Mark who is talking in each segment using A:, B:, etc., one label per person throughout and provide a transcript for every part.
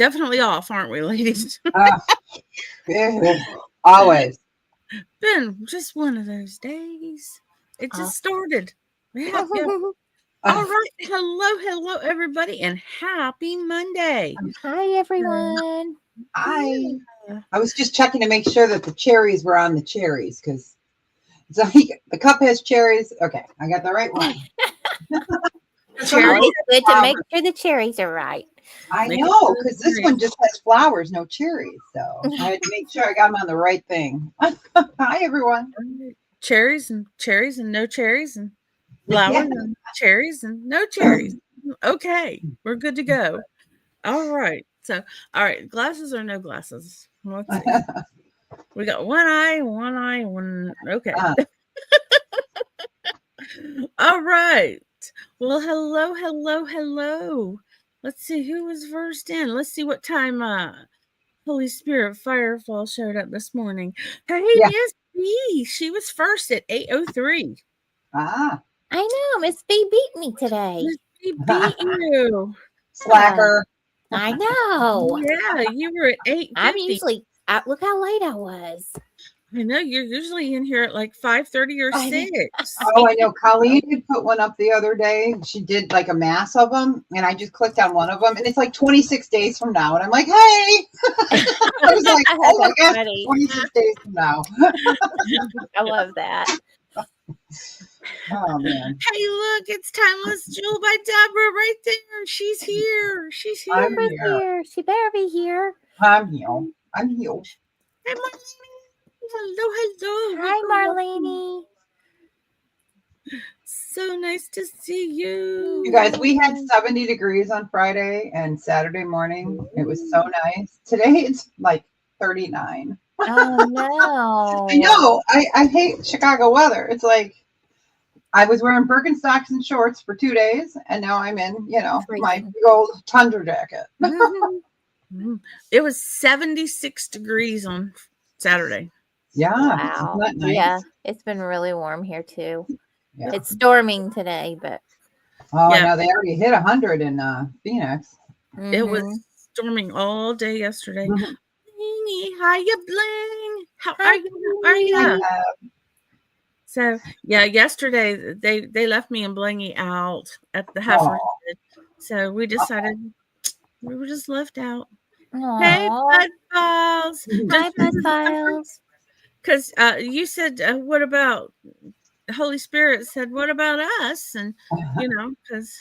A: definitely off, aren't we, ladies?
B: Always.
A: Been just one of those days. It just started. Yeah. All right. Hello, everybody, and happy Monday.
C: Hi, everyone.
B: I was just checking to make sure that the cherries were on the cherries because the cup has cherries. Okay, I got the right one.
C: Cherries. It's good to make sure the cherries are right.
B: I know, because this one just has flowers, no cherries. So I had to make sure I got them on the right thing. Hi, everyone.
A: Cherries and no cherries and flowers and cherries and no cherries. Okay, we're good to go. All right. So, all right, glasses or no glasses? Let's see. We got one eye, one. Okay. All right. Well, hello. Let's see who was first in. Let's see what time Holy Spirit Firefall showed up this morning. Hey, Miss B. She was first at 8:03.
B: I
C: know. Miss B beat me today.
A: Miss B beat you.
B: Slacker.
C: I know.
A: Yeah, you were at 8:50.
C: I'm usually look how late I was.
A: I know you're usually in here at like 5:30 or 6.
B: Oh, I know. Colleen had put one up the other day. She did like a mass of them, and I just clicked on one of them, and it's like 26 days from now. And I'm like, hey! I was like, oh my gosh, 26 days from now.
C: I love that.
B: Oh, man.
A: Hey, look, it's Timeless Jewel by Deborah right there. She's here.
B: I'm here.
C: She better be here.
B: I'm here.
A: Hey, Marlene. Hello.
C: Hi, Marlene.
A: So nice to see you.
B: You guys, we had 70 degrees on Friday and Saturday morning. It was so nice. Today it's like 39.
C: Oh, no.
B: I know. I hate Chicago weather. It's like I was wearing Birkenstocks and shorts for 2 days, and now I'm in, my big old tundra jacket.
A: It was 76 degrees on Saturday.
B: Yeah.
C: Wow.
B: Nice?
C: Yeah, it's been really warm here too.
B: Yeah.
C: It's storming today, but
B: no, they already hit 100 in Phoenix.
A: It was storming all day yesterday. Blingy, how you bling? How are you? So yesterday they left me and Blingy out at the heifer. So we decided we were just left out.
C: Aww.
A: Hey, Bud Files.
C: Hi, Bud Files.
A: Because you said, what about Holy Spirit said, what about us? And, because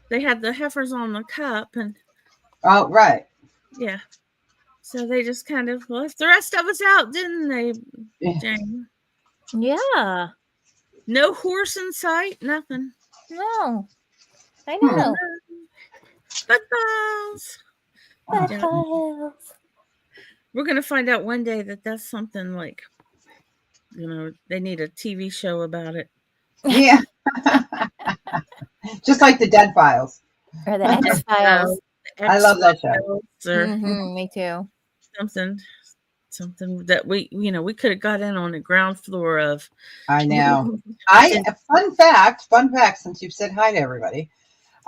A: they had the heifers on the cup. And
B: oh, right.
A: Yeah. So they just kind of left the rest of us out, didn't they, Jane?
C: Yeah.
A: No horse in sight, nothing.
C: No. I know.
A: Bud Files.
C: Bud Files.
A: We're going to find out one day that that's something like, they need a TV show about it.
B: Yeah. Just like the Dead Files.
C: Or the X Files.
B: I love that show.
C: Me too.
A: Something that we could have got in on the ground floor of.
B: I know. Fun fact, since you've said hi to everybody.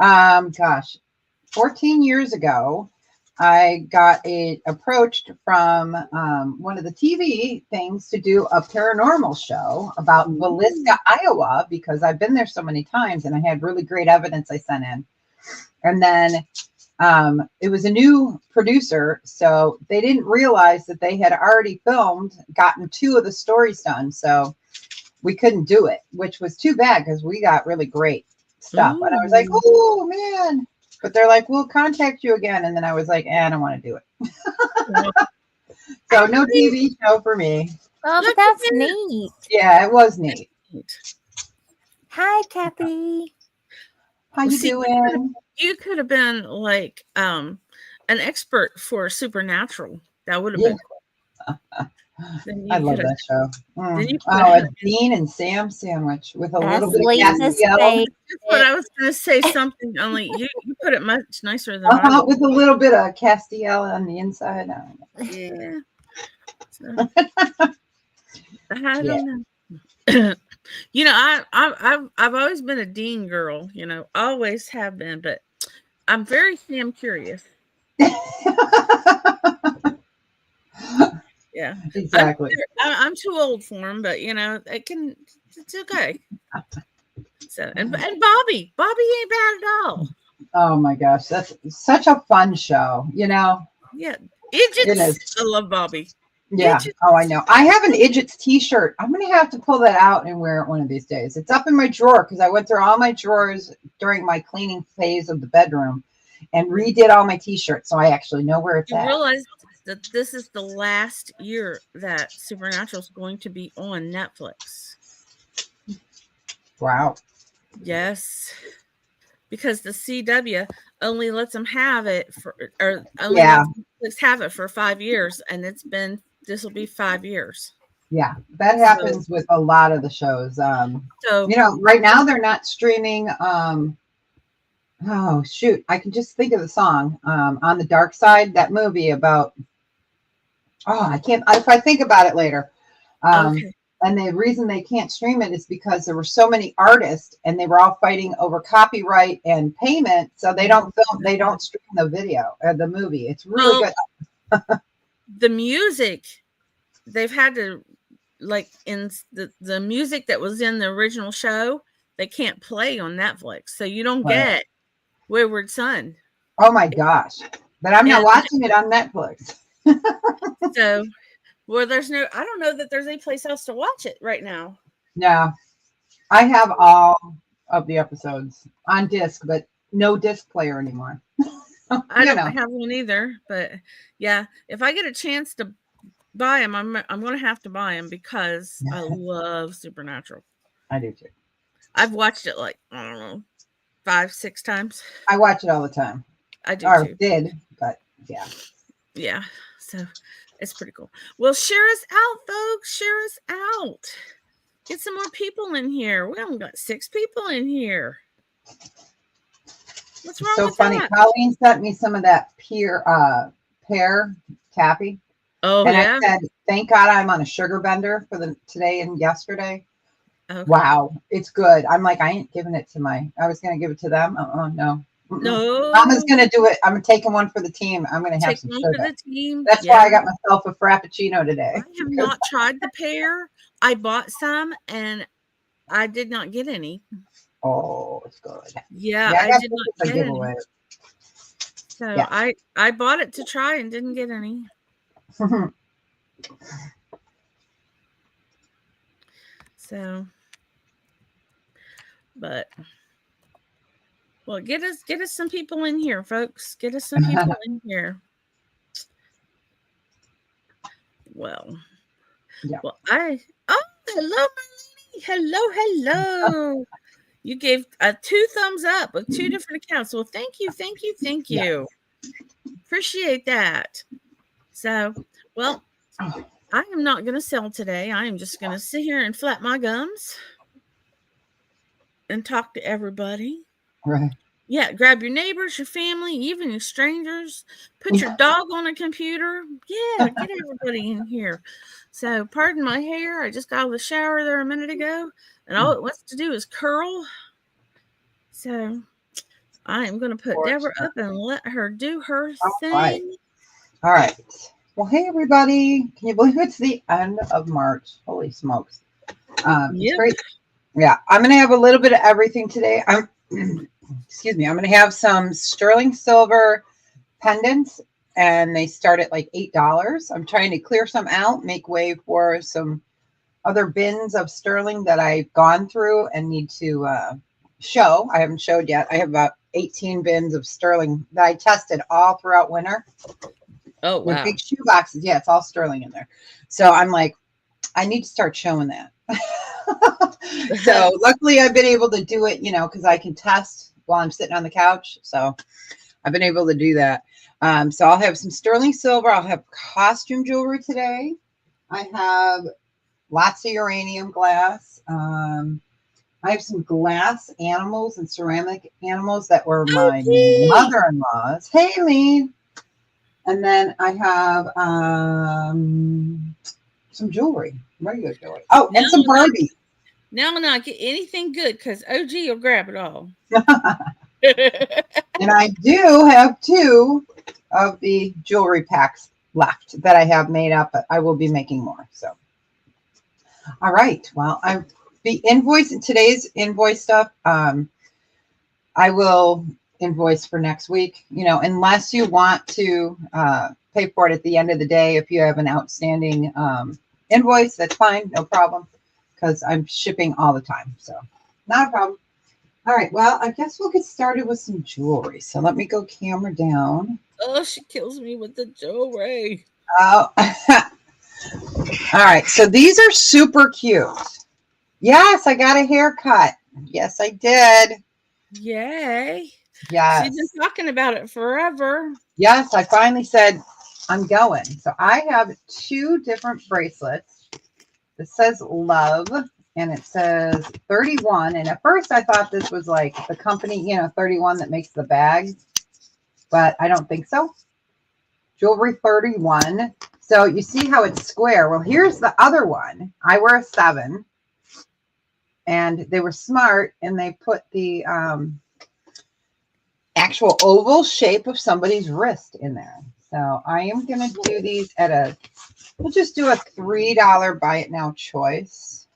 B: 14 years ago, I got approached from one of the TV things to do a paranormal show about Villisca, Iowa, because I've been there so many times and I had really great evidence I sent in. And then it was a new producer, so they didn't realize that they had already gotten 2 of the stories done. So we couldn't do it, which was too bad because we got really great stuff. And I was like, oh, man. But they're like, we'll contact you again. And then I was like, I don't want to do it. So no TV show for me.
C: Oh, but that's neat.
B: Yeah, it was neat.
C: Hi, Kathy.
B: How you doing?
A: You could have been like an expert for Supernatural. That would have been cool.
B: I love that show. A Dean and Sam sandwich with a little bit of Castiel.
A: That's what I was going to say. Something only you put it much nicer than I
B: with a little bit of Castiel on the inside.
A: Yeah. So, I don't know. I've always been a Dean girl. Always have been, but I'm very Sam curious. Yeah,
B: Exactly.
A: I'm too old for them, but it's okay. So and Bobby ain't bad at all.
B: Oh my gosh, that's such a fun show.
A: Yeah,
B: It is.
A: I love Bobby.
B: Yeah.
A: Idiots.
B: Oh, I know. I have an Idiots t-shirt. I'm going to have to pull that out and wear it one of these days. It's up in my drawer because I went through all my drawers during my cleaning phase of the bedroom and redid all my t-shirts. So I actually know where it's
A: You
B: at.
A: realize that this is the last year that Supernatural is going to be on Netflix.
B: Wow.
A: Yes. Because the CW only lets them have it lets Netflix have it for 5 years, and this will be 5 years.
B: Yeah, that happens with a lot of the shows.
A: So
B: right now they're not streaming. Oh shoot, I can just think of the song. On the Dark Side, that movie about. Oh, I can't. If I think about it later.
A: okay.
B: And the reason they can't stream it is because there were so many artists and they were all fighting over copyright and payment. So they don't stream the video or the movie. It's really good.
A: The music, they've had to, like, in the music that was in the original show, they can't play on Netflix. So you don't get Wayward Son.
B: Oh my gosh. But I'm not watching it on Netflix.
A: So I don't know that there's any place else to watch it right now.
B: No, I have all of the episodes on disc, but no disc player anymore.
A: I don't have one either, but yeah, if I get a chance to buy them, I'm going to have to buy them because I love Supernatural.
B: I do too.
A: I've watched it like, I don't know, 5-6 times.
B: I watch it all the time.
A: I do
B: or
A: too.
B: Did, but yeah.
A: Yeah, so it's pretty cool. Well, share us out, folks. Share us out. Get some more people in here. We only got 6 people in here. What's wrong with
B: funny.
A: that?
B: Colleen sent me some of that pear taffy.
A: Oh,
B: and
A: yeah?
B: I said, thank God I'm on a sugar bender for today and yesterday.
A: Okay.
B: Wow, it's good. I'm like, I ain't giving it to I was going to give it to them. No.
A: No.
B: Mama's going to do it. I'm taking one for the team. I'm going to have some sugar.
A: For the team.
B: That's why I got myself a Frappuccino today.
A: I have not tried the pear. I bought some and I did not get any.
B: Oh, it's good.
A: Yeah, I did not get any. So
B: yeah.
A: I bought it to try and didn't get any. So, but well, get us some people in here, folks. Get us some people in here. Well, hello, Marlene. Hello. You gave 2 thumbs up with 2 different accounts. Well, thank you. Yes. Appreciate that. So, well, I am not going to sell today. I am just going to sit here and flap my gums and talk to everybody.
B: Right.
A: Yeah, grab your neighbors, your family, even your strangers. Put your dog on a computer. Yeah, get everybody in here. So, pardon my hair. I just got out of the shower there a minute ago, and all it wants to do is curl. So, I am going to put Deborah up and let her do her thing.
B: All right. Well, hey, everybody. Can you believe it's the end of March? Holy smokes. It's great. Yeah, I'm going to have a little bit of everything today. Excuse me. I'm going to have some sterling silver pendants, and they start at like $8. I'm trying to clear some out, make way for some other bins of sterling that I've gone through and need to show. I haven't showed yet. I have about 18 bins of sterling that I tested all throughout winter.
A: Oh, wow.
B: With big shoe boxes. Yeah, it's all sterling in there. So I'm like, I need to start showing that. So luckily I've been able to do it, because I can test while I'm sitting on the couch. So I've been able to do that. So I'll have some sterling silver. I'll have costume jewelry today. I have lots of uranium glass. I have some glass animals and ceramic animals that were my mother-in-law's. Hey, Lean. And then I have some jewelry, regular jewelry. Oh, and some Barbie.
A: Now I'm not get anything good because OG will grab it all.
B: And I do have 2 of the jewelry packs left that I have made up, but I will be making more. So, all right. Well, today's invoice stuff. I will invoice for next week, unless you want to pay for it at the end of the day. If you have an outstanding invoice, that's fine. No problem. Because I'm shipping all the time. So not a problem. All right. Well, I guess we'll get started with some jewelry. So let me go camera down.
A: Oh, she kills me with the jewelry.
B: Oh. All right. So these are super cute. Yes, I got a haircut. Yes, I did.
A: Yay.
B: Yes.
A: She's been talking about it forever.
B: Yes, I finally said I'm going. So I have 2 different bracelets. It says love and it says 31. And at first I thought this was like the company, 31 that makes the bags, but I don't think so. Jewelry 31. So you see how it's square. Well, here's the other one. I wear a 7 and they were smart and they put the actual oval shape of somebody's wrist in there. So I am going to do these we'll just do a $3 buy it now choice.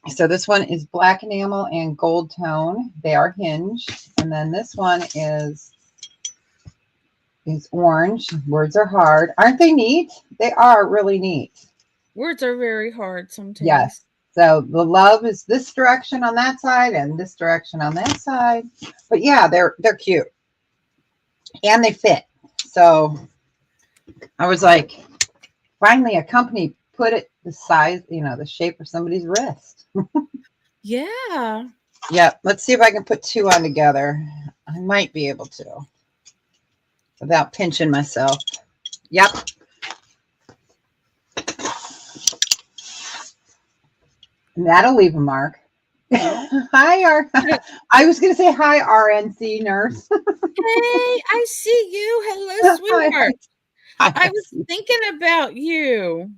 B: So this one is black enamel and gold tone. They are hinged. And then this one is orange. Words are hard. Aren't they neat? They are really neat.
A: Words are very hard sometimes.
B: Yes. So the love is this direction on that side and this direction on that side. But yeah, they're cute. And they fit. So I was like, finally a company put it the size, the shape of somebody's wrist.
A: Yeah.
B: Yeah. Let's see if I can put 2 on together. I might be able to without pinching myself. Yep. And that'll leave a mark. Hi, I was going to say hi, RNC nurse.
A: Hey, I see you. Hello, sweetheart. I was thinking about you.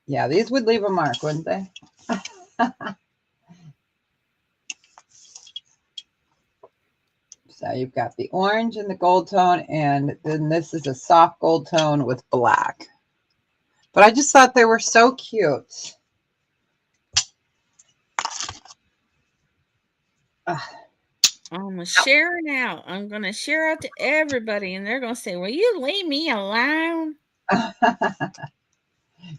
B: Yeah, these would leave a mark, wouldn't they? So you've got the orange and the gold tone, and then this is a soft gold tone with black. But I just thought they were so cute.
A: I'm sharing out. I'm going to share out to everybody, and they're going to say, will you leave me alone?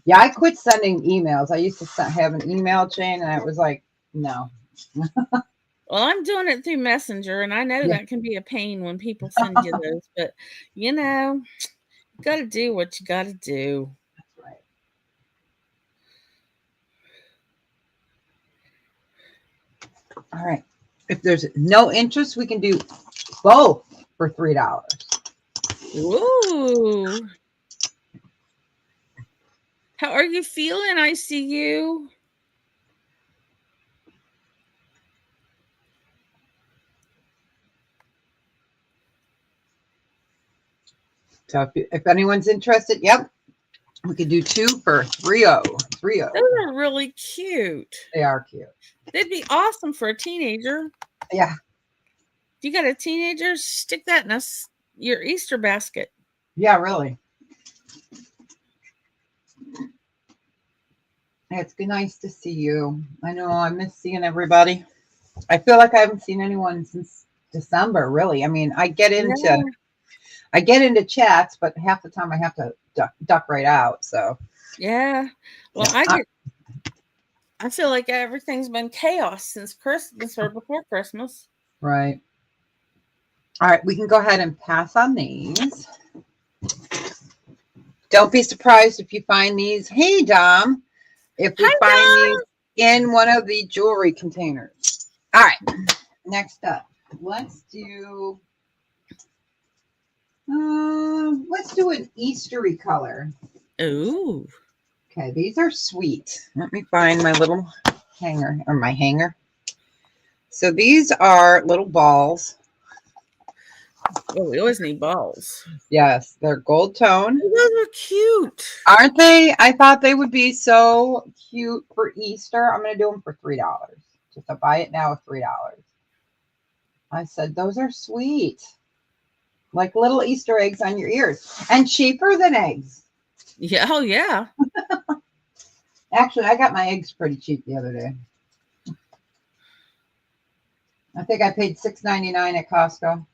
B: Yeah, I quit sending emails. I used to have an email chain, and I was like, no.
A: Well, I'm doing it through Messenger, and I know that can be a pain when people send you those. But, you got to do what you got to do.
B: That's right. All right. If there's no interest, we can do both for $3.
A: Ooh. How are you feeling, ICU?
B: So if anyone's interested, yep, we could do 2 for $3.
A: Those are really cute.
B: They are cute.
A: They'd be awesome for a teenager.
B: Yeah.
A: If you got a teenager, stick that in your Easter basket.
B: Yeah, really. It's nice to see you. I know I miss seeing everybody. I feel like I haven't seen anyone since December, really. I mean, I get into chats, but half the time I have to duck right out. So
A: yeah. Well, I feel like everything's been chaos since Christmas or before Christmas.
B: Right. All right, we can go ahead and pass on these. Don't be surprised if you find these. Hey, Dom. If we find these in one of the jewelry containers. All right. Next up, let's do an Eastery color.
A: Ooh.
B: Okay, these are sweet. Let me find my little hanger. So these are little balls.
A: Oh, we always need balls.
B: Yes, they're gold tone.
A: Oh, those are cute.
B: Aren't they? I thought they would be so cute for Easter. I'm going to do them for $3. Just to buy it now, $3. I said, those are sweet. Like little Easter eggs on your ears. And cheaper than eggs.
A: Yeah, oh yeah.
B: Actually, I got my eggs pretty cheap the other day. I think I paid $6.99 at Costco.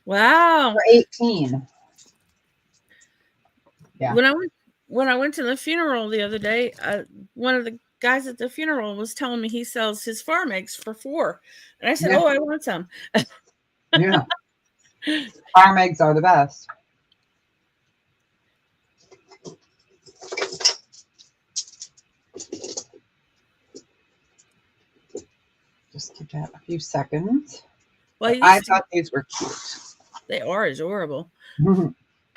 A: Wow.
B: For 18. Yeah.
A: When I went to the funeral the other day, one of the guys at the funeral was telling me he sells his farm eggs for $4. And I said,
B: Yeah.
A: oh, I want some.
B: Yeah. Farm eggs are the best. Just give that a few seconds.
A: Well,
B: I thought these were cute.
A: They are adorable.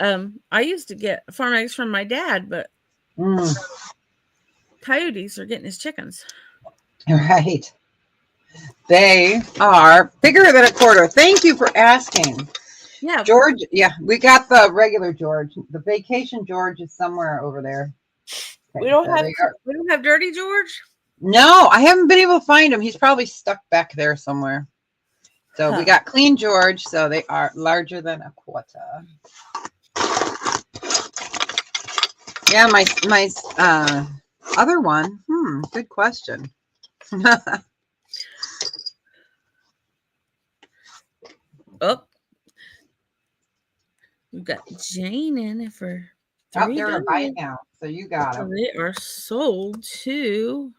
A: I used to get farm eggs from my dad, but Coyotes are getting his chickens.
B: Right. They are bigger than a quarter. Thank you for asking.
A: Yeah.
B: George, yeah, we got the regular George. The vacation George is somewhere over there. Okay,
A: we don't have Dirty George?
B: No, I haven't been able to find him. He's probably stuck back there somewhere. So we got clean George, so they are larger than a quarter. Yeah, my other one. Good question.
A: Oh, we've got Jane in it for
B: Out there to buy it now, so you got them.
A: They are sold too.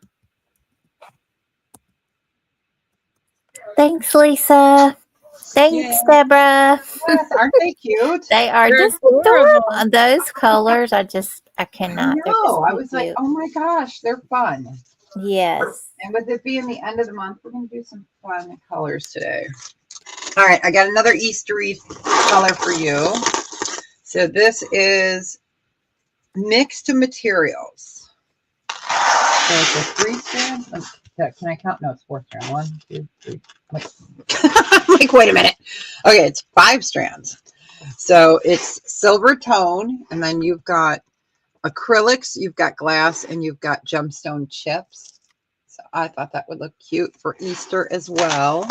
C: Thanks, Lisa. Thanks, Deborah.
B: Yes, aren't they cute?
C: They are just adorable. Those colors, I cannot.
B: I was like, oh my gosh, they're fun.
C: Yes.
B: And with it being the end of the month, we're going to do some fun colors today. All right, I got another Eastery color for you. So this is mixed materials. So it's a 3-strand. Can I count? No, it's 4-strand. 1, 2, 3. Like, wait a minute. Okay, it's 5 strands. So it's silver tone, and then you've got acrylics, you've got glass, and you've got gemstone chips. So I thought that would look cute for Easter as well.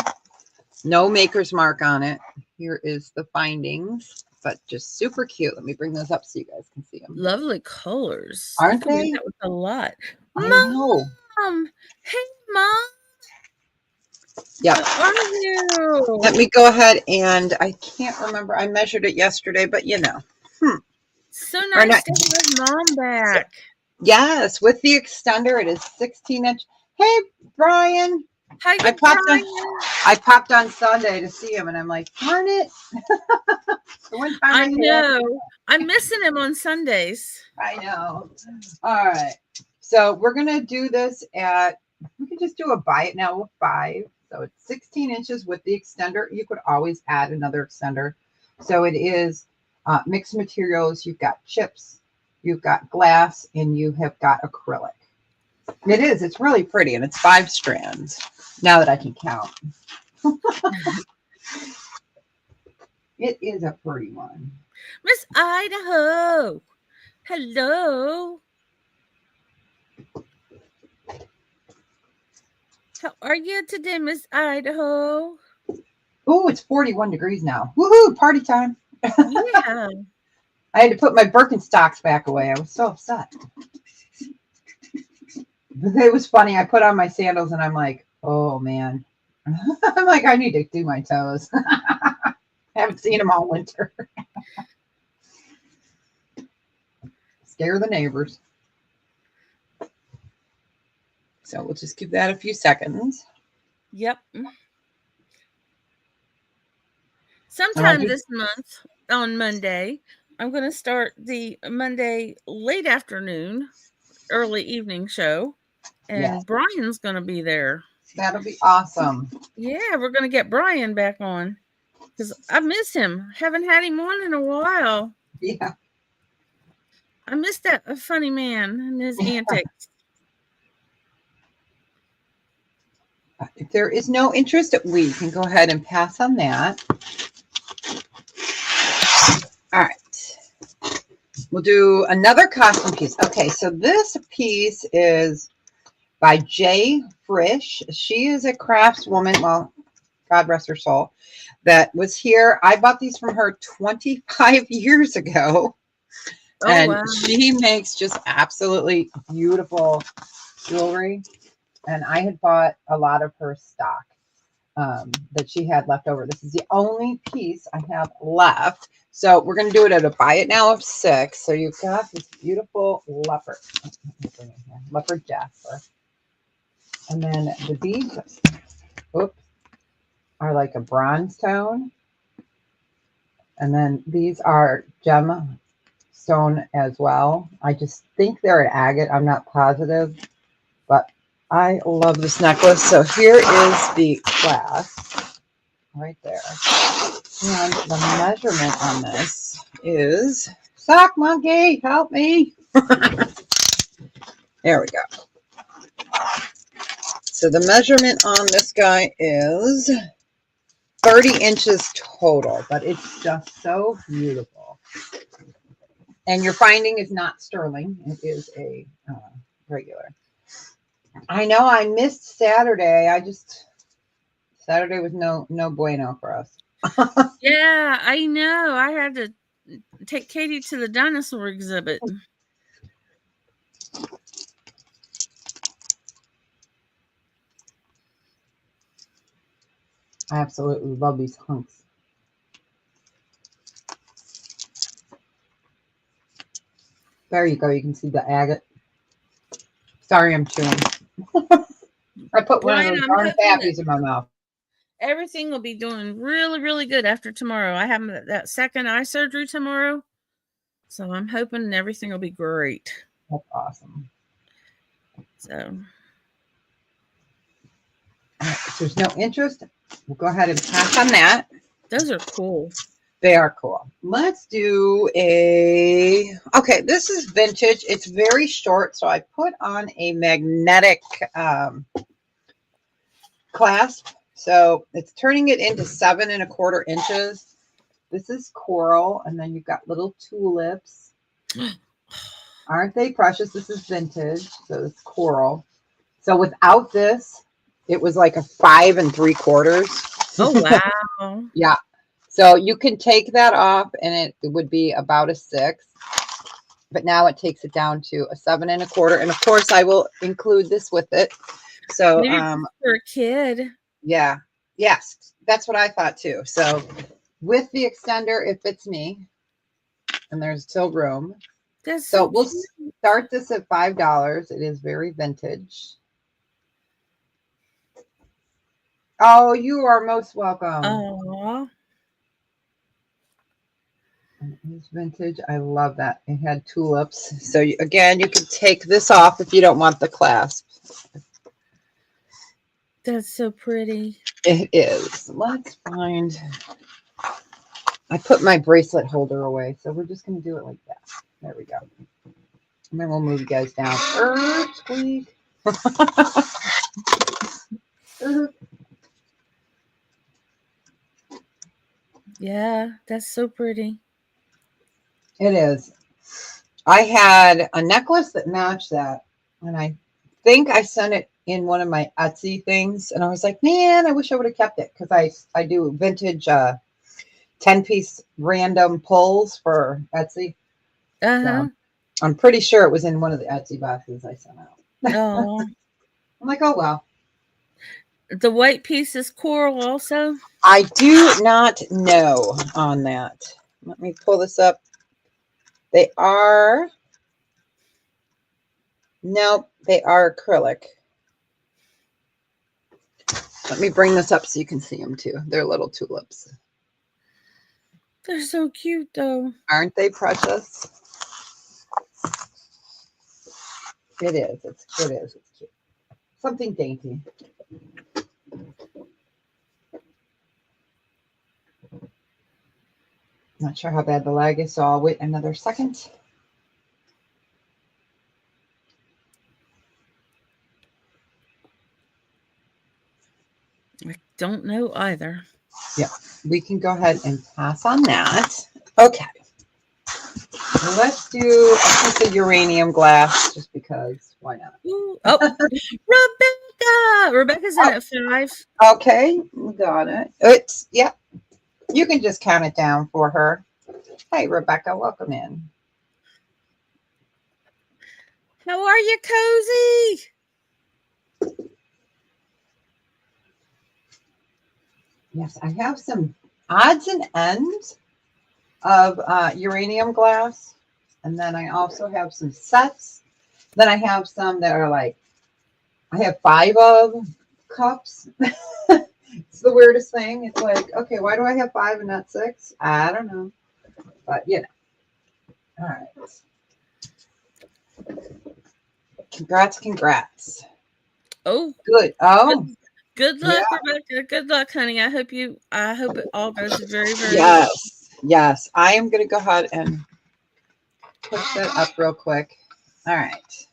B: No maker's mark on it. Here is the findings, but just super cute. Let me bring those up so you guys can see them.
A: Lovely colors.
B: Aren't they?
A: That was a lot.
B: I know.
A: Mom. Hey, Mom.
B: Yeah.
A: How are you?
B: Let me go ahead and I can't remember. I measured it yesterday, but you know.
A: So nice to have Mom back.
B: Yes, with the extender, it is 16-inch. Hey, Brian.
A: Hi,
B: I popped on Sunday to see him, and I'm like, darn it.
A: I know. I'm missing him on Sundays.
B: I know. All right. So we're going to do this we can just do a buy it now with 5. So it's 16 inches with the extender. You could always add another extender. So it is mixed materials. You've got chips, you've got glass, and you have got acrylic. It is. It's really pretty, and it's 5 strands. Now that I can count. It is a pretty one.
A: Miss Idaho. Hello. How are you today, Miss Idaho?
B: Oh, it's 41 degrees now. Woohoo, party time.
A: Yeah.
B: I had to put my Birkenstocks back away. I was so upset. It was funny. I put on my sandals and I'm like, oh man. I'm like, I need to do my toes. I haven't seen them all winter. Scare the neighbors. So we'll just give that a few seconds.
A: Yep. Sometime this month on Monday, I'm going to start the Monday late afternoon, early evening show. And Brian's going to be there.
B: That'll be awesome.
A: Yeah, we're going to get Brian back on because I miss him. Haven't had him on in a while.
B: Yeah.
A: I miss that funny man and his antics.
B: If there is no interest, we can go ahead and pass on that. We'll do another costume piece. Okay, so this piece is by Jay Frisch. She is a craftswoman. Well, God rest her soul. That was here. I bought these from her 25 years ago.
A: Oh,
B: And
A: wow.
B: she makes just absolutely beautiful jewelry. And I had bought a lot of her stock that she had left over. This is the only piece I have left. So we're going to do it at a buy it now of 6. So you've got this beautiful leopard. Leopard jasper. And then the beads, are like a bronze tone. And then these are gem stone as well. I just think they're an agate. I'm not positive, but I love this necklace. So here is the clasp right there. And the measurement on this is, sock monkey, help me. There we go. So the measurement on this guy is 30 inches total, but it's just so beautiful. And your finding is not sterling. It is a regular. I know I missed Saturday. Saturday was no bueno for us.
A: Yeah, I know. I had to take Katie to the dinosaur exhibit.
B: I absolutely love these hunks. There you go. You can see the agate. Sorry, I'm chewing. I put one of those darn pappies in my mouth.
A: Everything will be doing really, really good after tomorrow. I have that second eye surgery tomorrow. So I'm hoping everything will be great.
B: That's awesome.
A: So
B: if there's no interest, we'll go ahead and pass on that.
A: Those are cool.
B: They are cool. Let's do okay, this is vintage. It's very short, so I put on a magnetic clasp. So it's turning it into 7 1/4 inches. This is coral, and then you've got little tulips. Aren't they precious? This is vintage, so it's coral. So without this, it was like a 5 3/4.
A: Oh, wow.
B: Yeah. So you can take that off, and it would be about a 6. But now it takes it down to a 7 1/4. And of course, I will include this with it. So
A: maybe for a kid.
B: Yeah. Yes. That's what I thought too. So with the extender, it fits me. And there's still room.
A: That's
B: so we'll start this at $5. It is very vintage. Oh, you are most welcome.
A: Aww.
B: It's vintage. I love that. It had tulips. So again, you can take this off if you don't want the clasp.
A: That's so pretty.
B: It is. Let's find. I put my bracelet holder away, so we're just going to do it like that. There we go. And then we'll move you guys down. Squeak.
A: Yeah, that's so pretty.
B: It is. I had a necklace that matched that, and I think I sent it in one of my Etsy things, and I was like, man, I wish I would have kept it, because I do vintage 10-piece random pulls for Etsy. So I'm pretty sure it was in one of the Etsy boxes I sent out.
A: Oh.
B: I'm like, oh well.
A: The white piece is coral also?
B: I do not know on that. Let me pull this up. They are, nope, they are acrylic. Let me bring this up so you can see them too. They're little tulips.
A: They're so cute though.
B: Aren't they precious? It is. It's cute. Something dainty. Not sure how bad the lag is, so I'll wait another second.
A: I don't know either.
B: Yeah, we can go ahead and pass on that. Okay. Let's do a piece of uranium glass just because. Why not?
A: Ooh, oh, Rebecca. Rebecca's in at 5.
B: Okay, we got it. It's yep. You can just count it down for her. Hey, Rebecca, welcome in.
A: How are you, Cozy?
B: Yes, I have some odds and ends of uranium glass. And then I also have some sets. Then I have some that are like, I have 5 of cups. It's the weirdest thing. It's like, okay, why do I have 5 and not 6? I don't know. But, you know. All right. Congrats.
A: Oh,
B: good. Oh,
A: good luck, Rebecca. Good luck, honey. I hope it all goes very, very
B: well.
A: well.
B: Yes. I am going to go ahead and push that up real quick. All right.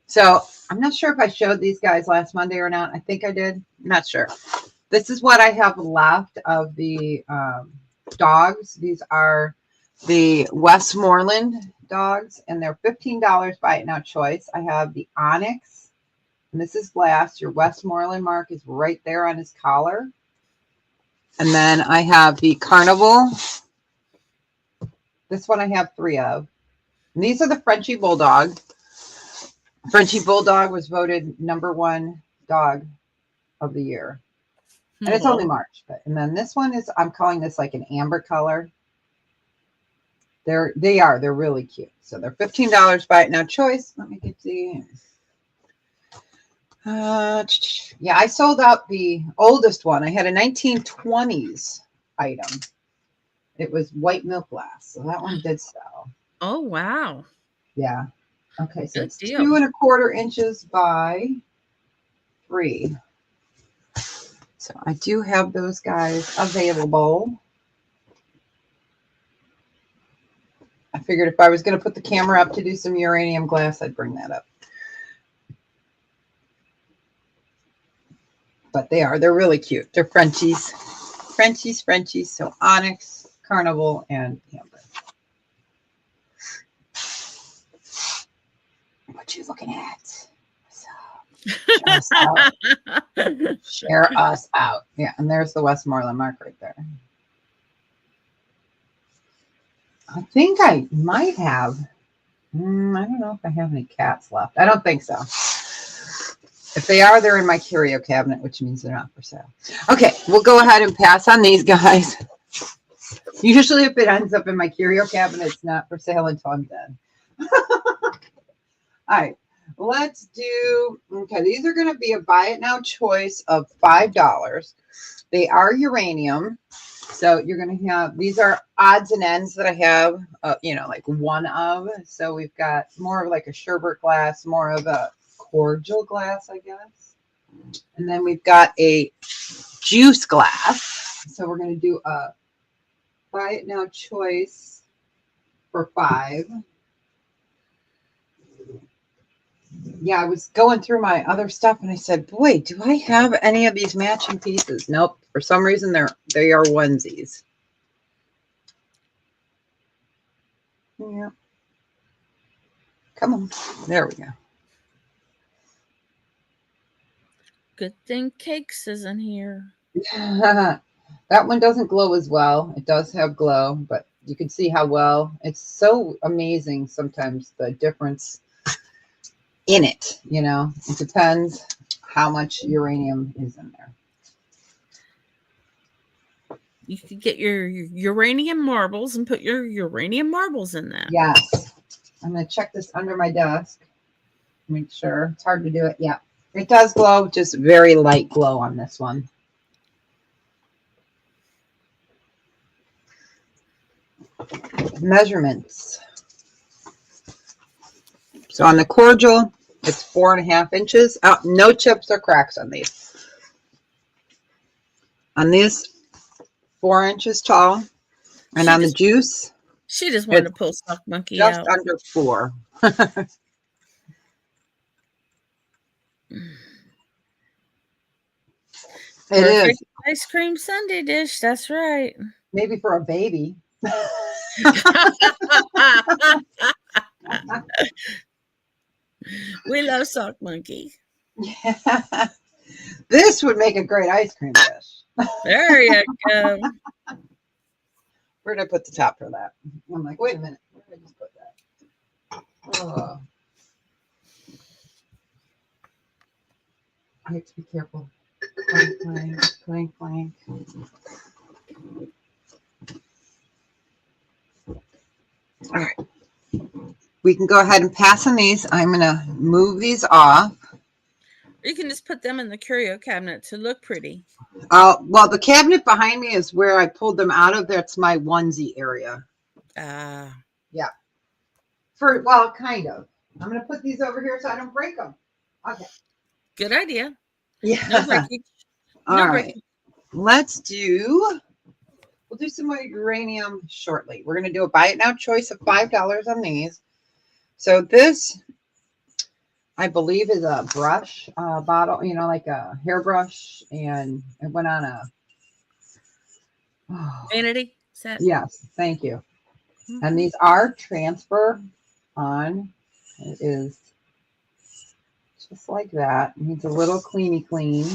B: So I'm not sure if I showed these guys last Monday or not. I think I did. I'm not sure. This is what I have left of the dogs. These are the Westmoreland dogs, and they're $15 buy it now choice. I have the Onyx, and this is glass. Your Westmoreland mark is right there on his collar. And then I have the Carnival. This one I have 3 of. And these are the Frenchie Bulldog. Frenchie Bulldog was voted #1 dog of the year. And it's only March. And then this one is, I'm calling this like an amber color. They're really cute. So they're $15 buy it now choice. Let me get the yeah, I sold out the oldest one. I had a 1920s item. It was white milk glass. So that one did sell.
A: Oh, wow.
B: Yeah. Okay, so
A: Good
B: it's
A: deal.
B: 2 1/4 inches by 3. So I do have those guys available. I figured if I was going to put the camera up to do some uranium glass, I'd bring that up. But they're really cute. They're Frenchies. Frenchies. So Onyx, Carnival, and Amber. What you looking at? So, share us out. Share us out. Yeah, and there's the Westmoreland mark right there. I think I might have. I don't know if I have any cats left. I don't think so. If they are, they're in my curio cabinet, which means they're not for sale. Okay, we'll go ahead and pass on these guys. Usually if it ends up in my curio cabinet, it's not for sale until I'm dead. All right, let's do, okay, these are going to be a buy it now choice of $5. They are uranium. So you're going to have, these are odds and ends that I have, like 1 of. So we've got more of like a sherbet glass, more of a cordial glass, I guess. And then we've got a juice glass. So we're going to do a buy it now choice for $5. Yeah, I was going through my other stuff and I said, boy, do I have any of these matching pieces? Nope. For some reason, they are onesies. Yeah. Come on. There we go.
A: Good thing Cakes isn't here.
B: That one doesn't glow as well. It does have glow, but you can see how well. It's so amazing sometimes the difference in it. It depends how much uranium is in there.
A: You could get your uranium marbles and put your uranium marbles in that.
B: Yes. I'm going to check this under my desk. Make sure. It's hard to do it. Yeah. It does glow, just very light glow on this one. Measurements. So on the cordial, it's 4.5 inches. No chips or cracks on these. On these, 4 inches tall. And on the juice,
A: she just wanted to pull Sock Monkey
B: just
A: out.
B: under 4. It is
A: ice cream sundae dish. That's right.
B: Maybe for a baby.
A: We love Sock Monkey.
B: This would make a great ice cream dish.
A: There you go.
B: Where did I put the top for that? I'm like, wait a minute. Where did I just put that? Oh. I have to be careful. Clank, clank, clank, clank. All right. We can go ahead and pass on these. I'm going to move these off.
A: You can just put them in the curio cabinet to look pretty.
B: Well, the cabinet behind me is where I pulled them out of. That's my onesie area. Yeah. Well, kind of. I'm going to put these over here so I don't break them. Okay.
A: Good idea.
B: Yeah.
A: No breakage.
B: All right. We'll do some more uranium shortly. We're going to do a buy it now choice of $5 on these. So this, I believe, is a brush bottle, you know, like a hairbrush, and it went on a
A: vanity set.
B: Yes, thank you. And these are transfer on. It is just like that. It needs a little cleany clean.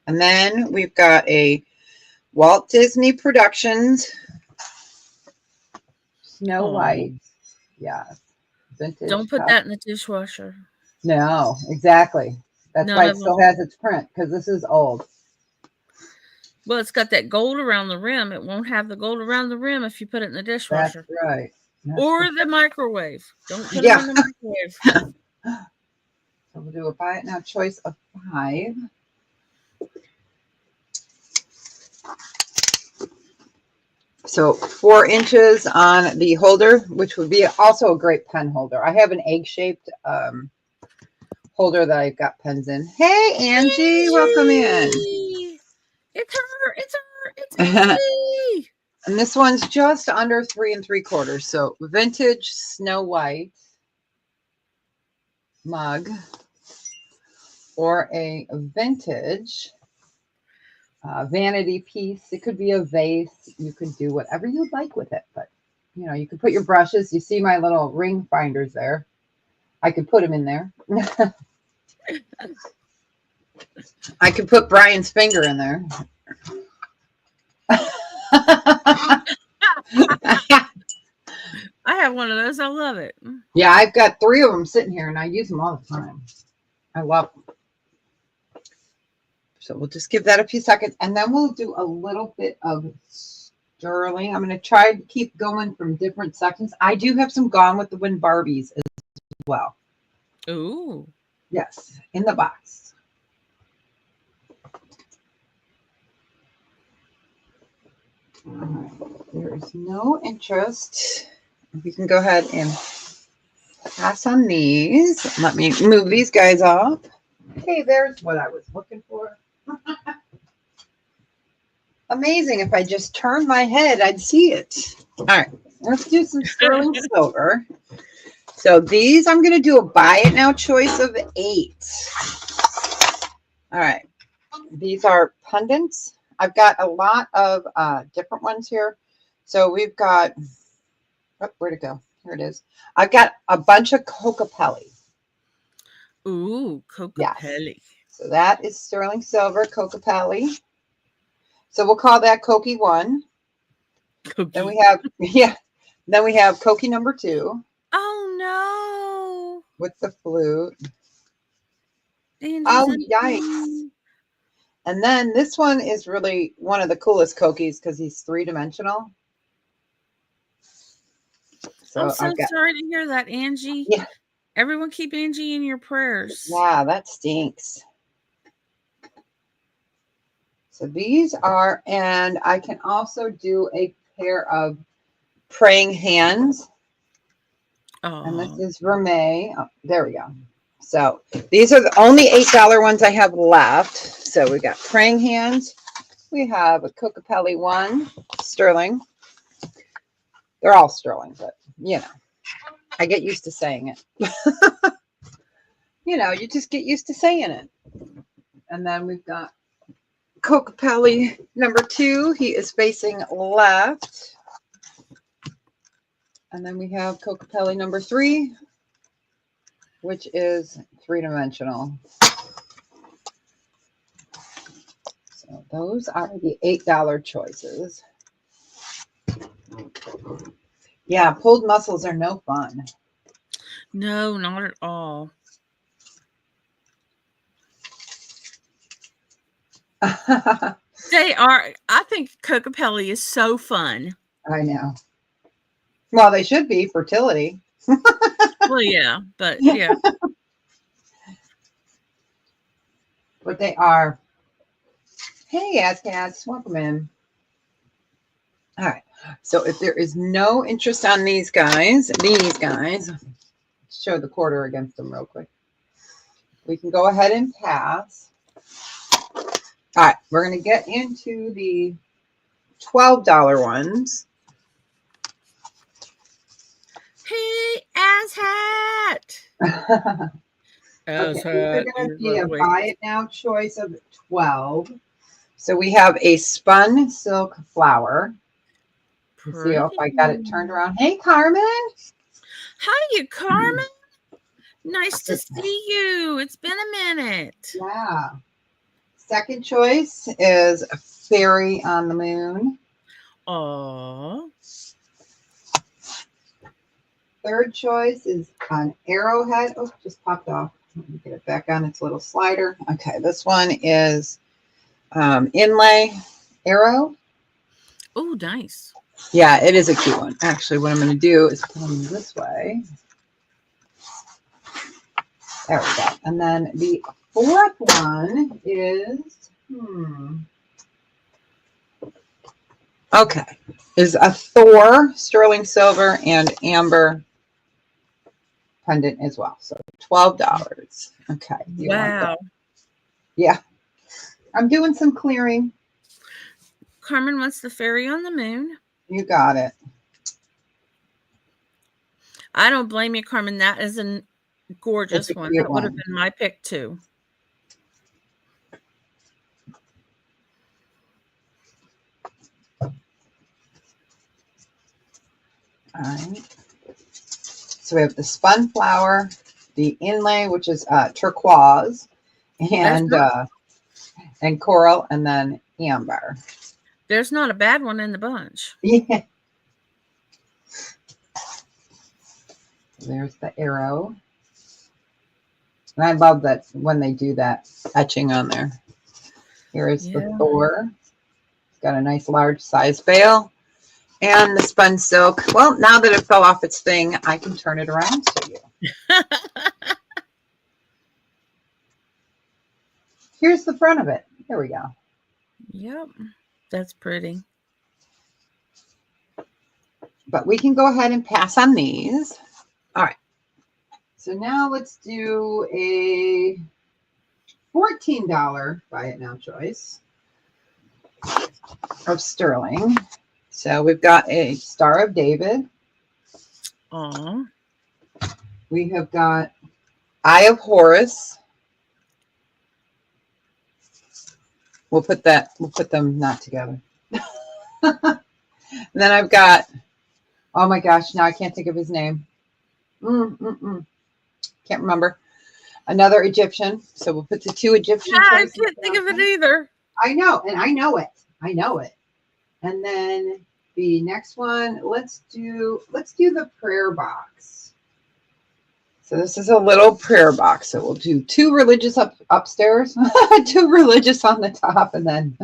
B: And then we've got a Walt Disney Productions Snow White. Yes. Vintage.
A: Don't put that in the dishwasher.
B: No, exactly. That's why it still has its print, because this is old.
A: Well, it's got that gold around the rim. It won't have the gold around the rim if you put it in the dishwasher.
B: That's right.
A: Or the microwave. Don't put it in the microwave.
B: So we'll do a buy it now choice of 5. So 4 inches on the holder, which would be also a great pen holder. I have an egg-shaped holder that I've got pens in. Hey, Angie, welcome in.
A: It's her. It's her. It's Angie.
B: And this one's just under 3 3/4. So vintage Snow White mug, or a vintage vanity piece. It could be a vase. You could do whatever you'd like with it, but you know, you could put your brushes. You see my little ring finders there. I could put them in there. I could put Brian's finger in there.
A: I have one of those. I love it.
B: Yeah, I've got 3 of them sitting here, and I use them all the time. I love them. So we'll just give that a few seconds, and then we'll do a little bit of sterling. I'm going to try to keep going from different sections. I do have some Gone with the Wind Barbies as well.
A: Ooh.
B: Yes, in the box. All right. There is no interest. We can go ahead and pass on these. Let me move these guys off. Hey, there's what I was looking for. Amazing. If I just turned my head, I'd see it. All right. Let's do some sterling silver. So these, I'm going to do a buy it now choice of 8. All right. These are pendants. I've got a lot of different ones here. So we've got, where'd it go? Here it is. I've got a bunch of Cocapelli.
A: Ooh, Cocapelli.
B: Yes. So that is sterling silver, Cocapelli. So we'll call that Cokie 1.
A: Cokie.
B: Then we have, then we have Cokie number 2.
A: Oh, no.
B: With the flute.
A: Oh,
B: yikes. And then this one is really one of the coolest Cokies because he's 3-dimensional. So
A: I'm so sorry to hear that, Angie.
B: Yeah.
A: Everyone keep Angie in your prayers.
B: Yeah, that stinks. So these are, and I can also do a pair of praying hands.
A: Oh.
B: And this is Vermeil. Oh, there we go. So these are the only $8 ones I have left. So we got praying hands. We have a Cocapelli 1, sterling. They're all sterling, but you know, I get used to saying it. You know, you just get used to saying it. And then we've got Cocapelli number 2. He is facing left. And then we have Cocapelli number 3, which is 3-dimensional. So those are the $8 choices. Yeah, pulled mussels are no fun.
A: No, not at all. They are. I think Cocapelli is so fun.
B: I know. Well, they should be fertility.
A: Well, yeah, but yeah.
B: But they are. Hey, Azcats, welcome in. All right. So if there is no interest on these guys, show the quarter against them real quick. We can go ahead and pass. All right. We're going to get into the $12 ones.
A: Hey, Asshat.
B: Okay, they're going to be a buy it now choice of 12. So we have a spun silk flower. Let's see if I got it turned around. Hey, Carmen.
A: Hiya, Carmen. Nice to see you. It's been a minute.
B: Yeah. Second choice is a fairy on the moon.
A: Oh.
B: Third choice is an arrowhead. Oh, just popped off. Let me get it back on its little slider. Okay, this one is inlay arrow.
A: Oh, nice.
B: Yeah, it is a cute one. Actually, what I'm going to do is put them this way. There we go. And then the fourth one is, okay, is a Thor sterling silver and amber pendant as well. So $12. Okay.
A: Wow.
B: Yeah. I'm doing some clearing.
A: Carmen wants the fairy on the moon.
B: You got it.
A: I don't blame you, Carmen. That is a gorgeous one. That would have been my pick too.
B: All right. So we have the spun flower, the inlay, which is turquoise, and coral, and then amber.
A: There's not a bad one in the bunch.
B: Yeah. There's the arrow. And I love that when they do that etching on there. Here is the Thor. It's got a nice large size veil. And the spun silk. Well, now that it fell off its thing, I can turn it around to you. Here's the front of it. There we go.
A: Yep. That's pretty.
B: But we can go ahead and pass on these. All right. So now let's do a $14 buy it now choice of sterling. So we've got a Star of David.
A: Aww.
B: We have got Eye of Horus. We'll put them not together. And then I've got, oh my gosh, now I can't think of his name. Can't remember. Another Egyptian. So we'll put the two Egyptian.
A: Yeah, I can't think of it either.
B: I know, and I know it. I know it. And then the next one, let's do the prayer box. So this is a little prayer box. So we'll do two religious upstairs, two religious on the top, and then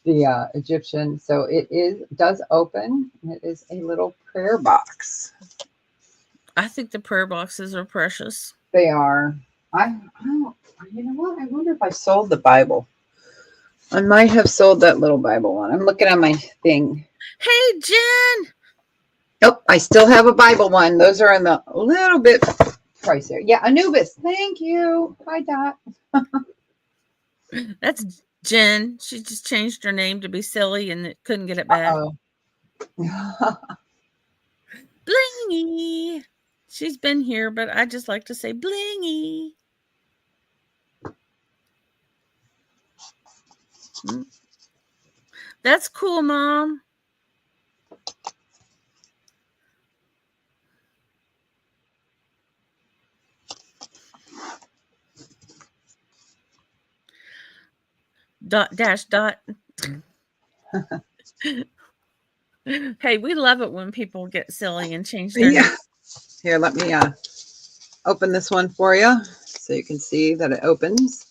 B: the Egyptian. So it does open. It is a little prayer box.
A: I think the prayer boxes are precious.
B: They are. You know what? I wonder if I sold the Bible. I might have sold that little Bible one. I'm looking at my thing.
A: Hey, Jen.
B: Nope, I still have a Bible one. Those are in the little bit pricier. Yeah, Anubis. Thank you. Hi, Dot.
A: That's Jen. She just changed her name to be silly and couldn't get it back. Blingy. She's been here, but I just like to say blingy. That's cool, Mom. dot dash dot. Hey, we love it when people get silly and change their name.
B: Here, let me open this one for you so you can see that it opens.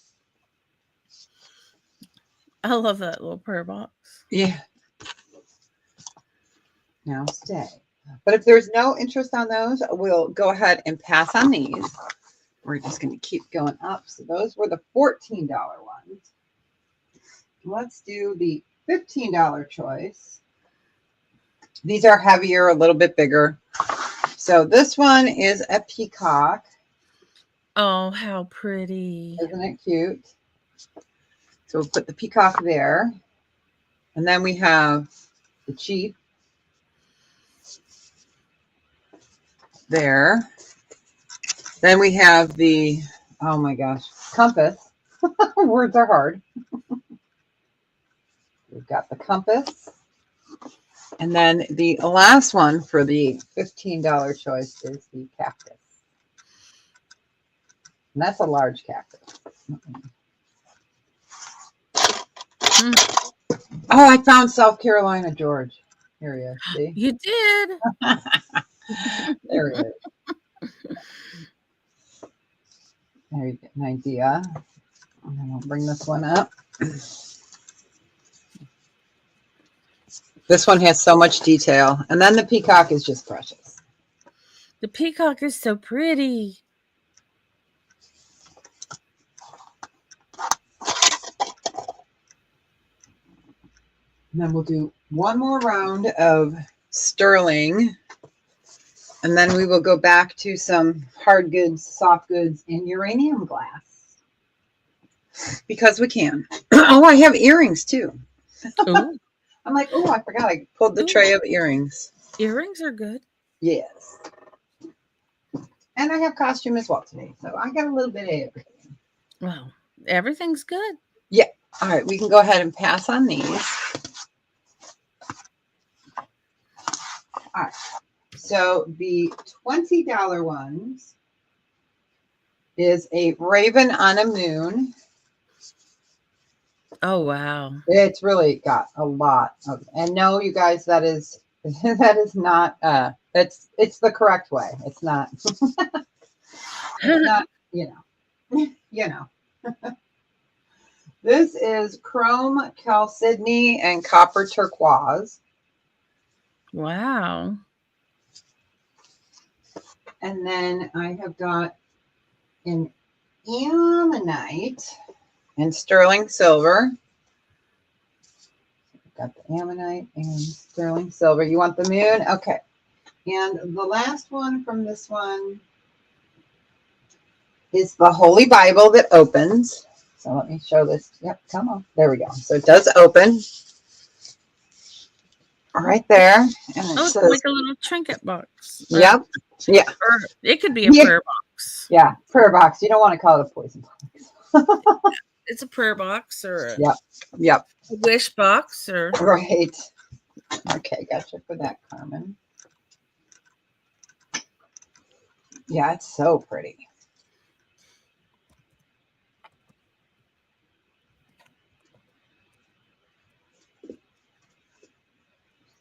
A: I love that little prayer box.
B: Yeah. Now stay. But if there's no interest on those, we'll go ahead and pass on these. We're just going to keep going up. So those were the $14 ones. Let's do the $15 choice. These are heavier, a little bit bigger. So this one is a peacock.
A: Oh, how pretty.
B: Isn't it cute? So we'll put the peacock there. And then we have the chief there. Then we have the, oh my gosh, compass. Words are hard. We've got the compass. And then the last one for the $15 choice is the cactus. And that's a large cactus. Oh, I found South Carolina George. Here he is. See?
A: You did.
B: There he is. There you get an idea. And then we'll bring this one up. This one has so much detail. And then the peacock is just precious.
A: The peacock is so pretty.
B: And then we'll do one more round of sterling. And then we will go back to some hard goods, soft goods, and uranium glass. Because we can. Oh, I have earrings too.
A: Ooh.
B: I'm like, oh, I forgot I pulled the tray of earrings.
A: Earrings are good.
B: Yes. And I have costume as well today. So I got a little bit of everything.
A: Well, everything's good.
B: Yeah. All right. We can go ahead and pass on these. All right. So the $20 ones is a raven on a moon.
A: Oh, wow.
B: It's really got a lot of, and no, you guys, that is not, it's the correct way. It's not, it's not, you know. This is chrome chalcedony and copper turquoise.
A: Wow.
B: And then I have got an ammonite and sterling silver. Got the ammonite and sterling silver. You want the moon? Okay. And the last one from this one is the Holy Bible that opens. So let me show this. Yep, come on. There we go. So it does open. Right there. And it
A: Oh, it's
B: says,
A: like a little trinket box.
B: Yep. Yeah.
A: Or it could be a prayer box.
B: Yeah, prayer box. You don't want to call it a poison box.
A: It's a prayer box or a
B: Yep.
A: a wish box or
B: Right. Okay, gotcha for that, Carmen. Yeah, it's so pretty.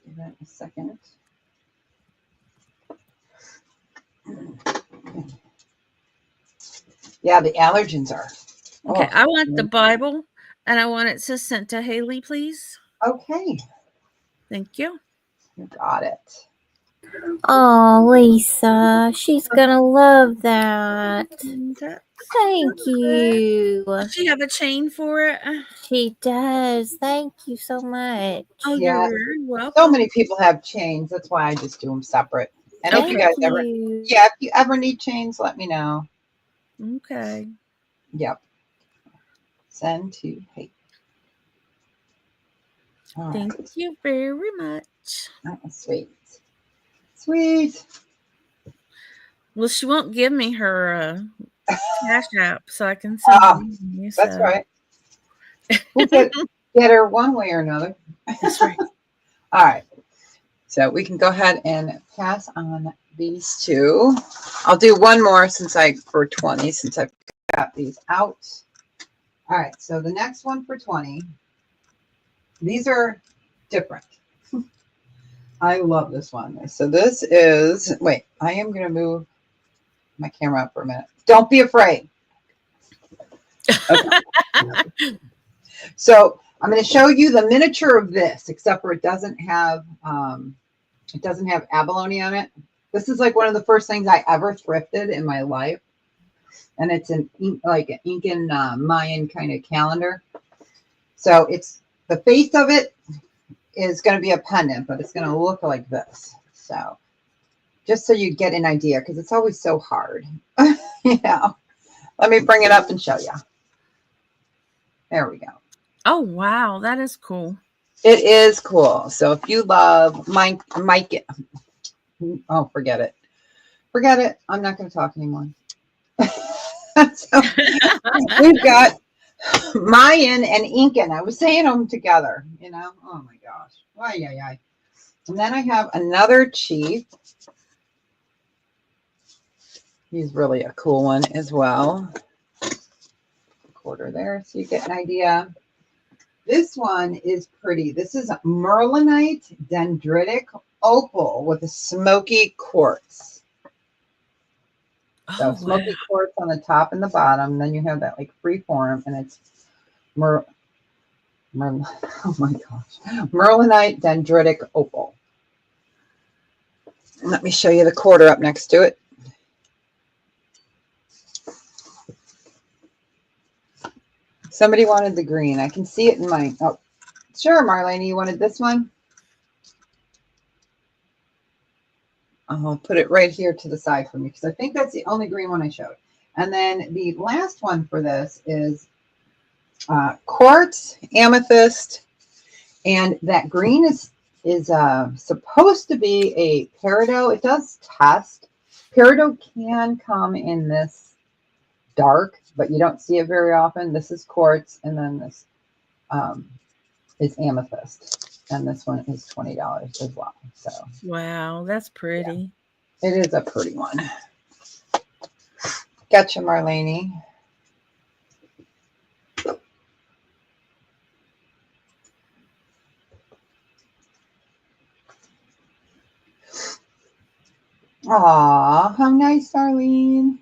B: Give that a second. Yeah, the allergens are.
A: okay. I want the Bible and I want it to sent to Haley, please.
B: Okay.
A: Thank you.
B: You got it.
C: Oh, Lisa, she's gonna love that.
A: Okay.
C: Thank you.
A: Does she have a chain for it?
C: She does. Thank you so much.
A: Oh,
B: Yeah.
A: you're very welcome.
B: So many people have chains. That's why I just do them separate. And if you guys ever,
C: you.
B: if you ever need chains, let me know.
A: Okay.
B: Yep. Send to Haley. All right.
A: Thank you very much.
B: That was sweet. Sweet.
A: Well, she won't give me her Cash App, so I can send you.
B: That's
A: So.
B: right. We'll get her one way or another.
A: That's right.
B: All right. So we can go ahead and pass on these two. I'll do one more for 20 since I've got these out. All right. So the next one for 20. These are different. I love this one. So this is, wait, I am going to move my camera up for a minute. Don't be afraid. Okay. So I'm going to show you the miniature of this, except for it doesn't have abalone on it. This is like one of the first things I ever thrifted in my life. And it's like an Incan Mayan kind of calendar. So it's the face of it is going to be a pendant, but it's going to look like this. So just so you get an idea, because it's always so hard. Let me bring it up and show you. There we go.
A: Oh, wow. That is cool.
B: It is cool. So if you love Mike, oh, forget it. Forget it. I'm not going to talk anymore. So we've got Mayan and Incan. I was saying them together, you know. Oh my gosh. Ay. And then I have another chief. He's really a cool one as well. Quarter there so you get an idea. This one is pretty. This is Merlinite dendritic opal with a smoky quartz. So smoky quartz on the top and the bottom. Then you have that like free form, and it's oh my gosh, Merlinite dendritic opal. And let me show you the quarter up next to it. Somebody wanted the green. I can see it in my. Oh, sure, Marlene, you wanted this one. I'll put it right here to the side for me because I think that's the only green one I showed. And then the last one for this is quartz, amethyst, and that green is supposed to be a peridot. It does test. Peridot can come in this dark, but you don't see it very often. This is quartz, and then this is amethyst. And this one is $20 as well. So
A: wow, that's pretty.
B: Yeah, it is a pretty one. Gotcha, Marlene. Aw, how nice, Arlene.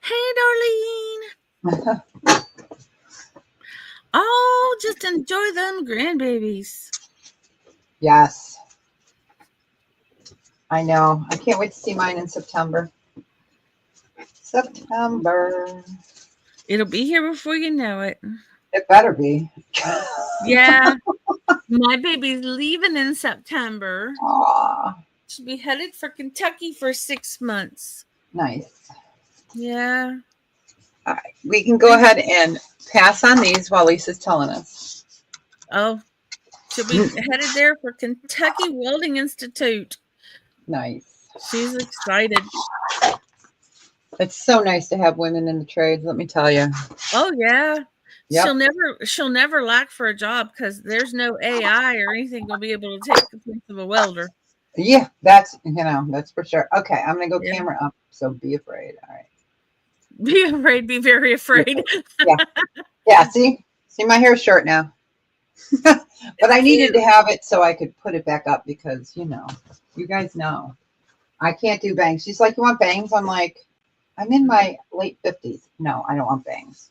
A: Hey, Darlene. Oh, just enjoy them grandbabies.
B: Yes. I know. I can't wait to see mine in September. September.
A: It'll be here before you know it.
B: It better be.
A: Yeah. My baby's leaving in September.
B: Aw.
A: She'll be headed for Kentucky for 6 months.
B: Nice.
A: Yeah.
B: All right. We can go ahead and pass on these while Lisa's telling us.
A: Oh, she'll be headed there for Kentucky Welding Institute.
B: Nice.
A: She's excited.
B: It's so nice to have women in the trades, let me tell you.
A: Oh, yeah.
B: Yep.
A: She'll never lack for a job because there's no AI or anything will be able to take the place of a welder.
B: Yeah, that's for sure. Okay, I'm gonna go
A: Yeah.
B: camera up. So be afraid. All right.
A: Be afraid, be very afraid.
B: Yeah. See my hair's short now. But I needed to have it so I could put it back up because you guys know I can't do bangs. She's like, you want bangs? I'm like, I'm in my late 50s. No, I don't want bangs.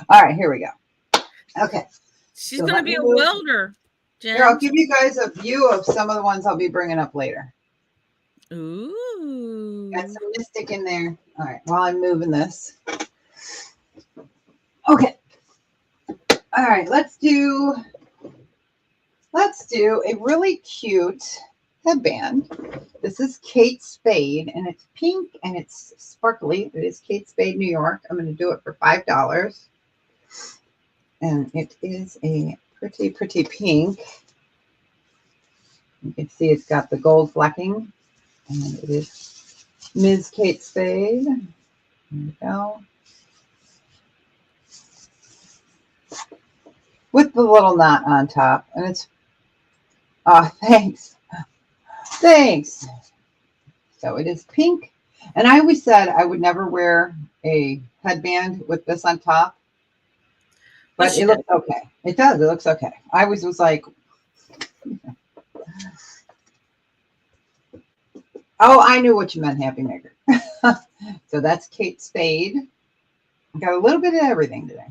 B: All right, here we go. Okay.
A: She's going to be a welder. Jen.
B: Here, I'll give you guys a view of some of the ones I'll be bringing up later.
A: Ooh.
B: Got some mystic in there. All right, while I'm moving this. Okay. All right, let's do a really cute headband. This is Kate Spade, and it's pink and it's sparkly. It is Kate Spade, New York. I'm going to do it for $5. And it is a pretty, pretty pink. You can see it's got the gold flecking. And it is Ms. Kate Spade. There we go. With the little knot on top. And it's, thanks. Thanks. So it is pink. And I always said I would never wear a headband with this on top, but it looks okay. It does. It looks okay. I always was like, oh, I knew what you meant, Happy Maker. So that's Kate Spade. Got a little bit of everything today.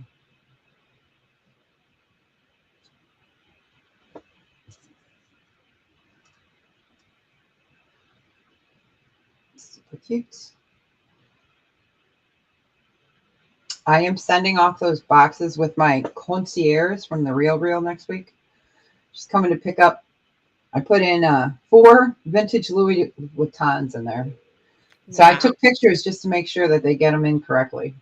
B: Super cute. I am sending off those boxes with my concierge from the Real next week. She's coming to pick up. I put in 4 vintage Louis Vuittons in there. So wow. I took pictures just to make sure that they get them in correctly.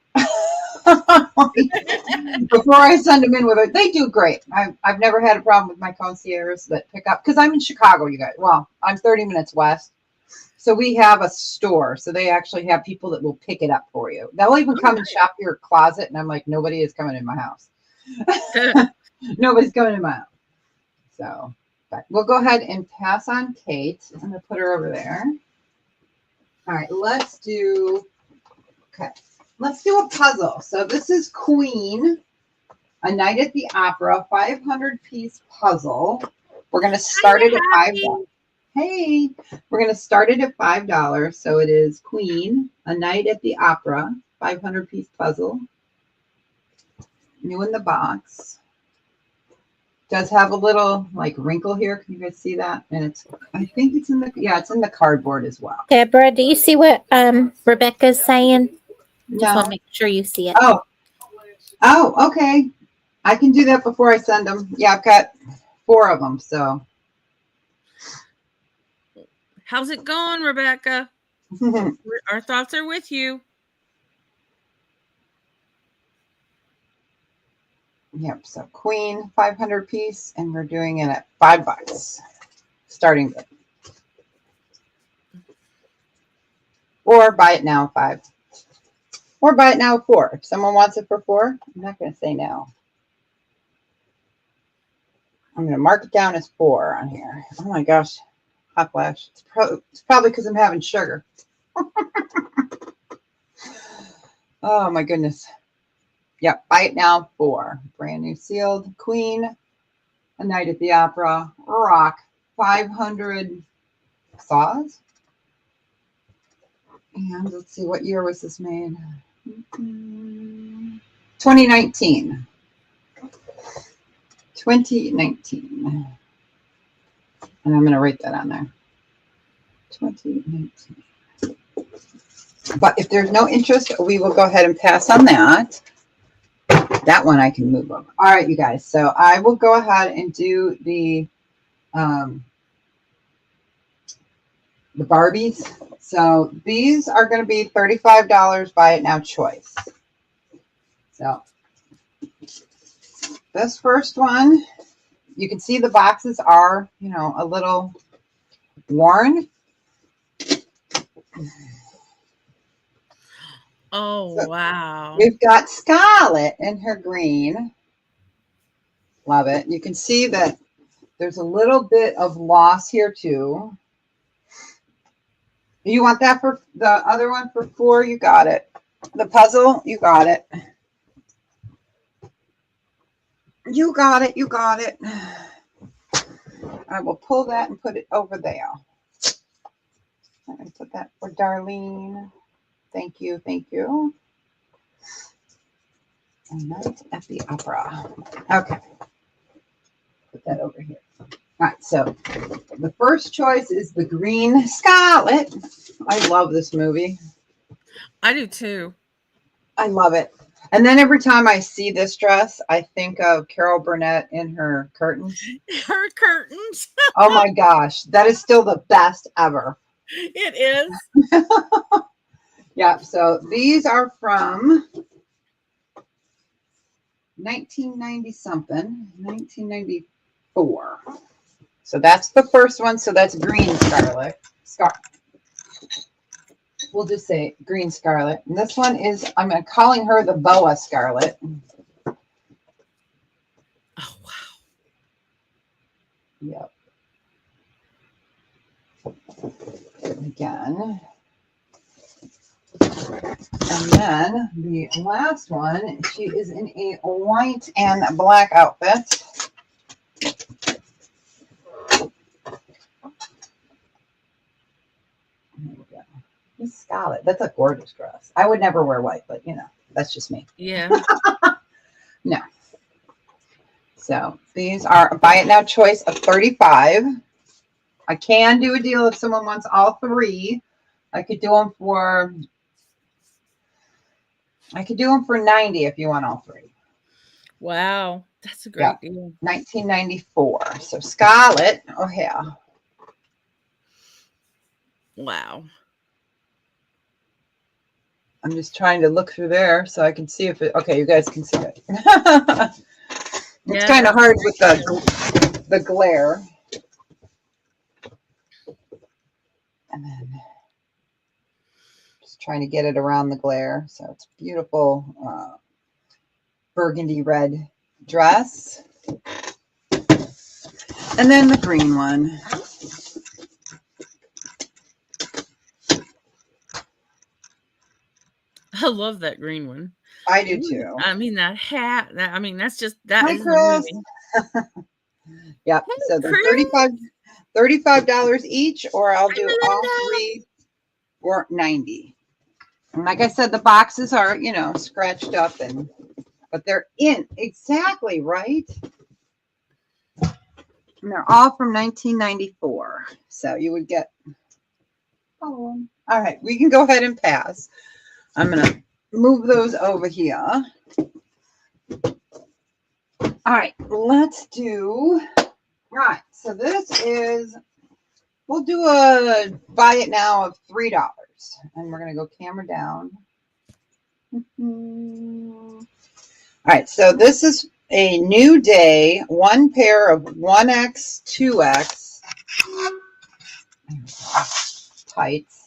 B: Before I send them in with it, they do great. I've never had a problem with my concierges that pick up, because I'm in Chicago, you guys. Well, I'm 30 minutes west. So we have a store. So they actually have people that will pick it up for you. They'll even come and shop your closet. And I'm like, nobody is coming in my house. Nobody's coming in my house. So but we'll go ahead and pass on Kate. I'm going to put her over there. All right, let's do a puzzle. So this is Queen, A Night at the Opera, 500-piece puzzle. We're going to start it at $5. Hey, we're going to start it at $5. So it is Queen, A Night at the Opera, 500-piece puzzle. New in the box. Does have a little like wrinkle here. Can you guys see that? And it's, I think it's in the, yeah, it's in the cardboard as well.
C: Deborah, do you see what Rebecca's saying? Just want to make sure you see it.
B: Oh, okay. I can do that before I send them. Yeah, I've got 4 of them. So
A: how's it going, Rebecca? Our thoughts are with you.
B: Yep. So Queen, 500-piece, and we're doing it at $5. Starting good. Or buy it now, 5. Or buy it now, 4. If someone wants it for 4, I'm not going to say no. I'm going to mark it down as 4 on here. Oh my gosh. Hot flash. It's probably because I'm having sugar. Oh my goodness. Yep. Buy it now, 4. Brand new sealed. Queen, A Night at the Opera, rock, 500 saws. And let's see, what year was this made? 2019. 2019. And I'm going to write that on there. 2019. But if there's no interest, we will go ahead and pass on that. That one I can move over. All right, you guys. So I will go ahead and do the Barbies. So these are going to be $35 buy it now choice. So this first one, you can see the boxes are, you know, a little worn.
A: Oh, so wow.
B: We've got Scarlet in her green. Love it. You can see that there's a little bit of loss here too. You want that for the other one for 4? You got it. The puzzle, you got it. You got it. You got it. I will pull that and put it over there. I'm going to put that for Darlene. Thank you. Thank you. A Night at the Opera. Okay. Put that over here. All right. So the first choice is the green Scarlet. I love this movie.
A: I do too.
B: I love it. And then every time I see this dress, I think of Carol Burnett in her curtains.
A: Her curtains.
B: Oh my gosh. That is still the best ever.
A: It is.
B: Yeah. So these are from 1990 something, 1994. So that's the first one. So that's green Scarlet. We'll just say green Scarlet. And this one is, I'm calling her the Boa Scarlet.
A: Oh, wow.
B: Yep. Again. And then the last one, she is in a white and black outfit. There we go. Miss Scarlet. That's a gorgeous dress. I would never wear white, but you know, that's just me.
A: Yeah.
B: No. So these are a buy it now choice of 35. I can do a deal if someone wants all three. I could do them for 90 if you want all three.
A: Wow. That's a great deal.
B: $19.94. So Scarlet, oh yeah.
A: Wow.
B: I'm just trying to look through there so I can see if it, okay, you guys can see it. It's kind of hard with the glare. And then just trying to get it around the glare. So it's beautiful burgundy red dress. And then the green one.
A: I love that green one.
B: I do too.
A: I mean, that hat. That's just that.
B: Hi,
A: is
B: Chris. Yep.
A: Hey,
B: so they're $35 each, or I'll do all three for 90. And like I said, the boxes are, you know, scratched up, but they're in exactly right. And they're all from 1994. So you would get. Oh, all right. We can go ahead and pass. I'm going to move those over here. All right, let's do, right, so this is, we'll do a buy it now of $3. And we're going to go camera down. All right, so this is a new day, one pair of 1X, 2X tights.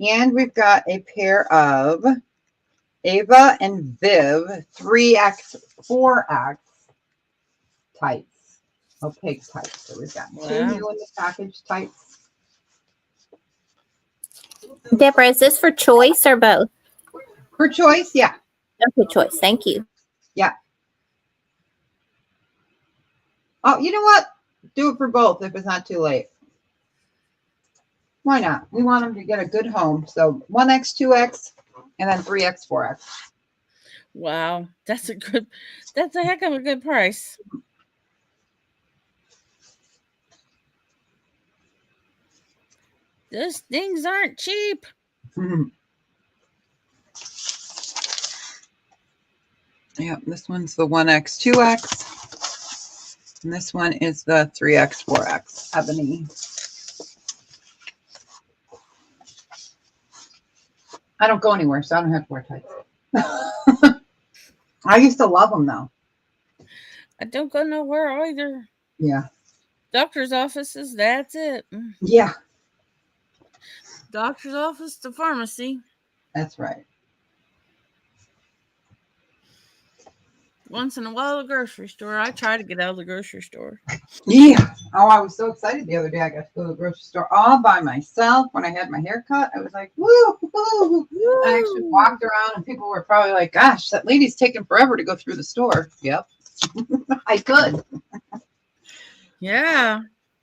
B: And we've got a pair of Ava and Viv 3X, 4X tights, opaque tights. So we've got two new in the package tights.
C: Deborah, is this for choice or both?
B: For choice, yeah.
C: Okay, choice. Thank you.
B: Yeah. Oh, you know what? Do it for both if it's not too late. Why not? We want them to get a good home. So 1X, 2X, and then 3X, 4X.
A: Wow, that's a heck of a good price. Those things aren't cheap.
B: Yep, this one's the 1X, 2X. And this one is the 3X, 4X ebony. I don't go anywhere, so I don't have to wear tights. I used to love them, though.
A: I don't go nowhere either.
B: Yeah.
A: Doctor's offices, that's it.
B: Yeah.
A: Doctor's office to pharmacy.
B: That's right.
A: Once in a while, a grocery store. I try to get out of the grocery store.
B: Yeah. Oh, I was so excited the other day. I got to go to the grocery store all by myself when I had my hair cut. I was like, woo, woo. I actually walked around and people were probably like, gosh, that lady's taking forever to go through the store. Yep. I could.
A: Yeah.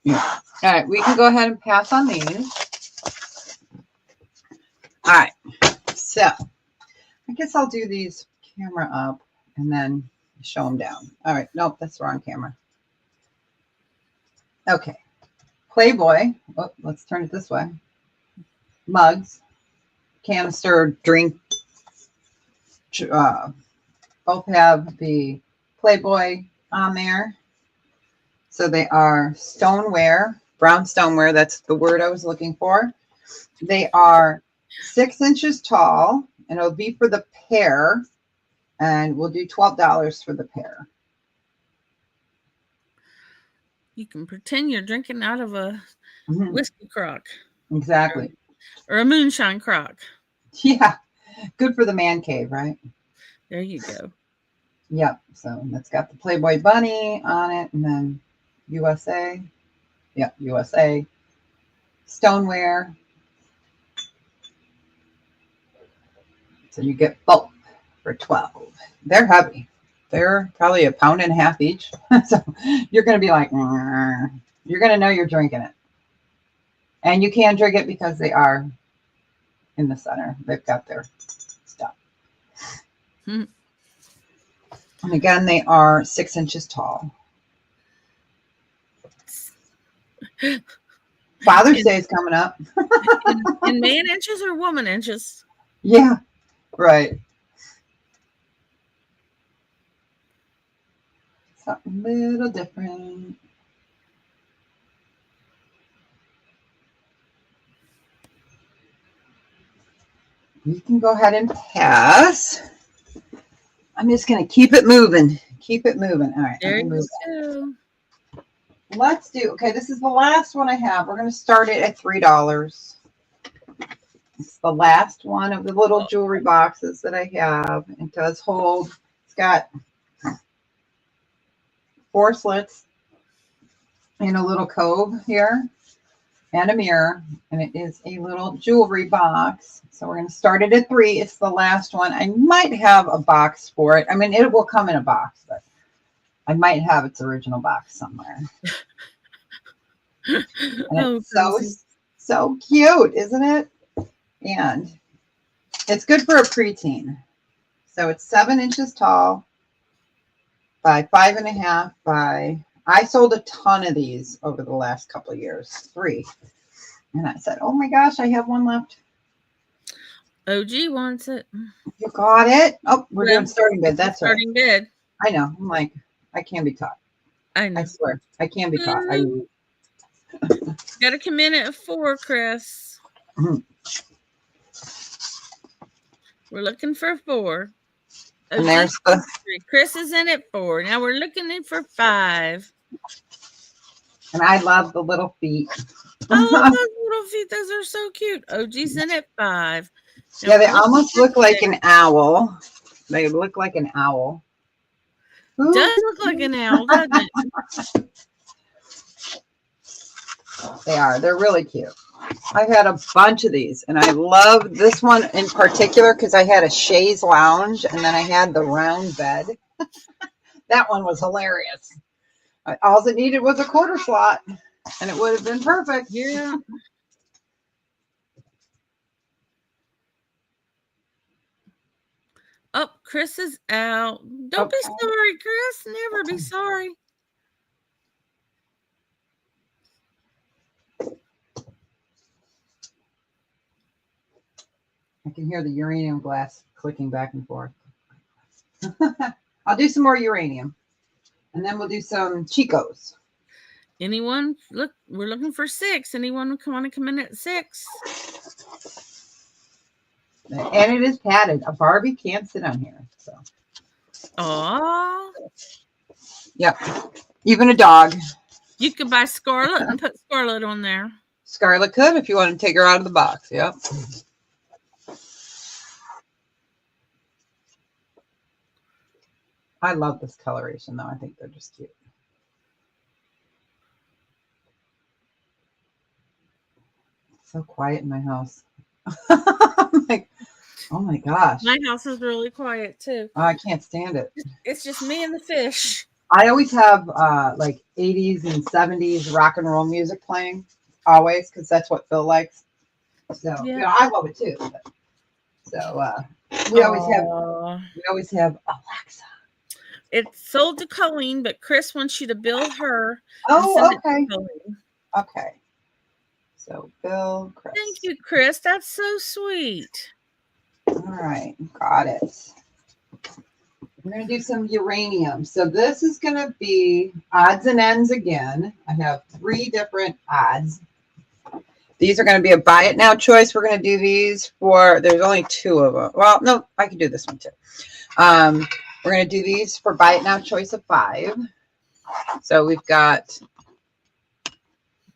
B: All right. We can go ahead and pass on these. All right. So I guess I'll do these camera up and then show them down. All right. Nope, that's the wrong camera. Okay. Playboy. Oh, let's turn it this way. Mugs. Canister drink. Both have the Playboy on there. So they are stoneware, brown stoneware. That's the word I was looking for. They are 6 inches tall, and it'll be for the pair. And we'll do $12 for the pair.
A: You can pretend you're drinking out of a whiskey crock.
B: Exactly.
A: Or a moonshine crock.
B: Yeah. Good for the man cave, right?
A: There you go.
B: Yep. So that's got the Playboy bunny on it, and then USA. Yep, USA. Stoneware. So you get both for $12. They're heavy. They're probably a pound and a half each. So you're going to be like, you're going to know you're drinking it. And you can drink it because they are in the center. They've got their stuff. And again, they are 6 inches tall. Father's Day is coming up.
A: in man inches or woman inches?
B: Yeah, right. Something a little different. You can go ahead and pass. I'm just going to keep it moving. Keep it moving. All right.
A: There you go.
B: Let's do, okay, this is the last one I have. We're going to start it at $3. It's the last one of the little jewelry boxes that I have. It does hold, it's got 4 slits in a little cove here and a mirror, and it is a little jewelry box. So we're going to start it at 3. It's the last one. I might have a box for it. I mean, it will come in a box, but I might have its original box somewhere. And it's so cute, isn't it? And it's good for a preteen. So it's 7 inches tall by 5.5 by, I sold a ton of these over the last couple of years, 3. And I said, oh my gosh, I have one left.
A: OG wants it.
B: You got it? Oh, we're doing starting bid. That's
A: starting bid.
B: I know. I'm like, I can be taught.
A: I know.
B: I swear, I can be taught.
A: Got to come in at 4, Chris. We're looking for 4.
B: And there's the
A: Chris is in at 4. Now we're looking in for 5.
B: And I love the little feet.
A: I love those little feet. Those are so cute. OG's in at 5. Now
B: yeah, they almost look like an owl. They look like an owl.
A: Does look like an owl, doesn't it?
B: They are. They're really cute. I've had a bunch of these, and I love this one in particular because I had a chaise lounge, and then I had the round bed. That one was hilarious. All it needed was a quarter slot, and it would have been perfect.
A: Yeah. Oh, Chris is out. Don't be sorry, Chris. Never be sorry.
B: I can hear the uranium glass clicking back and forth. I'll do some more uranium. And then we'll do some Chicos.
A: Anyone? Look, we're looking for 6. Anyone want to come in at 6?
B: And it is padded. A Barbie can't sit on here. So.
A: Aww.
B: Yep. Even a dog.
A: You could buy Scarlet and put Scarlet on there.
B: Scarlet could if you want to take her out of the box. Yep. I love this coloration, though. I think they're just cute. It's so quiet in my house. I'm like, oh my gosh.
A: My house is really quiet, too.
B: Oh, I can't stand it.
A: It's just me and the fish.
B: I always have like 80s and 70s rock and roll music playing, always, because that's what Phil likes. So, yeah. You know, I love it, too. But, so, we always have Alexa.
A: It's sold to Colleen, but Chris wants you to bill her.
B: Oh, okay. Okay. So, bill Chris.
A: Thank you, Chris. That's so sweet.
B: All right. Got it. We're going to do some uranium. So, this is going to be odds and ends again. I have 3 different odds. These are going to be a buy it now choice. We're going to do these for, there's only 2 of them. Well, no, I can do this one too. We're going to do these for buy it now choice of 5. So we've got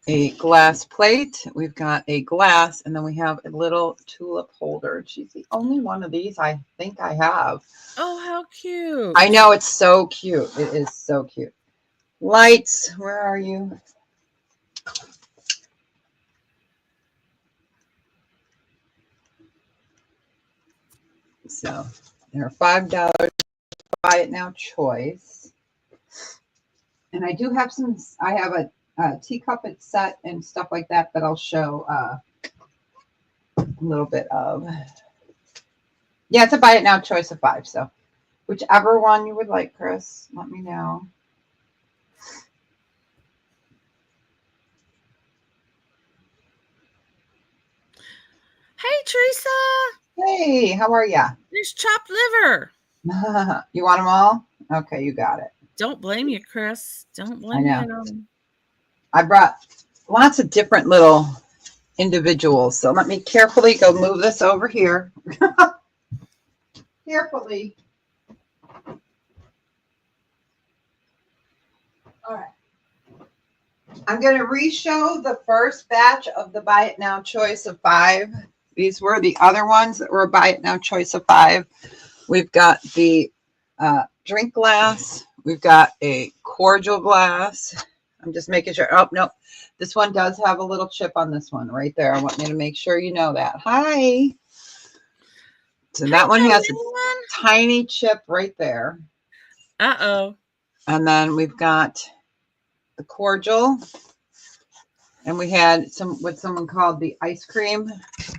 B: a glass plate, we've got a glass, and then we have a little tulip holder. She's the only one of these I think I have.
A: Oh, how cute.
B: I know, it's so cute. It is so cute. Lights, where are you? So they're $5. Buy it now choice. And I do have some, I have a teacup set and stuff like that that I'll show a little bit of. Yeah, it's a buy it now choice of 5. So whichever one you would like, Chris, let me know.
A: Hey, Teresa.
B: Hey, how are ya?
A: There's chopped liver.
B: You want them all? Okay, you got it.
A: Don't blame you, Chris. Don't blame you.
B: I brought lots of different little individuals. So let me carefully go move this over here. Carefully. All right. I'm going to re-show the first batch of the buy it now choice of 5. These were the other ones that were buy it now choice of 5. We've got the drink glass. We've got a cordial glass. I'm just making sure. Oh, no. This one does have a little chip on this one right there. I want you to make sure you know that. Hi. So that one has a tiny chip right there.
A: Uh-oh.
B: And then we've got the cordial. And we had what someone called the ice cream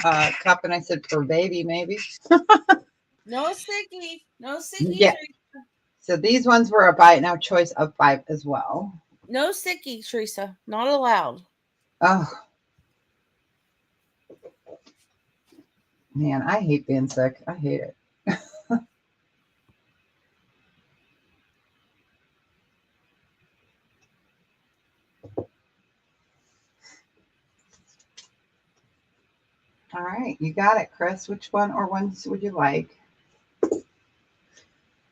B: cup. And I said, for baby, maybe.
A: No sticky. No sticky.
B: Yeah. So these ones were a buy it now choice of 5 as well.
A: No sticky, Teresa. Not allowed.
B: Oh. Man, I hate being sick. I hate it. All right, you got it, Chris. Which one or ones would you like?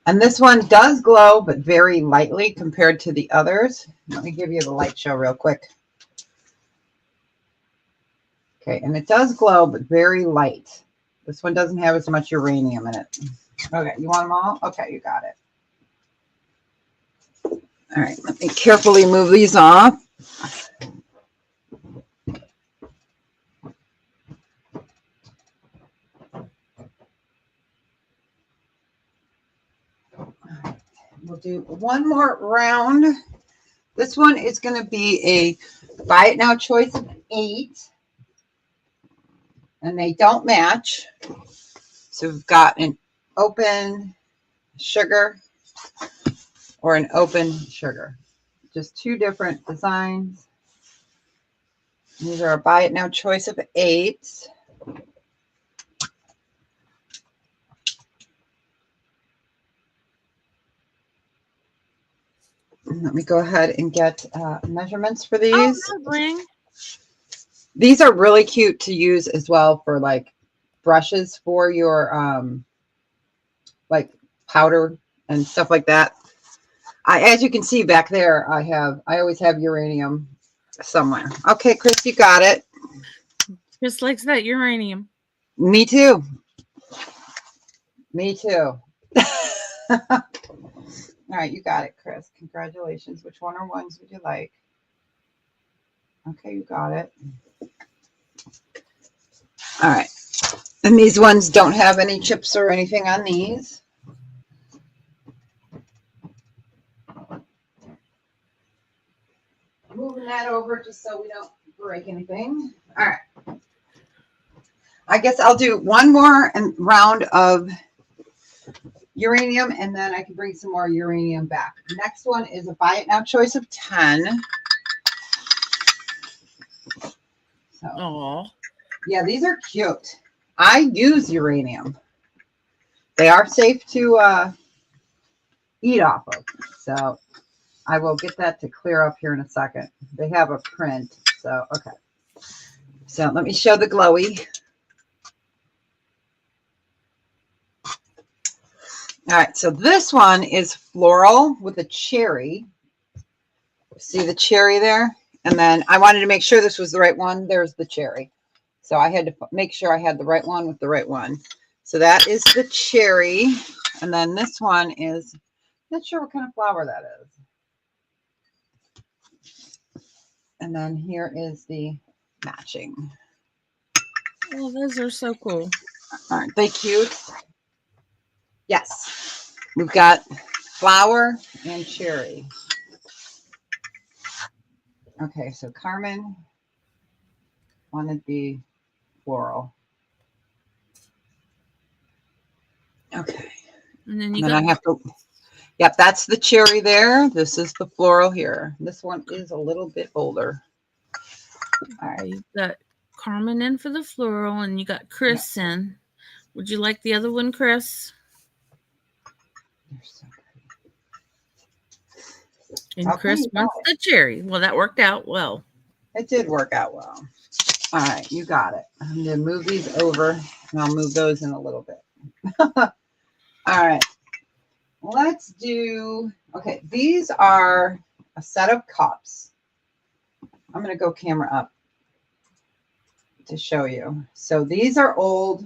B: And this one does glow, but very lightly compared to the others. Let me give you the light show real quick. Okay, and it does glow, but very light. This one doesn't have as much uranium in it. Okay, you want them all? Okay, you got it. All right, let me carefully move these off. We'll do one more round. This one is going to be a buy it now choice of 8. And they don't match. So we've got an open sugar or an open sugar. Just 2 different designs. These are a buy it now choice of 8. Let me go ahead and get measurements for these.
A: Oh, no, bling.
B: These are really cute to use as well for like brushes for your like powder and stuff like that. As you can see back there, I always have uranium somewhere. Okay, Chris, you got it.
A: Just likes that uranium.
B: Me too. Me too. All right, you got it, Chris. Congratulations. Which one or ones would you like? Okay, you got it. All right. And these ones don't have any chips or anything on these. Moving that over just so we don't break anything. All right. I guess I'll do one more round of uranium, and then I can bring some more uranium back. The next one is a buy it now choice of 10. So,
A: Aww.
B: Yeah, these are cute. I use uranium. They are safe to eat off of. So I will get that to clear up here in a second. They have a print. So, okay. So let me show the glowy. All right, so this one is floral with a cherry. See the cherry there? And then I wanted to make sure this was the right one. There's the cherry. So I had to make sure I had the right one with the right one. So that is the cherry. And then this one is, not sure what kind of flower that is. And then here is the matching.
A: Oh, those are so cool.
B: Aren't they cute? Yes. We've got flower and cherry. Okay, so Carmen wanted the floral. Okay.
A: And then
B: I have to, yep, that's the cherry there. This is the floral here. This one is a little bit older. All right.
A: You got Carmen in for the floral, and you got Chris in. Would you like the other one, Chris?
B: You're so pretty.
A: And Chris wants the cherry. Well, that worked out well.
B: It did work out well. All right, you got it. I'm going to move these over, and I'll move those in a little bit. All right. Let's do, okay, these are a set of cups. I'm going to go camera up to show you. So these are old.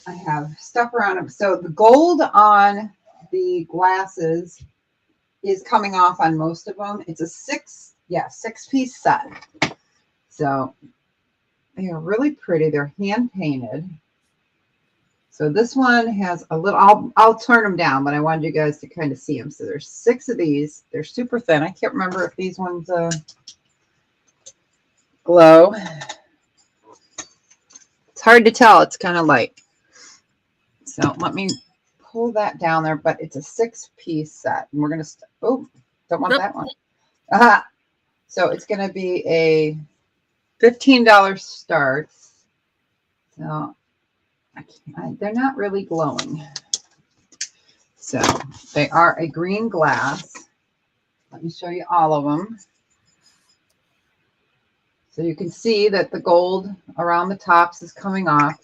B: I have stuff around them. So the gold on the glasses is coming off on most of them. It's a six-piece set. So they are really pretty. They're hand painted. So this one has a little, I'll turn them down, but I wanted you guys to kind of see them. So there's 6 of these. They're super thin. I can't remember if these ones glow. It's hard to tell. It's kind of light. So let me pull that down there, but it's a 6-piece set. And we're going to, oh, don't want that one. So it's going to be a $15 start. So they're not really glowing. So they are a green glass. Let me show you all of them. So you can see that the gold around the tops is coming off.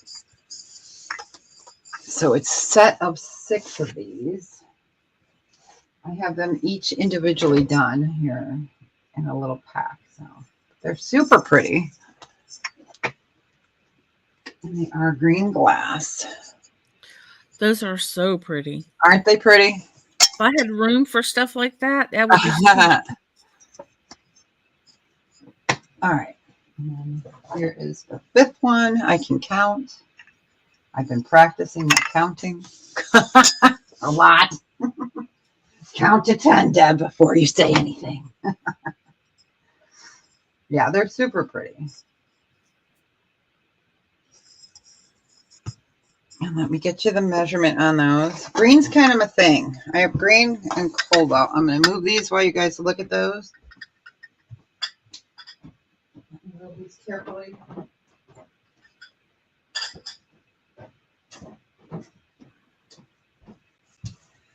B: So it's a set of 6 of these. I have them each individually done here in a little pack. So they're super pretty. And they are green glass.
A: Those are so pretty.
B: Aren't they pretty?
A: If I had room for stuff like that, that would be
B: all right. And here is the 5th one. I can count. I've been practicing my counting a lot. Count to 10, Deb, before you say anything. Yeah, they're super pretty. And let me get you the measurement on those. Green's kind of a thing. I have green and cobalt. I'm going to move these while you guys look at those. Let me move these carefully.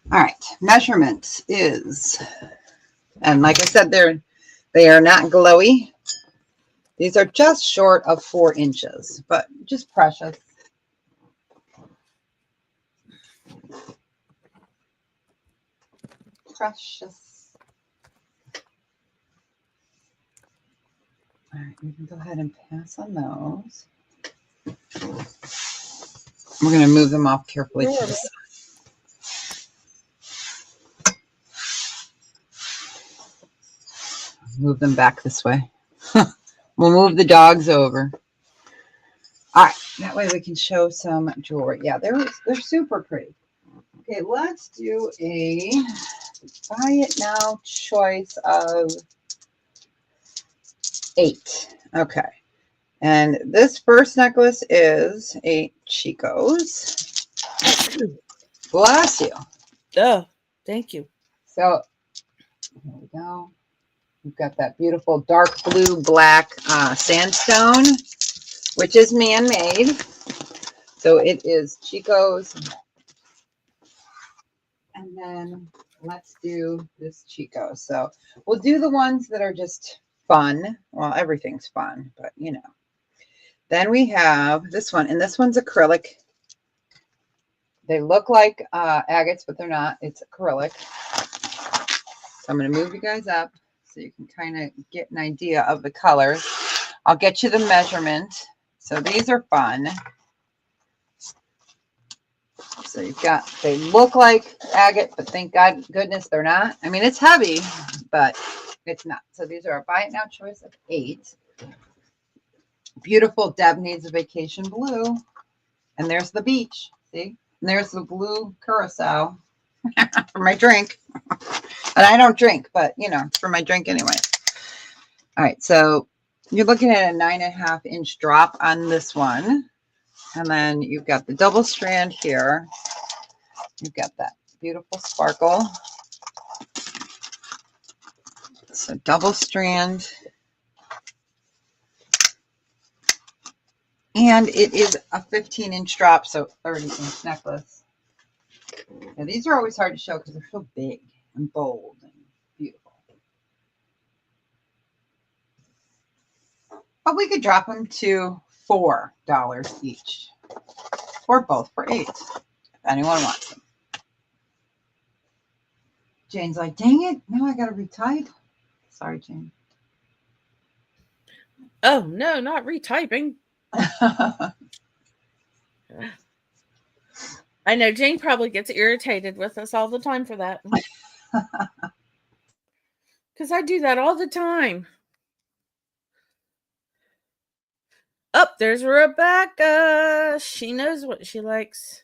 B: All right, measurement is, and like I said, they are not glowy. These are just short of 4 inches, but just precious. Precious. All right, we can go ahead and pass on those. We're going to move them off carefully to the side. Move them back this way. We'll move the dogs over. All right, that way we can show some jewelry. Yeah, they're super pretty. Okay, let's do a buy it now choice of 8. Okay, and this first necklace is a Chico's. Bless you.
A: Oh, thank you.
B: So here we go. We've got that beautiful dark blue black sandstone, which is man-made. So it is Chico's. And then let's do this Chico. So we'll do the ones that are just fun. Well, everything's fun, but you know. Then we have this one, and this one's acrylic. They look like agates, but they're not. It's acrylic. So I'm going to move you guys up so you can kind of get an idea of the colors. I'll get you the measurement. So these are fun. So you've got, they look like agate, but thank God, goodness they're not. I mean, it's heavy, but it's not. So these are a buy it now choice of 8. Beautiful. Deb needs a vacation blue. And there's the beach. See? And there's the blue curacao for my drink. And I don't drink, but you know, for my drink anyway. All right, so you're looking at a 9.5 inch drop on this one. And then you've got the double strand here. You've got that beautiful sparkle. So double strand. And it is a 15 inch drop, so 30 inch necklace. Now, these are always hard to show because they're so big and bold and beautiful. But we could drop them to $4 each, or both for $8, if anyone wants them. Jane's like, dang it, now I got to retype. Sorry, Jane.
A: Oh, no, not retyping. I know Jane probably gets irritated with us all the time for that. Because I do that all the time. Oh, there's Rebecca. She knows what she likes.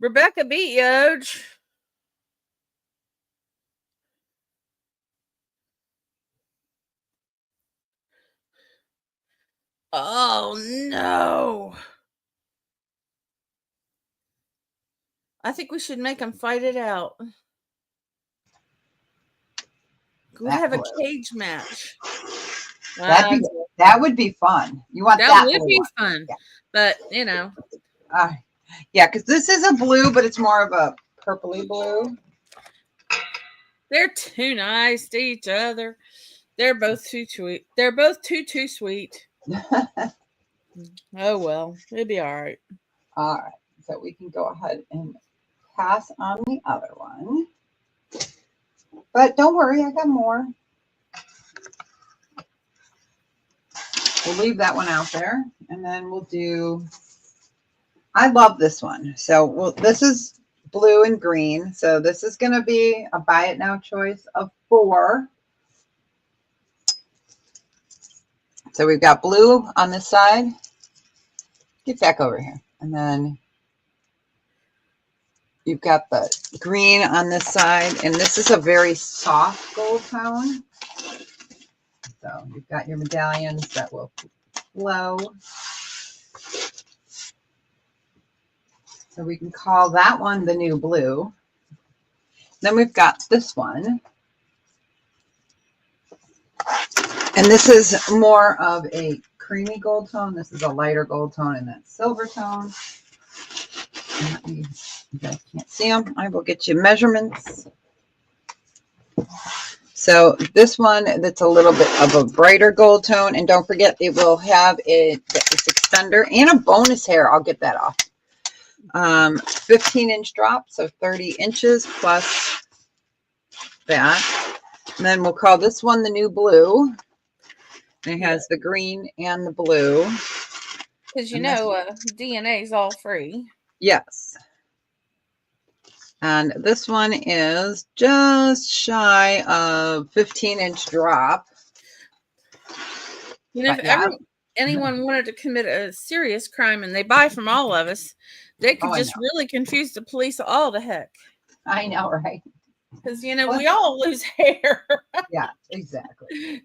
A: Rebecca beat Yoj. Oh, no. I think we should make them fight it out. Go have a cage match.
B: That would be fun. You want that?
A: That would be fun.
B: Yeah.
A: But, you know.
B: Yeah, because this is a blue, but it's more of a purpley blue.
A: They're too nice to each other. They're both too sweet. They're both too sweet. Oh, well. It'll be all right.
B: All right. So we can go ahead and pass on the other one. But don't worry, I got more. We'll leave that one out there. And then we'll do, I love this one. So this is blue and green. So this is going to be a buy it now choice of 4. So we've got blue on this side. Get back over here. And then you've got the green on this side. And this is a very soft gold tone. So you've got your medallions that will flow. So we can call that one the new blue. Then we've got this one. And this is more of a creamy gold tone. This is a lighter gold tone and that silver tone. You guys can't see them. I will get you measurements. So this one, that's a little bit of a brighter gold tone. And don't forget, it will have this extender and a bonus hair. I'll get that off. 15 inch drop, so 30 inches plus that. And then we'll call this one the new blue. It has the green and the blue.
A: Because you know, DNA is all free.
B: Yes. And this one is just shy of 15 inch drop.
A: You know, if anyone wanted to commit a serious crime and they buy from all of us, they could just really confuse the police all to heck.
B: I know, right?
A: Because, you know, we all lose hair.
B: Yeah, exactly.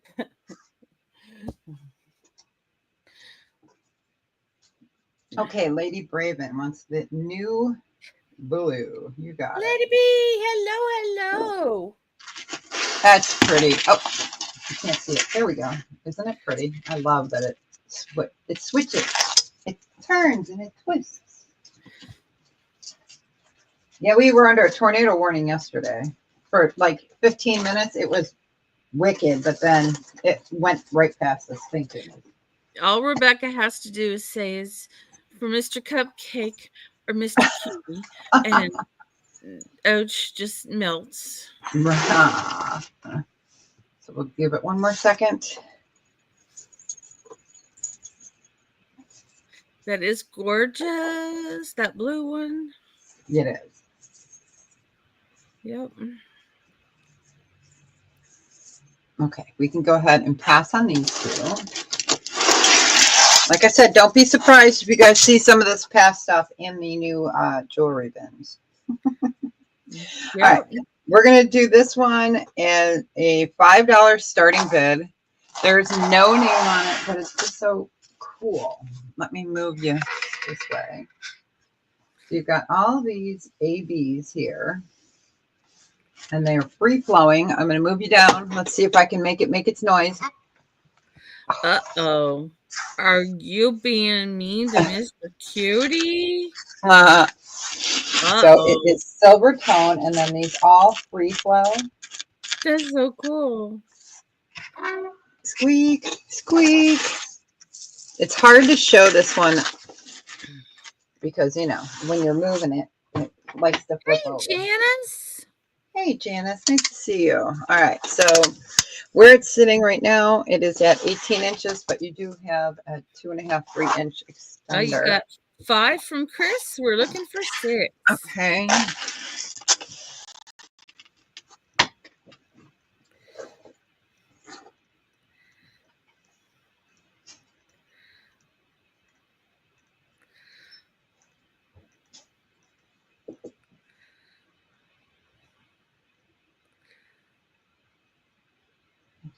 B: Okay, Lady Braven wants the new blue. You got
A: Lady B, hello.
B: That's pretty. Oh, you can't see it. There we go. Isn't it pretty? I love that it switches. It turns and it twists. Yeah, we were under a tornado warning yesterday. For like 15 minutes, it was wicked, but then it went right past us. Thank you.
A: All Rebecca has to do is say is for Mr. Cupcake or Mr. Cutie, and Ouch just melts.
B: So we'll give it one more second.
A: That is gorgeous. That blue one.
B: It is.
A: Yep.
B: Okay, we can go ahead and pass on these two. Like I said, don't be surprised if you guys see some of this past stuff in the new jewelry bins.
A: Yep.
B: All right, we're going to do this one as a $5 starting bid. There's no name on it, but it's just so cool. Let me move you this way. So you've got all these ABs here, and they're free flowing. I'm going to move you down. Let's see if I can make its noise.
A: Uh-oh. Are you being mean to Mr. Cutie?
B: So it is silver tone, and then these all free flow.
A: That's so cool.
B: Squeak, squeak. It's hard to show this one because, you know, when you're moving it, it likes to flip over.
A: Janice.
B: Hey, Janice. Nice to see you. All right. So where it's sitting right now, it is at 18 inches, but you do have a 2.5, 3-inch extender.
A: Oh, you got 5 from Chris. We're looking for 6.
B: Okay.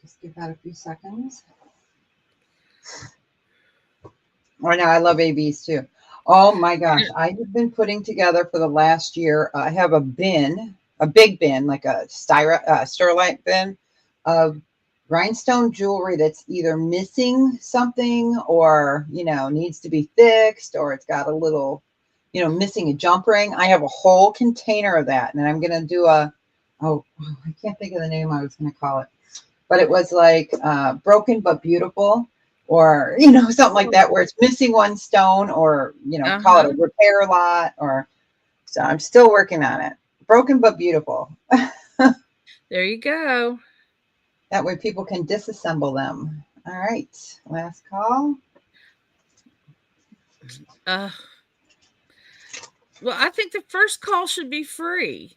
B: Just give that a few seconds. Right now, I love ABs too. Oh my gosh, I have been putting together for the last year. I have a bin, a big bin, like a Sterlite bin of rhinestone jewelry that's either missing something or, you know, needs to be fixed, or it's got a little, you know, missing a jump ring. I have a whole container of that, and I'm going to do I can't think of the name I was going to call it, but it was like Broken But Beautiful, or, you know, something like that, where it's missing one stone, or, you know, call it a repair lot, or, so I'm still working on it. Broken But Beautiful.
A: There you go.
B: That way people can disassemble them. All right. Last call.
A: Well, I think the first call should be free.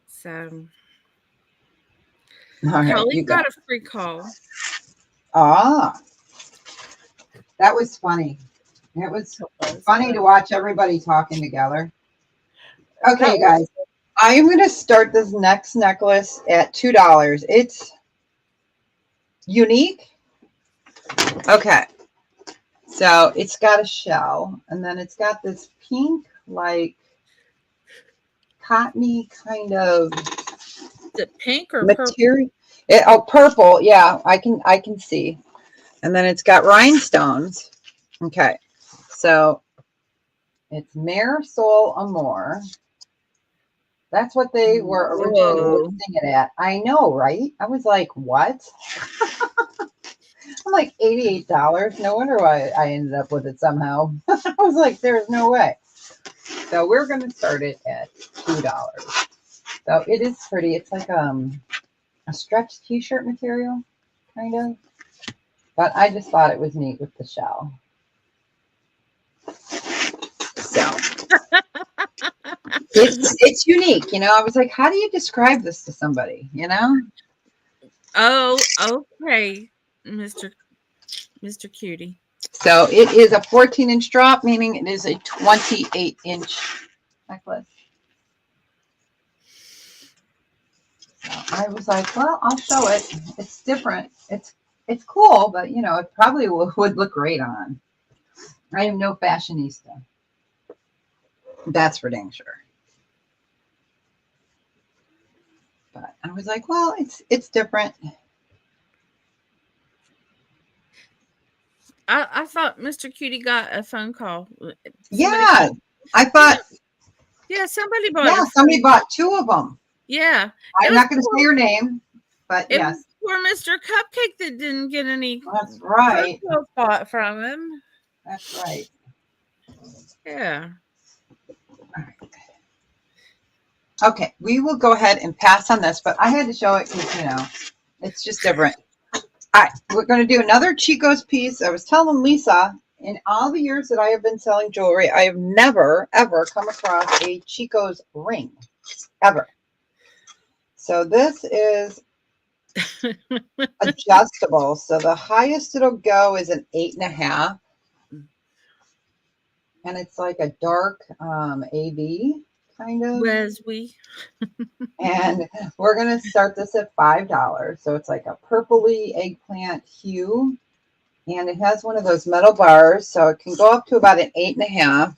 A: So,
B: all right,
A: Holly got a free call.
B: Ah, that was funny. It was funny to watch everybody talking together. Okay, guys, I am going to start this next necklace at $2. It's unique. Okay, so it's got a shell, and then it's got this pink, like cottony kind of.
A: Is it pink or
B: material? Purple? Purple. Yeah, I can see. And then it's got rhinestones. Okay, so it's Mare Soul Amour. That's what they were originally listing it at. I know, right? I was like, what? I'm like, $88. No wonder why I ended up with it somehow. I was like, there's no way. So we're going to start it at $2. So it is pretty. It's like a stretch t-shirt material, kind of. But I just thought it was neat with the shell. So it's unique, you know. I was like, how do you describe this to somebody, you know?
A: Oh, okay, Mr. Cutie.
B: So it is a 14-inch drop, meaning it is a 28-inch necklace. So I was like, well, I'll show it. It's different. It's cool, but, you know, it probably would look great on. I am no fashionista. That's for dang sure. But I was like, well, it's different.
A: I thought Mr. Cutie got a phone call.
B: Yeah, I thought.
A: Yeah, somebody bought.
B: Yeah, somebody bought 2 of them.
A: Yeah,
B: I'm not going to say your name, but
A: it
B: yes.
A: was poor Mr. Cupcake that didn't get any.
B: That's right.
A: Bought from him.
B: That's right.
A: Yeah.
B: All right. Okay, we will go ahead and pass on this, but I had to show it because, you know, it's just different. All right, we're going to do another Chico's piece. I was telling Lisa, in all the years that I have been selling jewelry, I have never, ever come across a Chico's ring, ever. So this is Adjustable. So the highest it'll go is an 8.5. And it's like a dark AV kind of.
A: Was we?
B: And we're going to start this at $5. So it's like a purpley eggplant hue. And it has one of those metal bars. So it can go up to about an 8.5.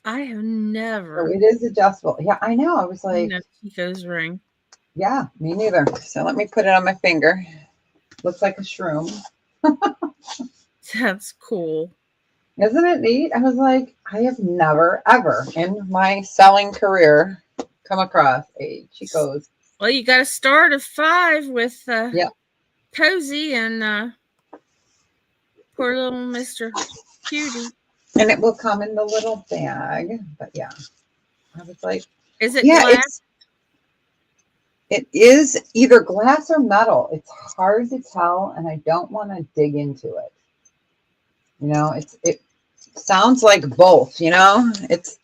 A: I have never.
B: So it is adjustable. Yeah, I know. I was like,
A: Chico's ring.
B: Yeah, me neither. So let me put it on my finger. Looks like a shroom.
A: That's cool.
B: Isn't it neat? I was like, I have never, ever in my selling career come across a Chico's.
A: Well, you got to start at 5 with
B: Yep.
A: Cozy and poor little Mr. Cutie.
B: And it will come in the little bag. But yeah, I was like,
A: is it glass?
B: It is either glass or metal. It's hard to tell, and I don't want to dig into it. You know, it sounds like both, you know? It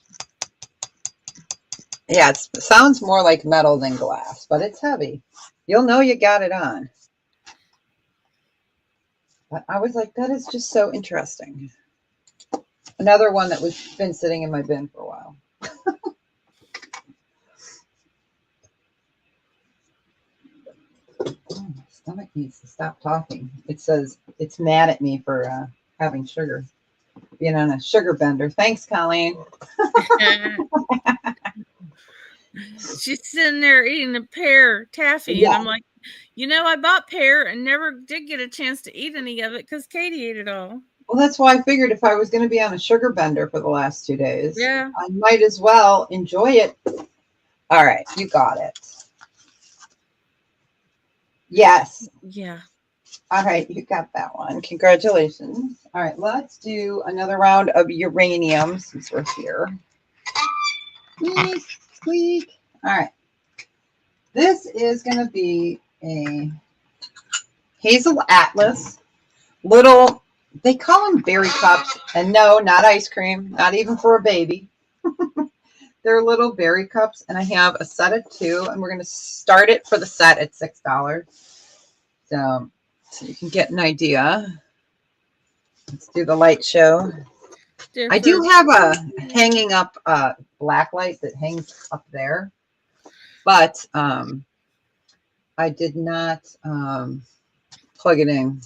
B: sounds more like metal than glass, but it's heavy. You'll know you got it on. But I was like, that is just so interesting. Another one that was been sitting in my bin for a while. Oh, my stomach needs to stop talking. It says it's mad at me for having sugar, being on a sugar bender. Thanks, Colleen.
A: She's sitting there eating a pear taffy, and I'm like, I bought pear and never did get a chance to eat any of it because Katie ate it all.
B: Well, that's why I figured if I was going to be on a sugar bender for the last 2 days,
A: I
B: might as well enjoy it. All right, you got it. Yes.
A: Yeah.
B: All right, you got that one. Congratulations. All right, let's do another round of uranium since we're here. Squeak, squeak. All right. This is going to be a Hazel Atlas. Little, they call them berry cups. And no, not ice cream, not even for a baby. They're little berry cups, and I have a set of 2, and we're going to start it for the set at $6. So you can get an idea. Let's do the light show. I do have a hanging up black light that hangs up there, but I did not plug it in.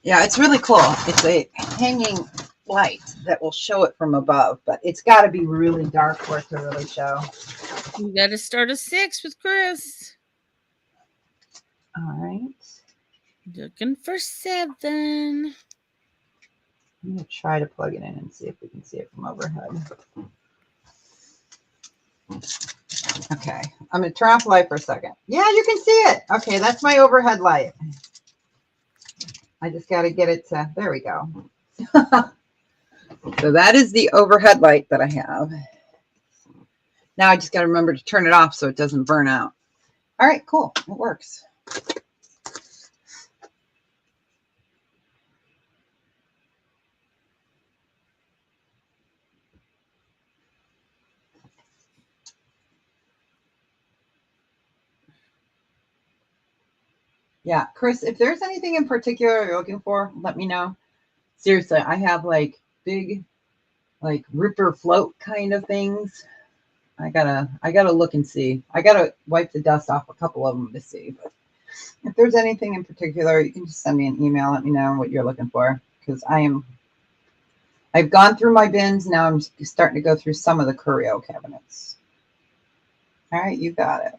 B: Yeah, it's really cool. It's a hanging light that will show it from above, but it's got to be really dark for it to really show.
A: You got to start at 6 with Chris.
B: All right.
A: Looking for 7.
B: I'm going to try to plug it in and see if we can see it from overhead. Okay. I'm going to turn off the light for a second. Yeah, you can see it. Okay, that's my overhead light. I just got to get it to, there we go. So that is the overhead light that I have. Now I just got to remember to turn it off so it doesn't burn out. All right, cool. It works. Yeah, Chris, if there's anything in particular you're looking for, let me know. Seriously, I have like big, like ripper float kind of things. I gotta look and see. I gotta wipe the dust off a couple of them to see. But if there's anything in particular, you can just send me an email. Let me know what you're looking for, because I've gone through my bins. Now I'm starting to go through some of the curio cabinets. All right, you got it.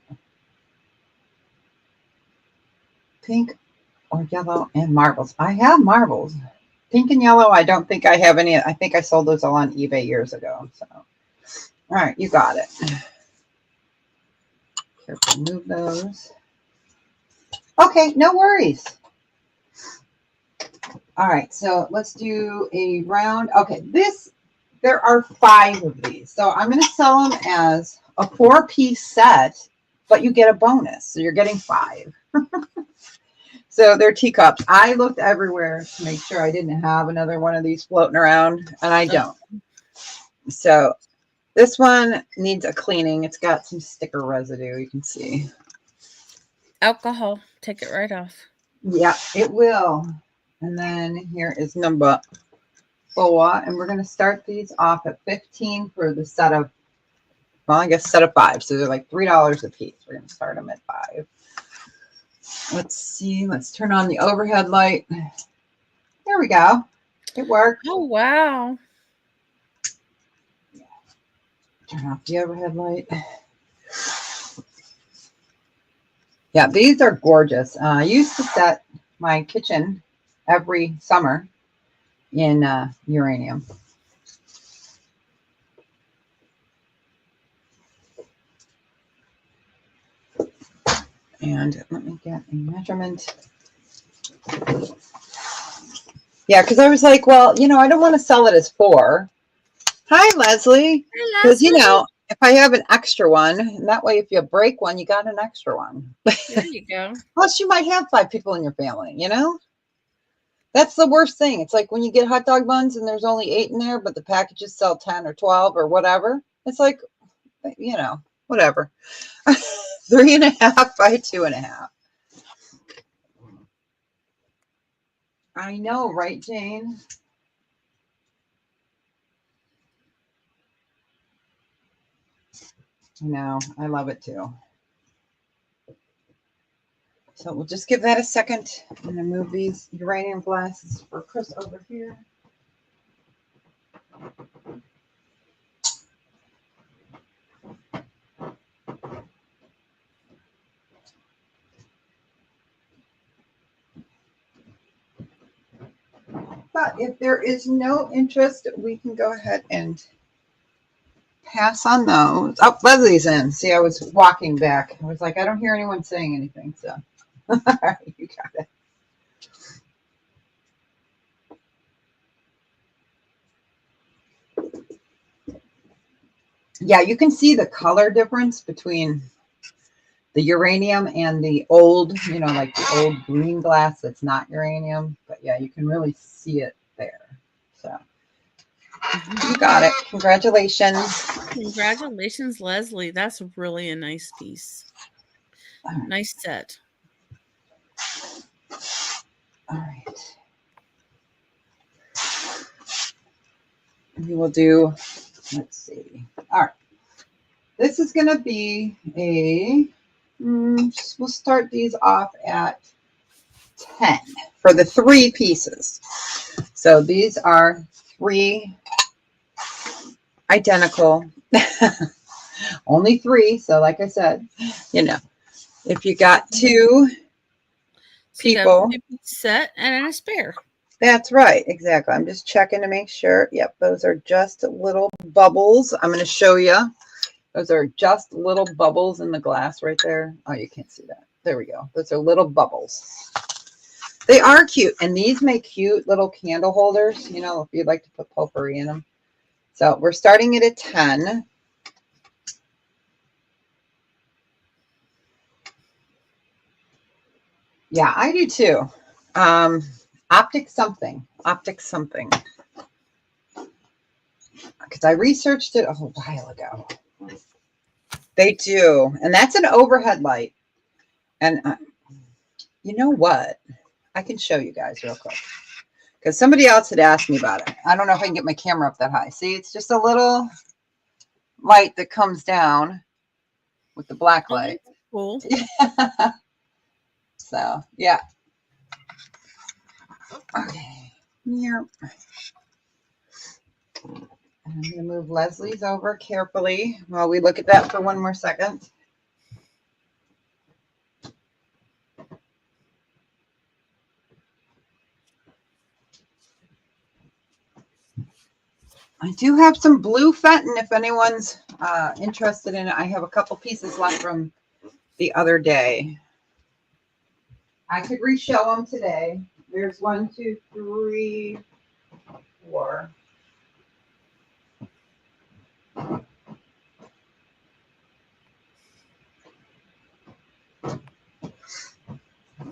B: Pink or yellow and marbles. I have marbles. Pink and yellow, I don't think I have any. I think I sold those all on eBay years ago. So, all right, you got it. Careful, move those. Okay, no worries. All right, so let's do a round. Okay, there are 5 of these. So I'm going to sell them as a 4-piece set, but you get a bonus. So you're getting 5. So they're teacups. I looked everywhere to make sure I didn't have another one of these floating around, and I don't. So This one needs a cleaning. It's got some sticker residue, you can see.
A: Alcohol, take it right off.
B: Yeah, it will. And then here is number 4. And we're going to start these off at 15 for the set of, well, I guess set of 5. So they're like $3 a piece. We're going to start them at 5. Let's see. Let's turn on the overhead light. There we go. It worked.
A: Oh, wow.
B: Turn off the overhead light. Yeah, these are gorgeous. I used to set my kitchen every summer in uranium. And let me get a measurement. Yeah, because I was like, well, you know, I don't want to sell it as 4. Hi, Leslie. Because, you know, if I have an extra one, and that way if you break one, you got an extra one.
A: There you go.
B: Plus, you might have 5 people in your family, you know? That's the worst thing. It's like when you get hot dog buns and there's only 8 in there, but the packages sell 10 or 12 or whatever. It's like, you know, whatever. 3.5 by 2.5. I know, right, Jane? I know. I love it too. So we'll just give that a second. I'm going to move these uranium glasses for Chris over here. But if there is no interest, we can go ahead and pass on those. Oh, Leslie's in. See, I was walking back. I was like, I don't hear anyone saying anything. So all right, you got it. Yeah, you can see the color difference between the uranium and the old, you know, like the old green glass that's not uranium. But yeah, you can really see it there. So you got it. Congratulations.
A: Congratulations, Leslie. That's really a nice piece. Nice set.
B: All right. We will do, let's see. All right. This is going to be a, we'll start these off at 10 for the 3 pieces. So these are 3 identical, only 3. So like I said, you know, if you got 2 people,
A: set and a spare.
B: That's right. Exactly. I'm just checking to make sure. Yep. Those are just little bubbles. I'm going to show you. Those are just little bubbles in the glass right there. Oh, you can't see that. There we go. Those are little bubbles. They are cute. And these make cute little candle holders, you know, if you'd like to put potpourri in them. So we're starting it at 10. Yeah, I do too. Optic something. Because I researched it a while ago. They do. And that's an overhead light. And you know what? I can show you guys real quick. Because somebody else had asked me about it. I don't know if I can get my camera up that high. See, it's just a little light that comes down with the black light.
A: Cool.
B: So, yeah. Okay. Here. I'm going to move Leslie's over carefully while we look at that for one more second. I do have some blue Fenton if anyone's interested in it. I have a couple pieces left from the other day. I could re-show them today. There's 1, 2, 3, 4.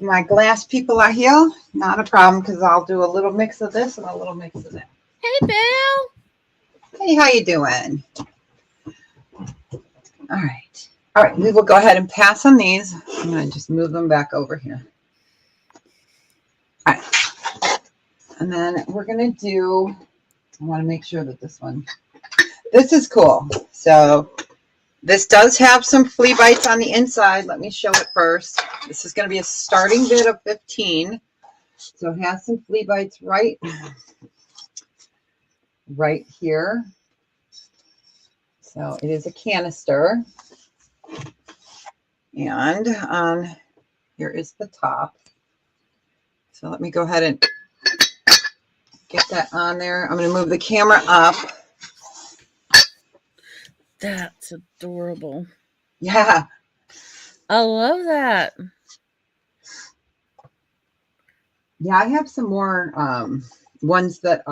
B: My glass people are here. Not a problem because I'll do a little mix of this and a little mix of that.
A: Hey, Bill.
B: Hey, how you doing? All right. All right. We will go ahead and pass on these. I'm going to just move them back over here. All right. And then we're going to do, I want to make sure that this is cool. So this does have some flea bites on the inside. Let me show it first. This is going to be a starting bid of 15. So it has some flea bites right here. So it is a canister. And here is the top. So let me go ahead and get that on there. I'm going to move the camera up.
A: That's adorable.
B: Yeah.
A: I love that.
B: Yeah, I have some more ones that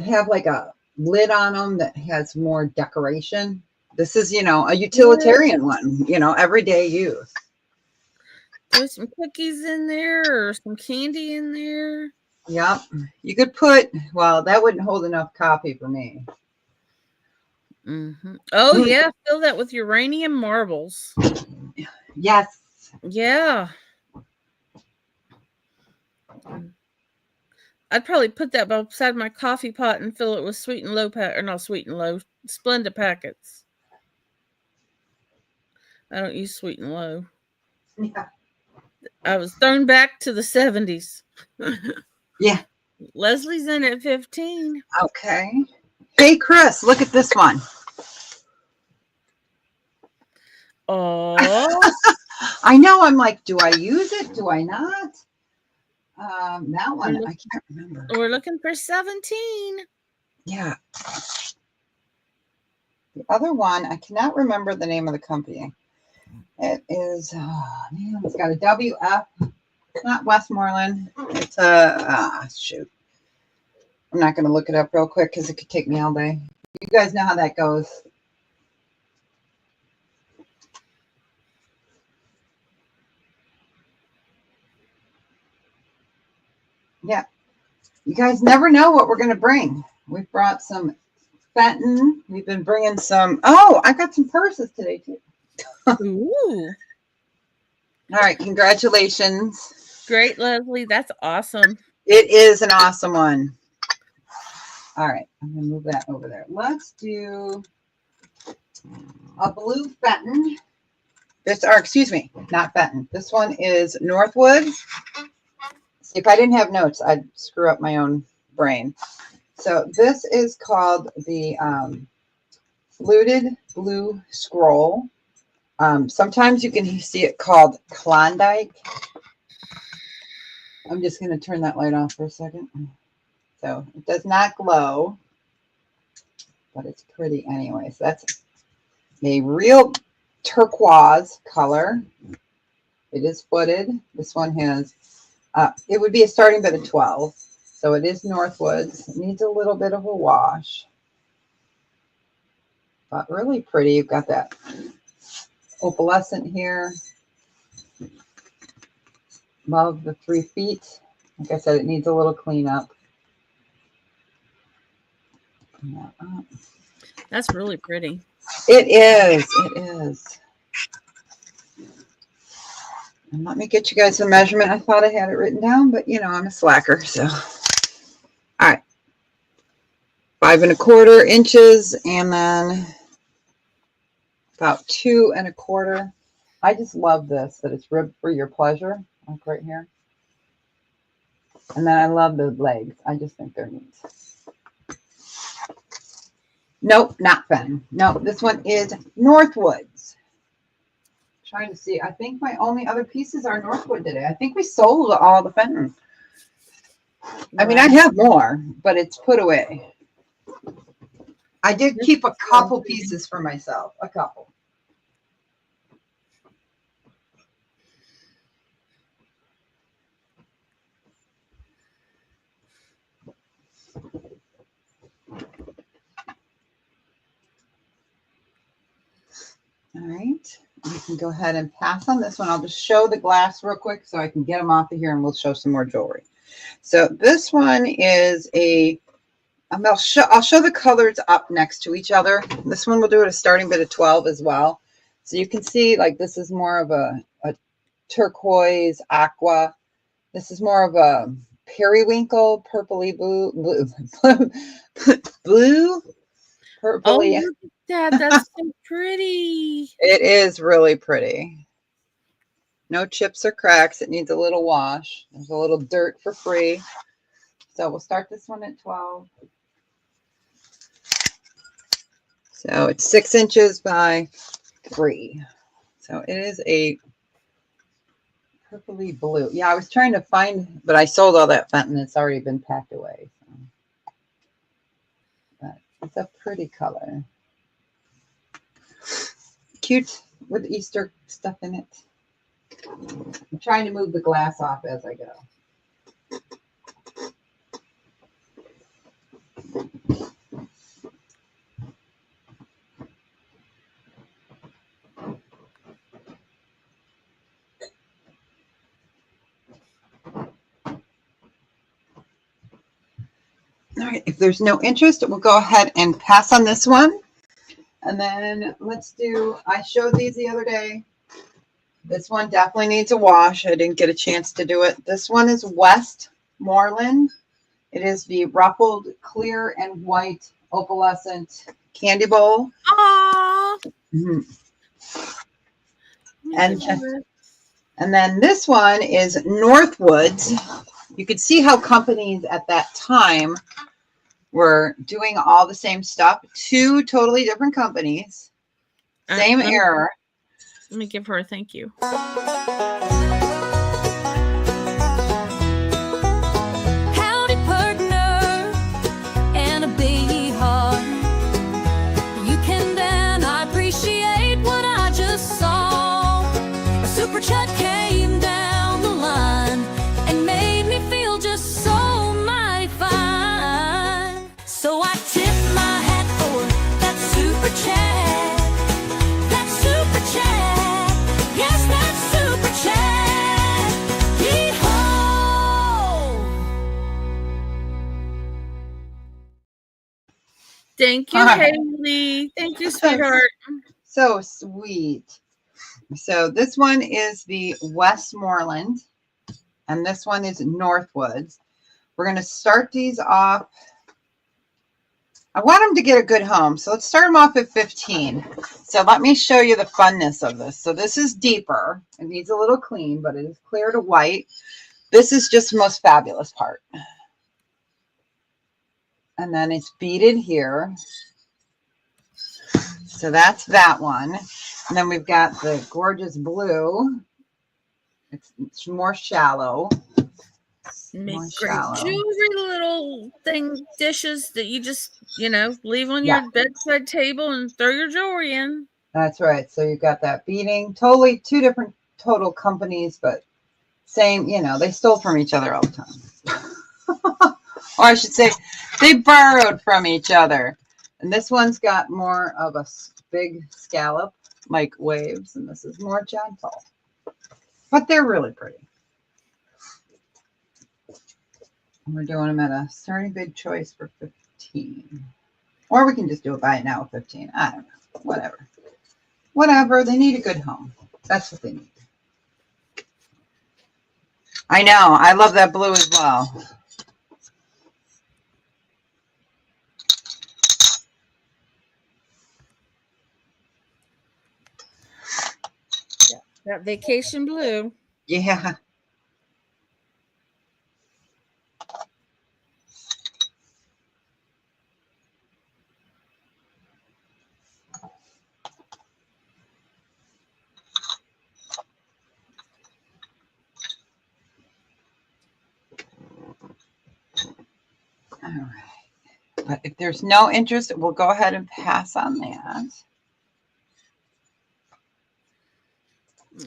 B: have like a lid on them that has more decoration. This is, a utilitarian one, everyday use.
A: There's some cookies in there or some candy in there.
B: Yep. You could put, well, that wouldn't hold enough coffee for me.
A: Mm-hmm. Oh, yeah. Fill that with uranium marbles.
B: Yes.
A: Yeah. I'd probably put that beside my coffee pot and fill it with Sweet and Low Splenda packets. I don't use Sweet and Low.
B: Yeah.
A: I was thrown back to the 70s.
B: Yeah.
A: Leslie's in at 15.
B: Okay. Hey, Chris, look at this one.
A: Oh.
B: I know. I'm like, do I use it? Do I not? That one, I can't remember.
A: We're looking for 17.
B: Yeah. The other one, I cannot remember the name of the company. It is, it's got a WF, not Westmoreland. It's shoot. I'm not going to look it up real quick because it could take me all day. You guys know how that goes. Yeah. You guys never know what we're going to bring. We've brought some Fenton. We've been bringing some. Oh, I got some purses today, too.
A: Ooh.
B: All right. Congratulations.
A: Great, Leslie. That's awesome.
B: It is an awesome one. All right. I'm going to move that over there. Let's do a blue Fenton. Excuse me, not Fenton. This one is Northwood. See, if I didn't have notes, I'd screw up my own brain. So this is called the fluted blue scroll. Sometimes you can see it called Klondike. I'm just going to turn that light off for a second. So it does not glow, but it's pretty anyway. So that's a real turquoise color. It is footed. This one has, it would be a starting bid of 12. So it is Northwoods. It needs a little bit of a wash, but really pretty. You've got that opalescent here. Love the 3 feet. Like I said, it needs a little cleanup.
A: That's really pretty.
B: It is. It is. And let me get you guys a measurement. I thought I had it written down, but I'm a slacker. So, all right. 5 1/4 inches, and then about 2 1/4. I just love this, that it's ribbed for your pleasure. Like right here. And then I love the legs. I just think they're neat. Nope, not Fenton. No, this one is Northwoods. Trying to see. I think my only other pieces are Northwood today. I think we sold all the Fenton. I mean, I have more, but it's put away. I did keep a couple pieces for myself. A couple. All right, we can go ahead and pass on this one. I'll just show the glass real quick so I can get them off of here, and we'll show some more jewelry. So this one is a I'll show the colors up next to each other. This one will do it a starting bid of 12 as well. So you can see like this is more of a turquoise aqua. This is more of a periwinkle, purpley blue, blue, purpley.
A: Oh, look at that. That's so pretty.
B: It is really pretty. No chips or cracks. It needs a little wash. There's a little dirt for free. So we'll start this one at 12. So it's 6 inches by 3. So it is a purpley blue. Yeah, I was trying to find, but I sold all that Fenton. It's already been packed away. So. But it's a pretty color. Cute with Easter stuff in it. I'm trying to move the glass off as I go. All right, if there's no interest, we'll go ahead and pass on this one. And then let's do, I showed these the other day. This one definitely needs a wash. I didn't get a chance to do it. This one is Westmoreland. It is the ruffled clear and white opalescent candy bowl.
A: Aww.
B: Mm-hmm. And then this one is Northwoods. You could see how companies at that time were doing all the same stuff. 2 totally different companies. Same error.
A: Let me give her a thank you.
D: Howdy, partner, and a big heart. You can then I appreciate what I just saw. A super chat came down the line and made me feel just so mighty fine. So I tip my hat for that super chat. That super chat. Yes, that super chat. Yee-haw!
A: Thank you,
B: Hi.
A: Haley. Thank you, sweetheart.
B: So sweet. So this one is the Westmoreland, and this one is Northwoods. We're going to start these off. I want them to get a good home, so let's start them off at 15. So let me show you the funness of this. So this is deeper. It needs a little clean, but it is clear to white. This is just the most fabulous part. And then it's beaded here. So that's that one. And then we've got the gorgeous blue. It's more shallow.
A: Make
B: More
A: great
B: shallow.
A: jewelry little dishes that you just, leave on your bedside table and throw your jewelry in.
B: That's right. So you've got that beading. Totally 2 different total companies, but same, they stole from each other all the time. Or I should say, they borrowed from each other. And this one's got more of a big scallop, like waves, and this is more gentle. But they're really pretty. And we're doing them at a starting bid choice for 15. Or we can just do it buy it now at 15. I don't know. Whatever. Whatever. They need a good home. That's what they need. I know. I love that blue as well.
A: That vacation blue.
B: Yeah. All right. But if there's no interest, we'll go ahead and pass on that.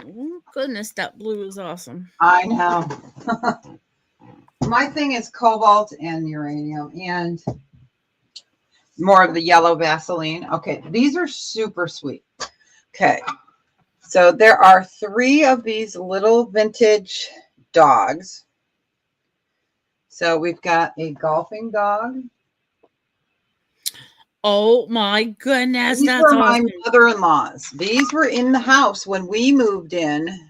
A: Oh, goodness, that blue is awesome.
B: I know. My thing is cobalt and uranium and more of the yellow Vaseline. Okay, these are super sweet. Okay, so there are 3 of these little vintage dogs. So we've got a golfing dog,
A: Oh my goodness,
B: These
A: that's
B: were my
A: awesome.
B: mother-in-law's. These were in the house when we moved in.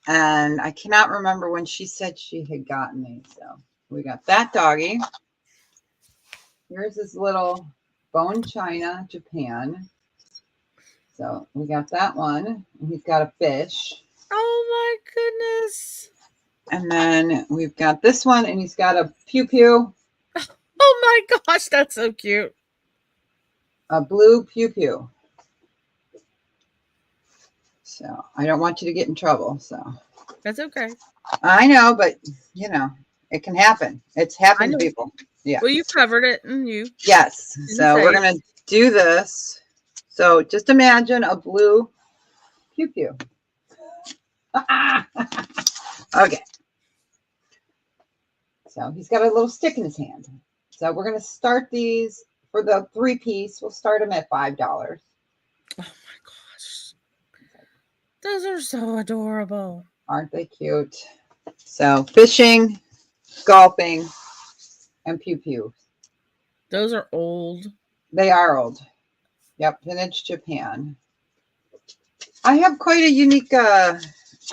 B: And I cannot remember when she said she had gotten these. So we got that doggy. Here's his little bone china, Japan. So we got that one. He's got a fish.
A: Oh my goodness.
B: And then we've got this one, and he's got a pew pew.
A: Oh my gosh, that's so cute.
B: A blue pew pew. So I don't want you to get in trouble. So
A: That's okay.
B: I know, but you know, it can happen. It's happened to people. Yeah.
A: Well, you covered it, and you.
B: Yes. So
A: say
B: we're
A: it.
B: gonna do this. So just imagine a blue pew pew. Okay. So he's got a little stick in his hand. So we're gonna start these for the 3-piece. We'll start them at $5.
A: Oh my gosh. Those are so adorable.
B: Aren't they cute? So fishing, golfing, and pew pew.
A: Those are old.
B: They are old. Yep, vintage Japan. I have quite a unique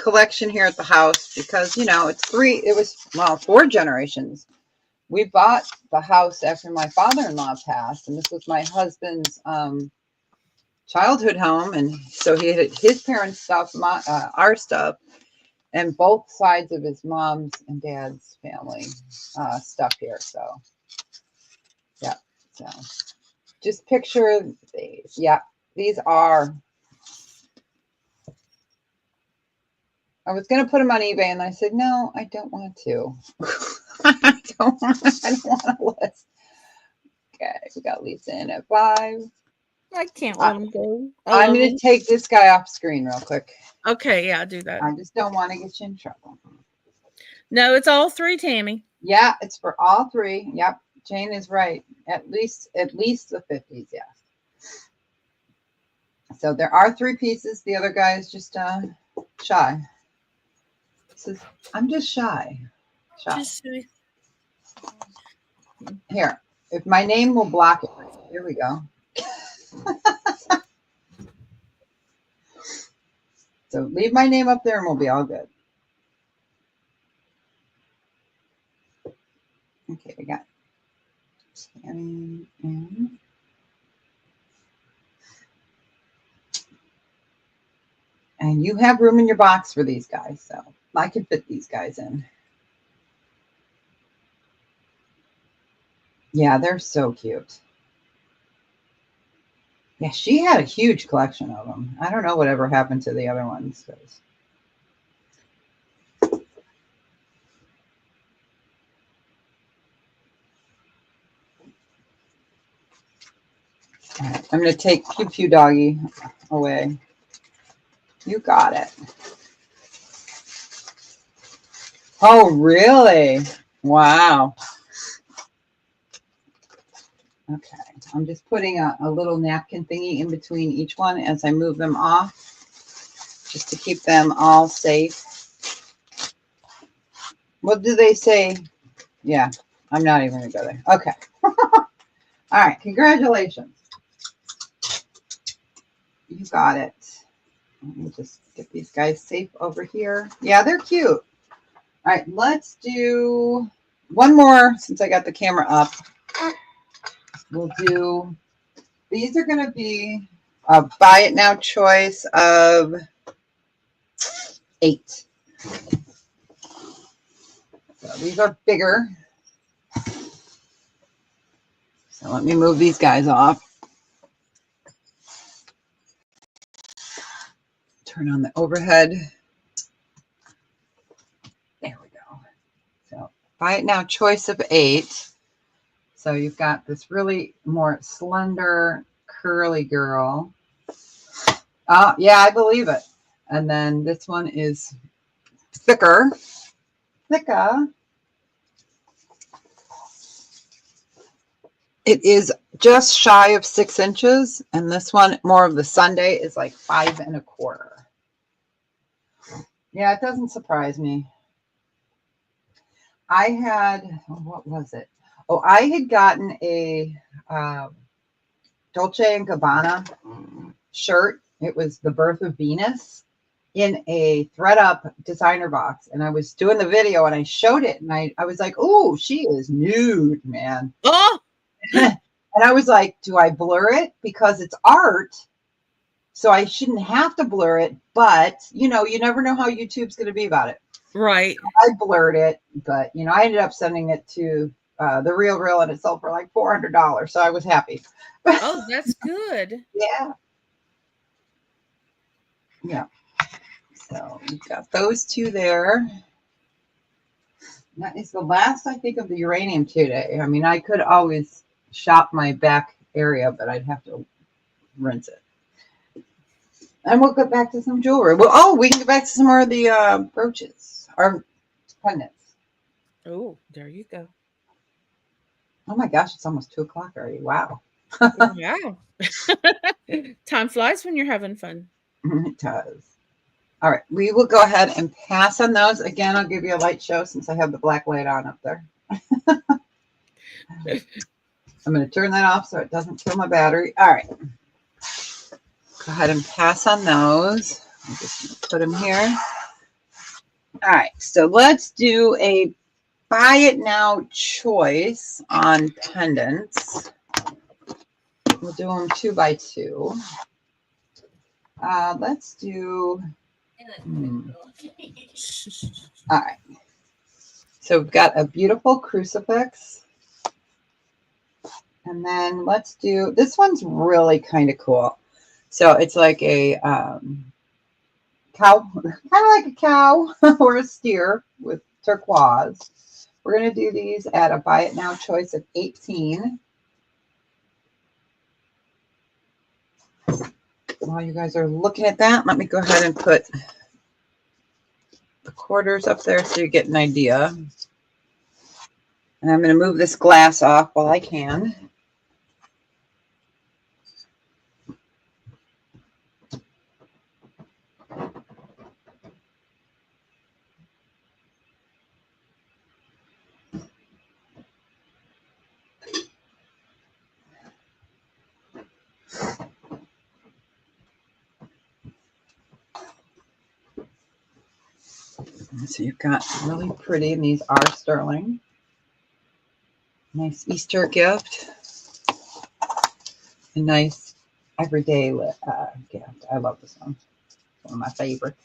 B: collection here at the house because, you know, it was 4 generations. We bought the house after my father-in-law passed, and this was my husband's childhood home. And so he had his parents' stuff, our stuff, and both sides of his mom's and dad's family stuff here. So, yeah. So just picture these. Yeah, these are. I was going to put them on eBay, and I said, no, I don't want to. I don't want to list. Okay, we got Lisa in at 5.
A: I can't let them go.
B: I'm going to take this guy off screen real quick.
A: Okay, yeah, do that.
B: I just don't want to get you in trouble.
A: No, it's all 3, Tammy.
B: Yeah, it's for all 3. Yep, Jane is right. At least the 50s, yes. So there are 3 pieces. The other guy is just shy. Says, I'm just shy.
A: Just
B: Here, if my name will block it. Here we go. So leave my name up there and we'll be all good. Okay, we got Tammy in. And you have room in your box for these guys, so I can fit these guys in. Yeah, they're so cute. Yeah, she had a huge collection of them. I don't know whatever happened to the other ones. All right, I'm going to take Pew Pew Doggy away. You got it. Oh, really? Wow. Okay, I'm just putting a little napkin thingy in between each one as I move them off, just to keep them all safe. What do they say? Yeah, I'm not even going to go there. Okay. All right, congratulations. You got it. Let me just get these guys safe over here. Yeah, they're cute. All right, let's do one more since I got the camera up. We'll do, these are going to be a buy it now choice of 8. So these are bigger. So let me move these guys off. Turn on the overhead. There we go. So buy it now choice of 8. So you've got this really more slender, curly girl. Oh, yeah, I believe it. And then this one is thicker. It is just shy of 6 inches. And this one, more of the Sunday, is like 5 1/4. Yeah, it doesn't surprise me. I had, what was it? Oh, I had gotten Dolce and Gabbana shirt. It was the birth of Venus in a thread up designer box. And I was doing the video and I showed it and I was like, oh, she is nude, man.
A: Oh,
B: And I was like, do I blur it? Because it's art. So I shouldn't have to blur it. But, you know, you never know how YouTube's going to be about it.
A: right.
B: I blurred it. But, you know, I ended up sending it to the Real and it sold for like $400. So I was happy.
A: Oh, that's good.
B: Yeah. Yeah. So we've got those two there. That is the last, I think, of the uranium today. I mean, I could always shop my back area, but I'd have to rinse it. And we'll get back to some jewelry. Well, oh, we can get back to some more of the brooches or pendants.
A: Oh, there you go.
B: Oh my gosh, it's almost 2 o'clock already. Wow.
A: Wow. Time flies when you're having fun.
B: It does. All right, we will go ahead and pass on those. Again, I'll give you a light show since I have the black light on up there. I'm going to turn that off so it doesn't kill my battery. All right. Go ahead and pass on those. I'm just put them here. All right, so let's do a buy it now choice on pendants. We'll do them 2 by 2. Let's do. All right. So we've got a beautiful crucifix. And then let's do, this one's really kind of cool. So it's like a cow, kind of like a cow or a steer with turquoise. We're going to do these at a buy it now choice of 18. While you guys are looking at that, let me go ahead and put the quarters up there so you get an idea. And I'm going to move this glass off while I can. So you've got really pretty, and these are sterling. Nice Easter gift. A nice everyday gift. I love this one. One of my favorites.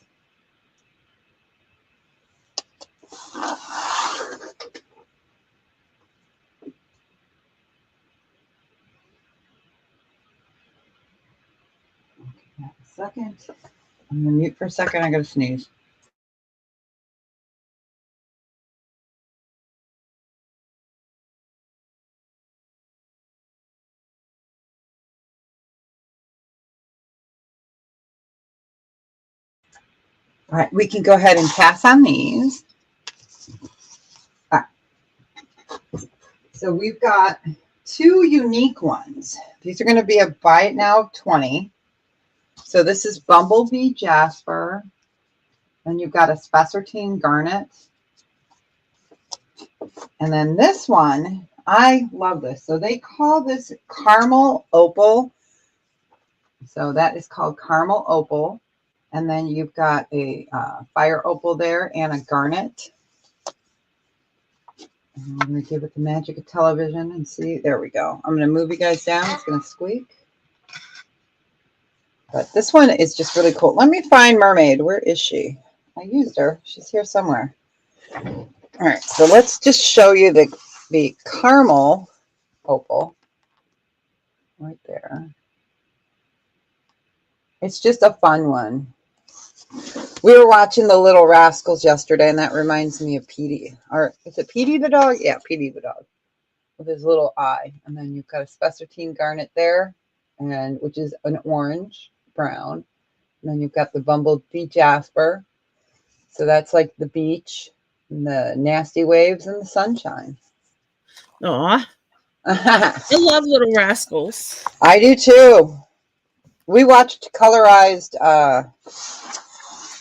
B: Okay, a second. I'm going to mute for a second. I got to sneeze. All right, we can go ahead and pass on these. All right. So we've got 2 unique ones. These are going to be a buy it now 20. So this is Bumblebee Jasper. Then you've got a Spessartine Garnet. And then this one, I love this. So they call this Caramel Opal. So that is called Caramel Opal. And then you've got a fire opal there and a garnet. And I'm going to give it the magic of television and see. There we go. I'm going to move you guys down. It's going to squeak. But this one is just really cool. Let me find Mermaid. Where is she? I used her. She's here somewhere. All right. So let's just show you the caramel opal right there. It's just a fun one. We were watching The Little Rascals yesterday, and that reminds me of Petey. Or is it Petey the dog? Yeah, Petey the dog with his little eye. And then you've got a Spessartine Garnet there, and which is an orange brown. And then you've got the Bumblebee Jasper. So that's like the beach and the nasty waves and the sunshine.
A: Aw. I love Little Rascals.
B: I do too. We watched colorized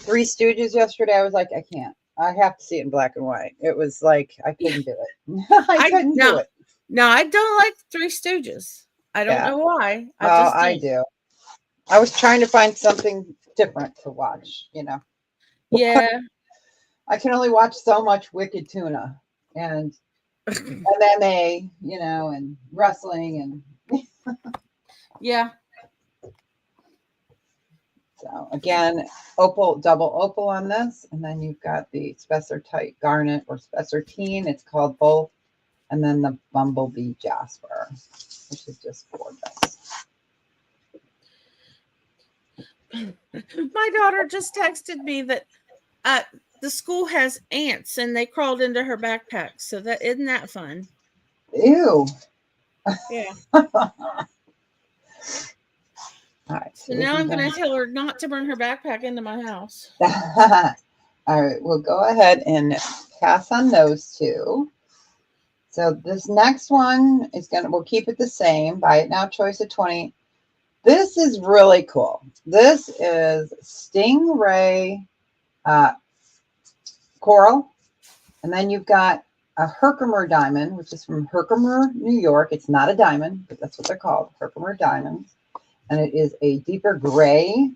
B: Three Stooges yesterday. I was like, I can't. I have to see it in black and white. It was like I couldn't do it. I couldn't do it.
A: No, I don't like Three Stooges. I don't know why.
B: I do. I was trying to find something different to watch, you know.
A: Yeah.
B: I can only watch so much Wicked Tuna and MMA, you know, and wrestling and
A: Yeah.
B: so again, opal, double opal on this, and then you've got the spessartite garnet or spessartine. It's called both, and then the bumblebee jasper, which is just gorgeous.
A: My daughter just texted me that the school has ants and they crawled into her backpack. So that isn't that fun?
B: Ew.
A: Yeah.
B: All right.
A: So now I'm going to tell her not to bring her backpack into my house.
B: All right. We'll go ahead and pass on those two. So this next one is we'll keep it the same. Buy it now, choice of 20. This is really cool. This is Stingray coral. And then you've got a Herkimer diamond, which is from Herkimer, New York. It's not a diamond, but that's what they're called, Herkimer diamonds. And it is a deeper gray.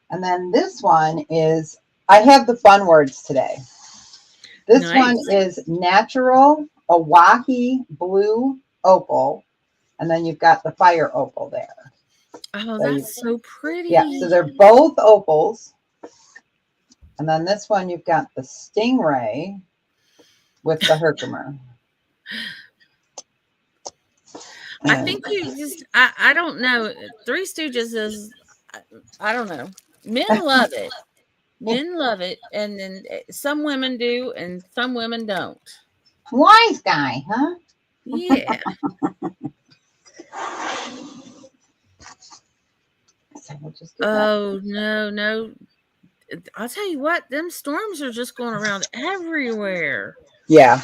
B: And then this one is, I have the fun words today. This one is natural Oahe blue opal. And then you've got the fire opal there.
A: Oh, that's so pretty.
B: Yeah, so they're both opals. And then this one, you've got the Stingray with the Herkimer.
A: I think you just, I don't know. Three Stooges is, I don't know. Men love it. Men love it. And then some women do and some women don't.
B: Wise guy, huh?
A: Yeah.
B: So we'll just
A: no. I'll tell you what, them storms are just going around everywhere.
B: Yeah.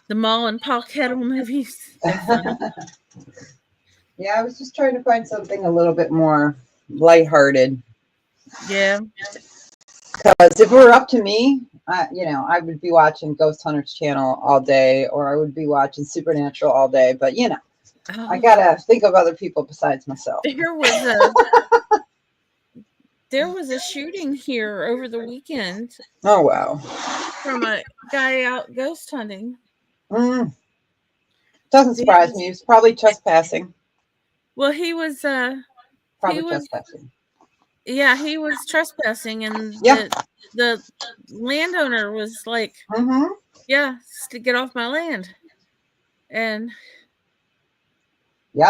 A: The Mall and Pa Kettle movies.
B: Yeah, I was just trying to find something a little bit more lighthearted.
A: Yeah.
B: Because if it were up to me, I would be watching Ghost Hunters Channel all day, or I would be watching Supernatural all day. But, I got to think of other people besides myself.
A: There was a shooting here over the weekend.
B: Oh, wow.
A: From a guy out ghost hunting.
B: Doesn't surprise me. He was probably trespassing.
A: Well, he was
B: trespassing.
A: Yeah, he was trespassing, and the landowner was like, "Yeah, to get off my land," and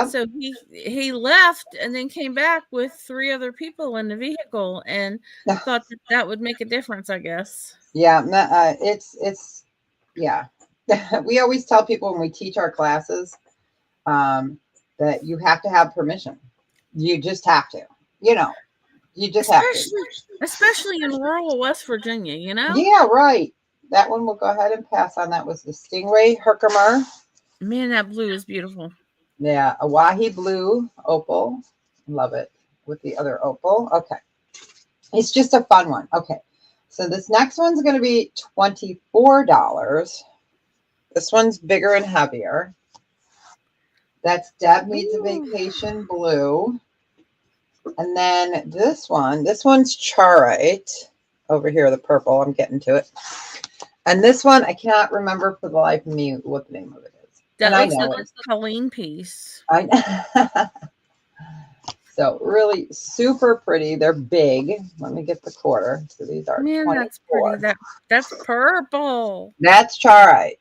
A: so he left and then came back with 3 other people in the vehicle, and thought that would make a difference, I guess.
B: Yeah, it's we always tell people when we teach our classes that you have to have permission. You just have to, you just have to.
A: Especially in rural West Virginia,
B: Yeah, right. That one we'll go ahead and pass on. That was the Stingray Herkimer.
A: Man, that blue is beautiful.
B: Yeah, Oahe blue opal. Love it with the other opal. Okay. It's just a fun one. Okay. So this next one's going to be $24. This one's bigger and heavier. That's Deb Needs a Vacation blue. And then this one's charoite. Over here, the purple. I'm getting to it. And this one, I cannot remember for the life of me what the name of it is.
A: That looks like a Colleen piece.
B: So really super pretty. They're big. Let me get the quarter. So these are 24.
A: That's pretty. That's purple.
B: That's charoite.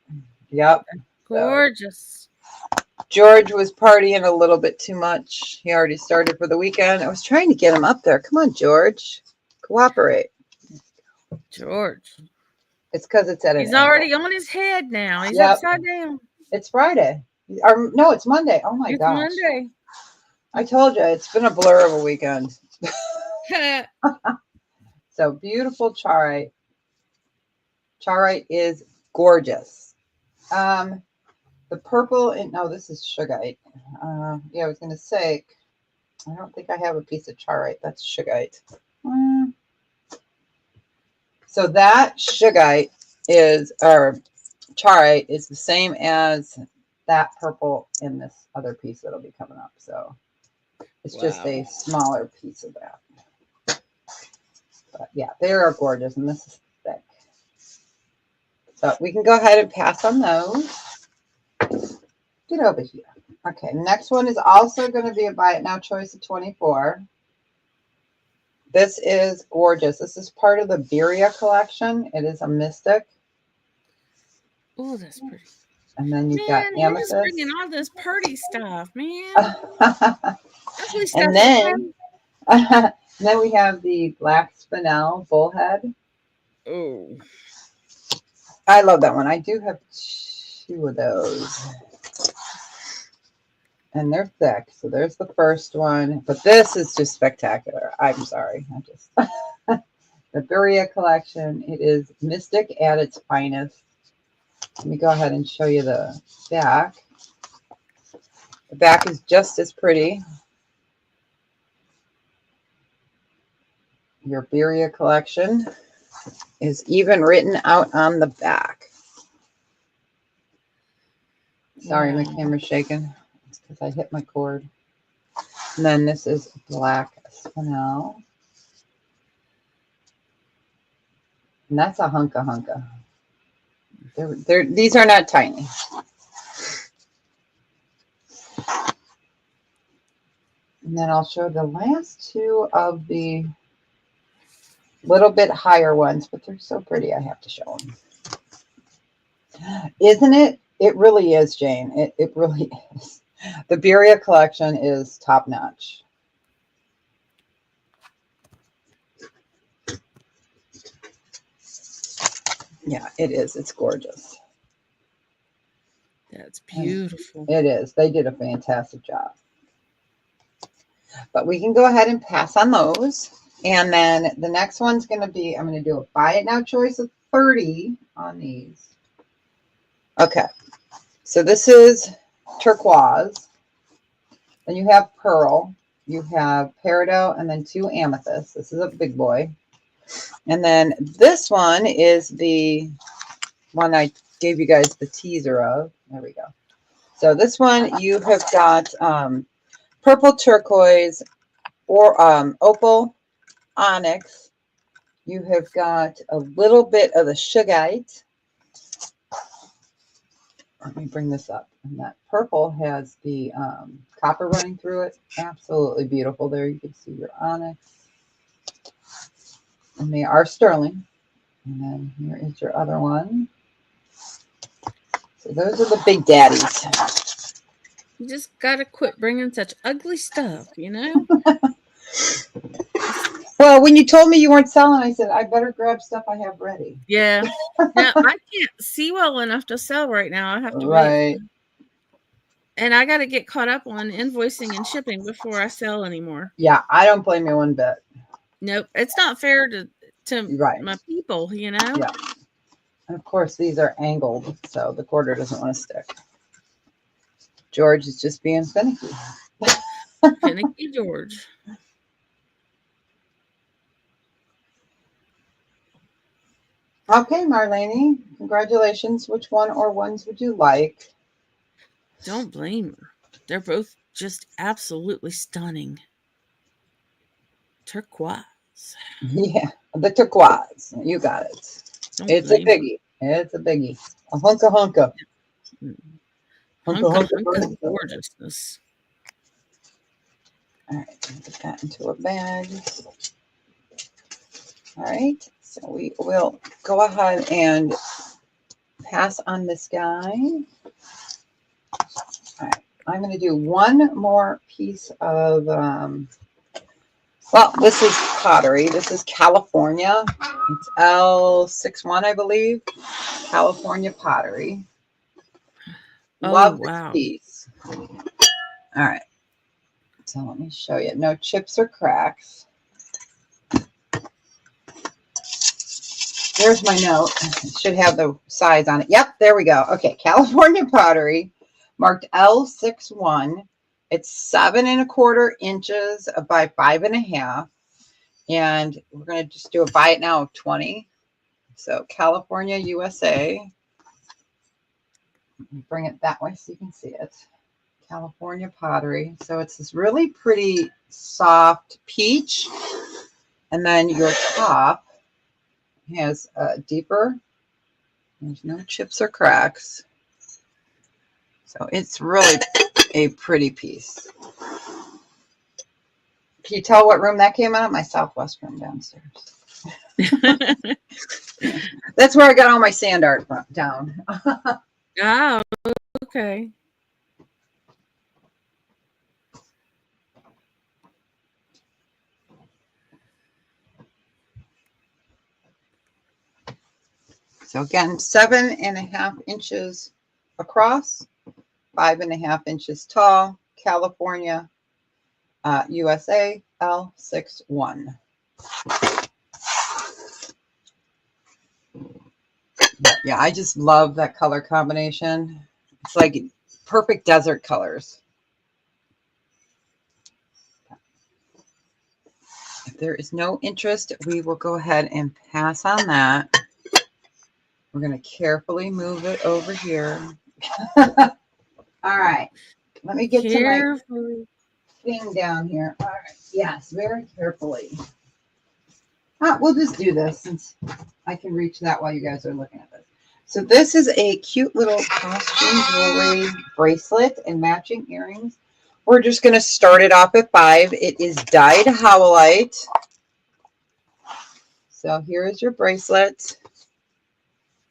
B: Yep.
A: Gorgeous.
B: So, George was partying a little bit too much. He already started for the weekend. I was trying to get him up there. Come on, George. Cooperate.
A: George.
B: It's because it's at an
A: He's already on his head now. He's upside down.
B: It's Friday. Or no, it's Monday. Oh my gosh.
A: It's Monday.
B: I told you, it's been a blur of a weekend. So beautiful charoite. Charoite is gorgeous. The purple, no, this is shugite. Yeah, I was going to say, I don't think I have a piece of charoite. That's shugite. So that shugite is, or charoite is the same as that purple in this other piece that'll be coming up. So it's just a smaller piece of that. But yeah, they are gorgeous, and this is thick. So we can go ahead and pass on those. Get over here. Okay, next one is also going to be a buy it now choice of 24. This is gorgeous. This is part of the DEBRA collection. It is a mystic.
A: Oh, that's pretty.
B: And then you've
A: Man,
B: got
A: you're
B: amethyst.
A: just bringing all this pretty stuff, man. Ugly stuff.
B: And then, and then we have the black spinel bullhead.
A: Oh.
B: I love that one. I do have 2 of those. And they're thick. So there's the first one. But this is just spectacular. I'm sorry. I just the DEBRA collection. It is mystic at its finest. Let me go ahead and show you the back. The back is just as pretty. Your DEBRA collection is even written out on the back. Sorry, my camera's shaking. It's because I hit my cord. And then this is black spinel. And that's a hunka. These are not tiny. And then I'll show the last 2 of the little bit higher ones, but they're so pretty. I have to show them. Isn't it? It really is, Jane. It really is. The DEBRA collection is top notch. Yeah, it is. It's gorgeous.
A: That's beautiful.
B: It is. They did a fantastic job. But we can go ahead and pass on those. And then the next one's going to be, I'm going to do a buy it now choice of 30 on these. Okay. So this is turquoise. Then you have pearl. You have peridot and then 2 amethysts. This is a big boy. And then this one is the one I gave you guys the teaser of. There we go. So this one you have got purple turquoise or opal onyx. You have got a little bit of the shugite. Let me bring this up. And that purple has the copper running through it. Absolutely beautiful. There you can see your onyx. And they are sterling. And then here is your other one. So those are the big daddies.
A: You just got to quit bringing such ugly stuff, you know?
B: Well, when you told me you weren't selling, I said, I better grab stuff I have ready.
A: Yeah. Now, I can't see well enough to sell right now. I have to wait. And I got to get caught up on invoicing and shipping before I sell anymore.
B: Yeah, I don't blame you one bit.
A: Nope. It's not fair to my people, you know?
B: Yeah. And of course, these are angled, so the quarter doesn't want to stick. George is just being finicky.
A: Finicky George.
B: Okay, Marlene, congratulations. Which one or ones would you like?
A: Don't blame her. They're both just absolutely stunning. Turquoise.
B: Yeah, the turquoise. You got it. It's a biggie. It's a biggie. A hunka.
A: Hunka gorgeousness.
B: All right, put that into a bag. All right, so we will go ahead and pass on this guy. All right, I'm going to do one more piece of, well, this is pottery. This is California. It's L61, I believe. California pottery. Love this piece. All right. So let me show you. No chips or cracks. There's my note. It should have the size on it. Yep, there we go. Okay, California pottery, marked L61. It's 7 1/4 inches by 5 1/2. And we're going to just do a buy it now of 20. So California, USA. Let me bring it that way so you can see it. California pottery. So it's this really pretty soft peach. And then your top has a deeper, there's no chips or cracks. So it's really a pretty piece. Can you tell what room that came out of? My Southwest room downstairs. That's where I got all my sand art from, down.
A: Oh, okay.
B: So again, 7.5 inches across, 5.5 inches tall, California, USA, L61. Yeah, I just love that color combination. It's like perfect desert colors. If there is no interest, we will go ahead and pass on that. We're going to carefully move it over here. All right. Let me get to my thing down here. All right. Yes, very carefully. We'll just do this since I can reach that while you guys are looking at this. So this is a cute little costume jewelry bracelet and matching earrings. We're just going to start it off at 5. It is dyed howlite. So here is your bracelet.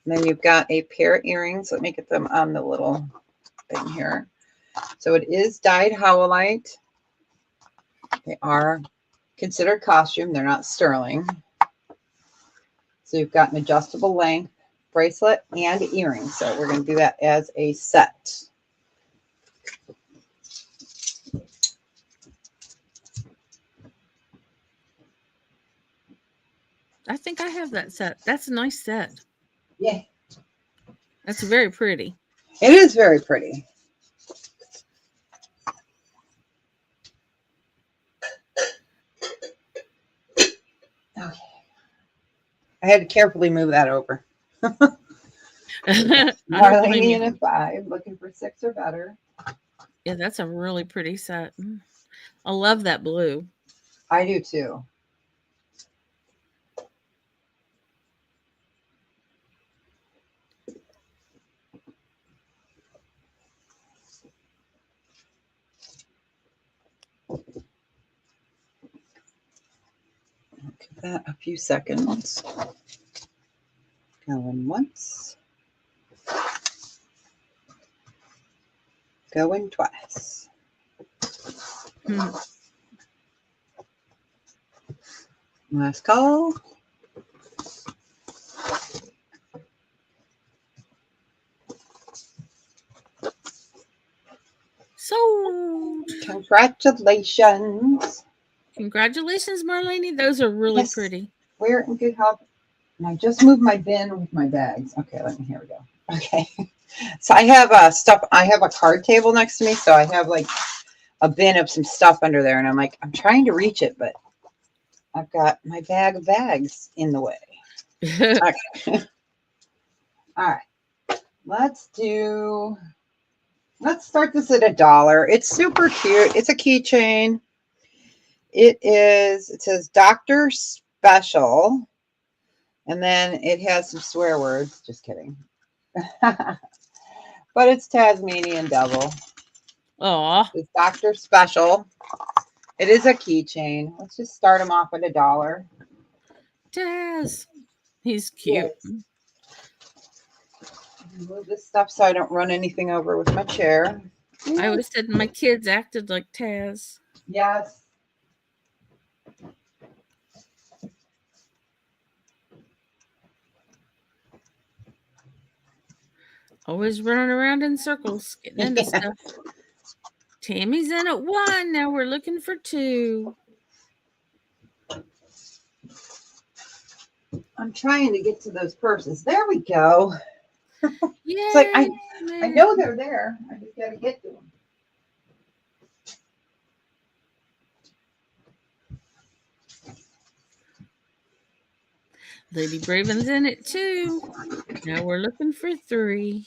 B: And then you've got a pair of earrings. Let me get them on the little thing here. So it is dyed howlite. They are considered costume. They're not sterling. So you've got an adjustable length bracelet and earrings. So we're going to do that as a set.
A: I think I have that set. That's a nice set.
B: Yeah.
A: That's very pretty.
B: It is very pretty. Okay. I had to carefully move that over. Marlene at 5, looking for 6 or better.
A: Yeah, that's a really pretty set. I love that blue.
B: I do too. Give that a few seconds. Going once. Going twice. Last call.
A: Sold.
B: Congratulations.
A: Congratulations, Marlene. Those are really pretty.
B: We're in good health. And I just moved my bin with my bags. Okay, here we go. Okay. So I have stuff. I have a card table next to me. So I have like a bin of some stuff under there. And I'm like, I'm trying to reach it, but I've got my bag of bags in the way. Okay. All right. Let's start this at $1. It's super cute. It's a keychain. It says Dr. Special. And then it has some swear words. Just kidding. But it's Tasmanian Devil.
A: Aw.
B: It's Dr. Special. It is a keychain. Let's just start him off at $1.
A: Taz. He's cute.
B: Yes. Move this stuff so I don't run anything over with my chair.
A: I always said my kids acted like Taz.
B: Yes.
A: Always running around in circles, getting into stuff. Tammy's in at 1. Now we're looking for 2.
B: I'm trying to get to those purses. There we go.
A: Yeah.
B: It's like I know they're there. I just got to get to them.
A: Lady Braven's in it 2. Now we're looking for 3.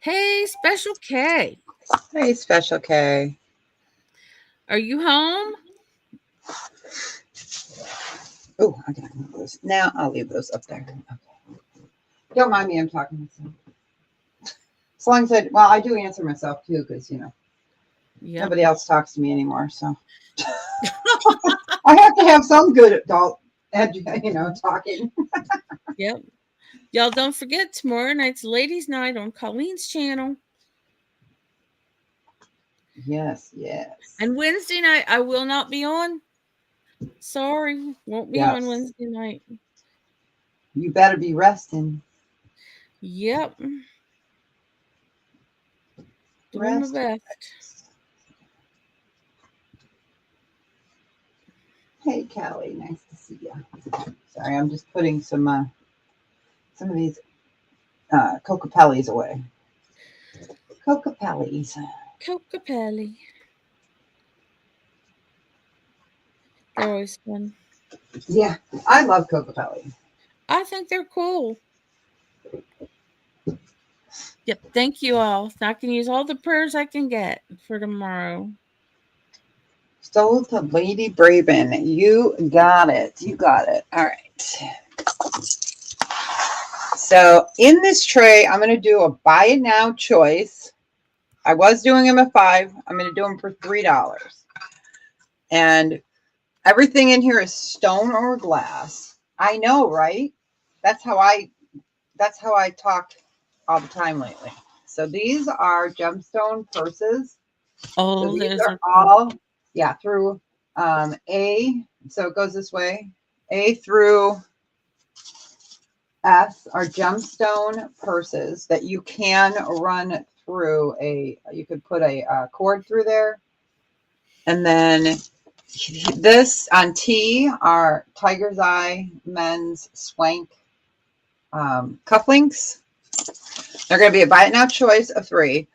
A: Hey, Special K.
B: Hey, Special K.
A: Are you home?
B: Oh, I gotta move those. Now I'll leave those up there. Okay. Don't mind me, I'm talking to myself. As long as I do answer myself too, because nobody else talks to me anymore. So I have to have some good adult, talking.
A: Yep. Y'all don't forget tomorrow night's ladies' night on Colleen's channel.
B: Yes, yes.
A: And Wednesday night I will not be on. Sorry, won't be on Wednesday night.
B: You better be resting.
A: Yep. Doing my best.
B: Hey, Callie, nice to see you. Sorry, I'm just putting some of these Cocapellis away. Cocapellis.
A: Cocapelli. They're always fun.
B: Yeah, I love Cocapelli.
A: I think they're cool. Yep, thank you all. I can use all the prayers I can get for tomorrow.
B: Stole to Lady Braben. You got it. You got it. All right. So in this tray, I'm going to do a buy it now choice. I was doing them at $5. I'm going to do them for $3. And everything in here is stone or glass. I know, right? That's how I talk all the time lately. So these are gemstone purses.
A: Oh,
B: so these
A: those
B: are all through A. So it goes this way. A through S are gemstone purses that you can run through you could put a cord through there. And then this on T are Tiger's Eye men's swank cufflinks. They're going to be a buy it now choice of 3.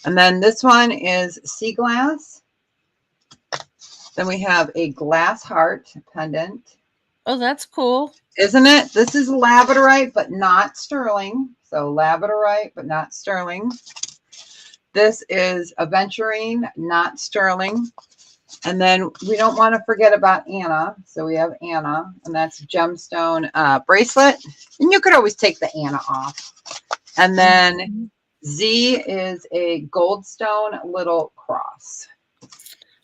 B: And then this one is sea glass. Then we have a glass heart pendant.
A: Oh, that's cool.
B: Isn't it? This is labradorite, but not sterling. So labradorite, but not sterling. This is aventurine, not sterling. And then we don't want to forget about Anna. So we have Anna, and that's gemstone bracelet. And you could always take the Anna off. And then Z is a goldstone little cross.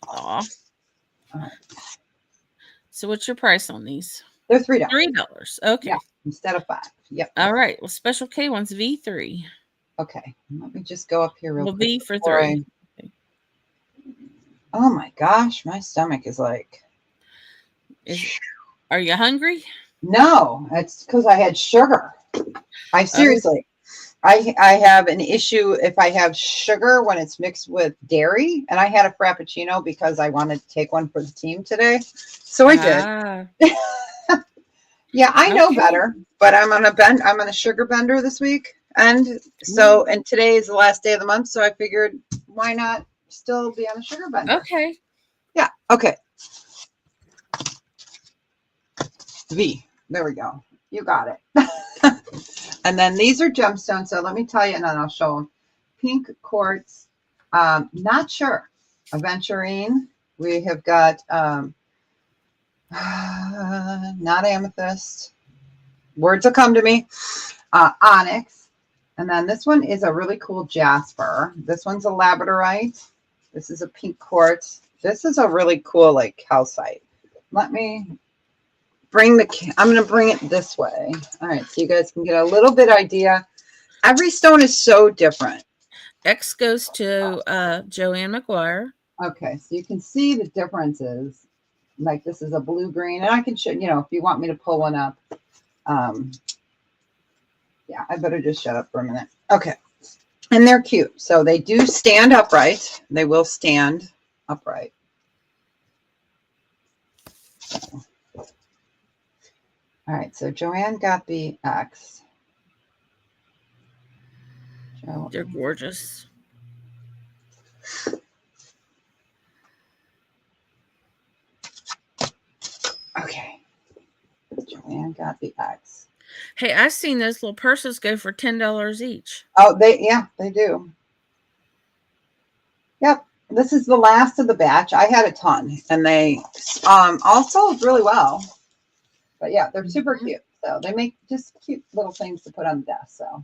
A: Aw. So what's your price on these?
B: They're $3.
A: $3. Okay.
B: Yeah, instead of $5. Yep.
A: All right. Well, Special K wants V3.
B: Okay. Let me just go up here real quick.
A: V for 3.
B: Okay. Oh my gosh, my stomach is like.
A: Are you hungry?
B: No, it's because I had sugar. I seriously. I have an issue if I have sugar when it's mixed with dairy, and I had a Frappuccino because I wanted to take one for the team today. So I did. Yeah, I know better, but I'm on a sugar bender this week. And so, and today is the last day of the month. So I figured why not still be on a sugar bender?
A: Okay.
B: Yeah. Okay. V. There we go. You got it. And then these are gemstones. So let me tell you, and then I'll show them. Pink quartz. Not sure. Aventurine. We have got not amethyst. Words will come to me. Onyx. And then this one is a really cool jasper. This one's a labradorite. This is a pink quartz. This is a really cool like calcite. Let me I'm going to bring it this way. All right, so you guys can get a little bit idea. Every stone is so different.
A: X goes to Joanne McGuire.
B: Okay, so you can see the differences. Like this is a blue green, and I can show if you want me to pull one up. Yeah, I better just shut up for a minute. Okay, and they're cute. So they do stand upright. They will stand upright. All right, so Joanne got the X.
A: They're gorgeous.
B: Okay. Joanne got the X.
A: Hey, I've seen those little purses go for $10 each.
B: Oh, they do. Yep. This is the last of the batch. I had a ton, and they all sold really well. But yeah, they're super cute. So they make just cute little things to put on the desk. So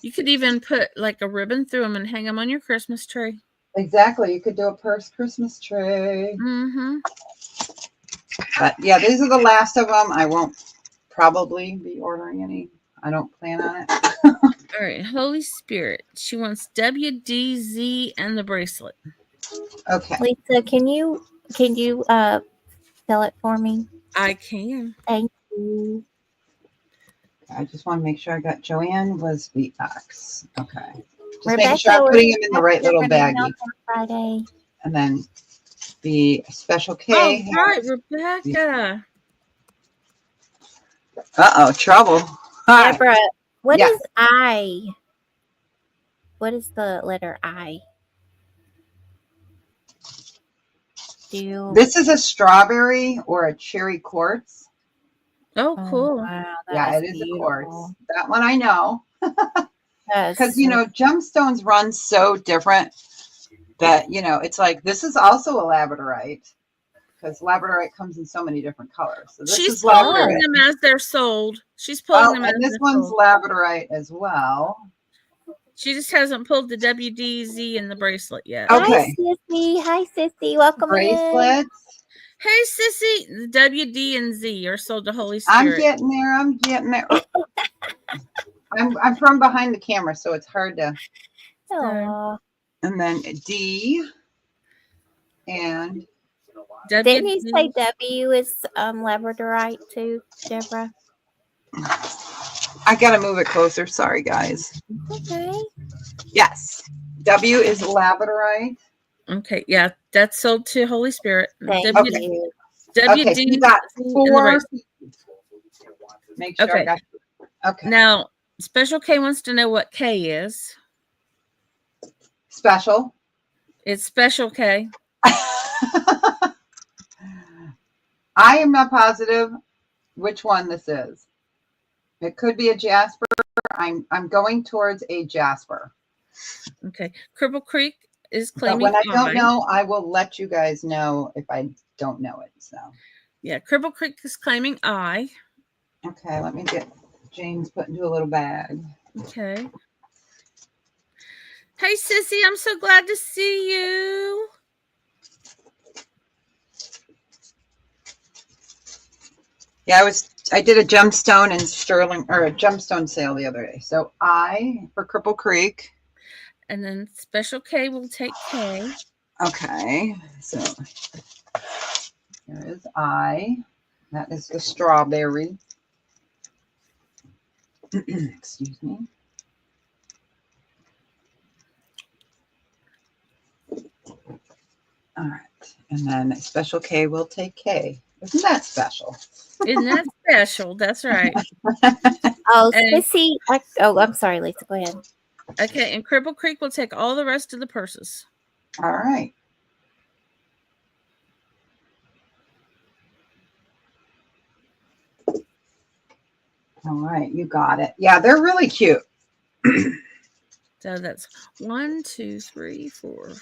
A: you could even put like a ribbon through them and hang them on your Christmas tree.
B: Exactly. You could do a purse Christmas tree.
A: Mm-hmm.
B: But yeah, these are the last of them. I won't probably be ordering any. I don't plan on it.
A: All right, Holy Spirit. She wants WDZ and the bracelet.
B: Okay.
C: Lisa, can you spell it for me?
A: I can.
C: Thank you.
B: I just want to make sure I got Joanne was the X. Okay. Just
C: Rebecca,
B: making sure I'm putting him in the right little
C: Rebecca
B: baggie.
C: on Friday.
B: And then the Special K.
A: Oh, right, Rebecca.
B: Uh-oh, trouble. Hi.
C: Deborah, what
B: Yeah.
C: is I? What is the letter I? Do you?
B: This is a strawberry or a cherry quartz.
A: Oh, cool.
C: Wow,
B: Yeah, it is a quartz. That one I know. Because, you know, gemstones run so different that, you know, it's like, this is also a labradorite. Because labradorite comes in so many different colors. So this
A: She's
B: is
A: pulling
B: labradorite.
A: them as they're sold. She's pulling them as
B: And this
A: they're
B: one's
A: sold.
B: labradorite as well.
A: She just hasn't pulled the WDZ and the bracelet yet.
B: Okay.
C: Hi, Sissy. Hi, Sissy. Welcome in.
B: Bracelets.
A: Hey, Sissy, the WD and Z are sold to Holy
B: I'm
A: Spirit.
B: getting there. I'm getting there. I'm from behind the camera, so it's hard to.
C: Aw.
B: And then D and
C: Didn't you say W is labradorite too, Deborah?
B: I gotta move it closer. Sorry, guys.
C: Okay.
B: Yes, W is labradorite.
A: Okay, yeah, that's sold to Holy Spirit.
C: Thank
A: WD,
C: you.
B: Okay, so you got
A: and the
B: 4.
A: bracelet.
B: Make sure
A: Okay.
B: I got. Okay.
A: Now, Special K wants to know what K is.
B: Special.
A: It's Special K.
B: I am not positive which one this is. It could be a jasper. I'm going towards a jasper.
A: Okay. Cripple Creek is
B: But
A: claiming
B: when I don't
A: I.
B: know, I will let you guys know if I don't know it. So
A: Yeah, Cripple Creek is claiming I.
B: okay, let me get James put into a little bag.
A: Okay. Hey, Sissy, I'm so glad to see you.
B: Yeah, I did a gemstone in Sterling, or a gemstone sale the other day. So I for Cripple Creek.
A: And then Special K will take K.
B: Okay, so here is I. That is the strawberry. Excuse me. All right, and then Special K will take K. Isn't that special?
A: Isn't that special? That's right.
C: Oh,
A: And-
C: Sissy. I'm sorry, Lisa. Go ahead.
A: Okay, and Cripple Creek will take all the rest of the purses.
B: All right. All right, you got it. Yeah, they're really cute.
A: So that's 1, 2, 3, 4,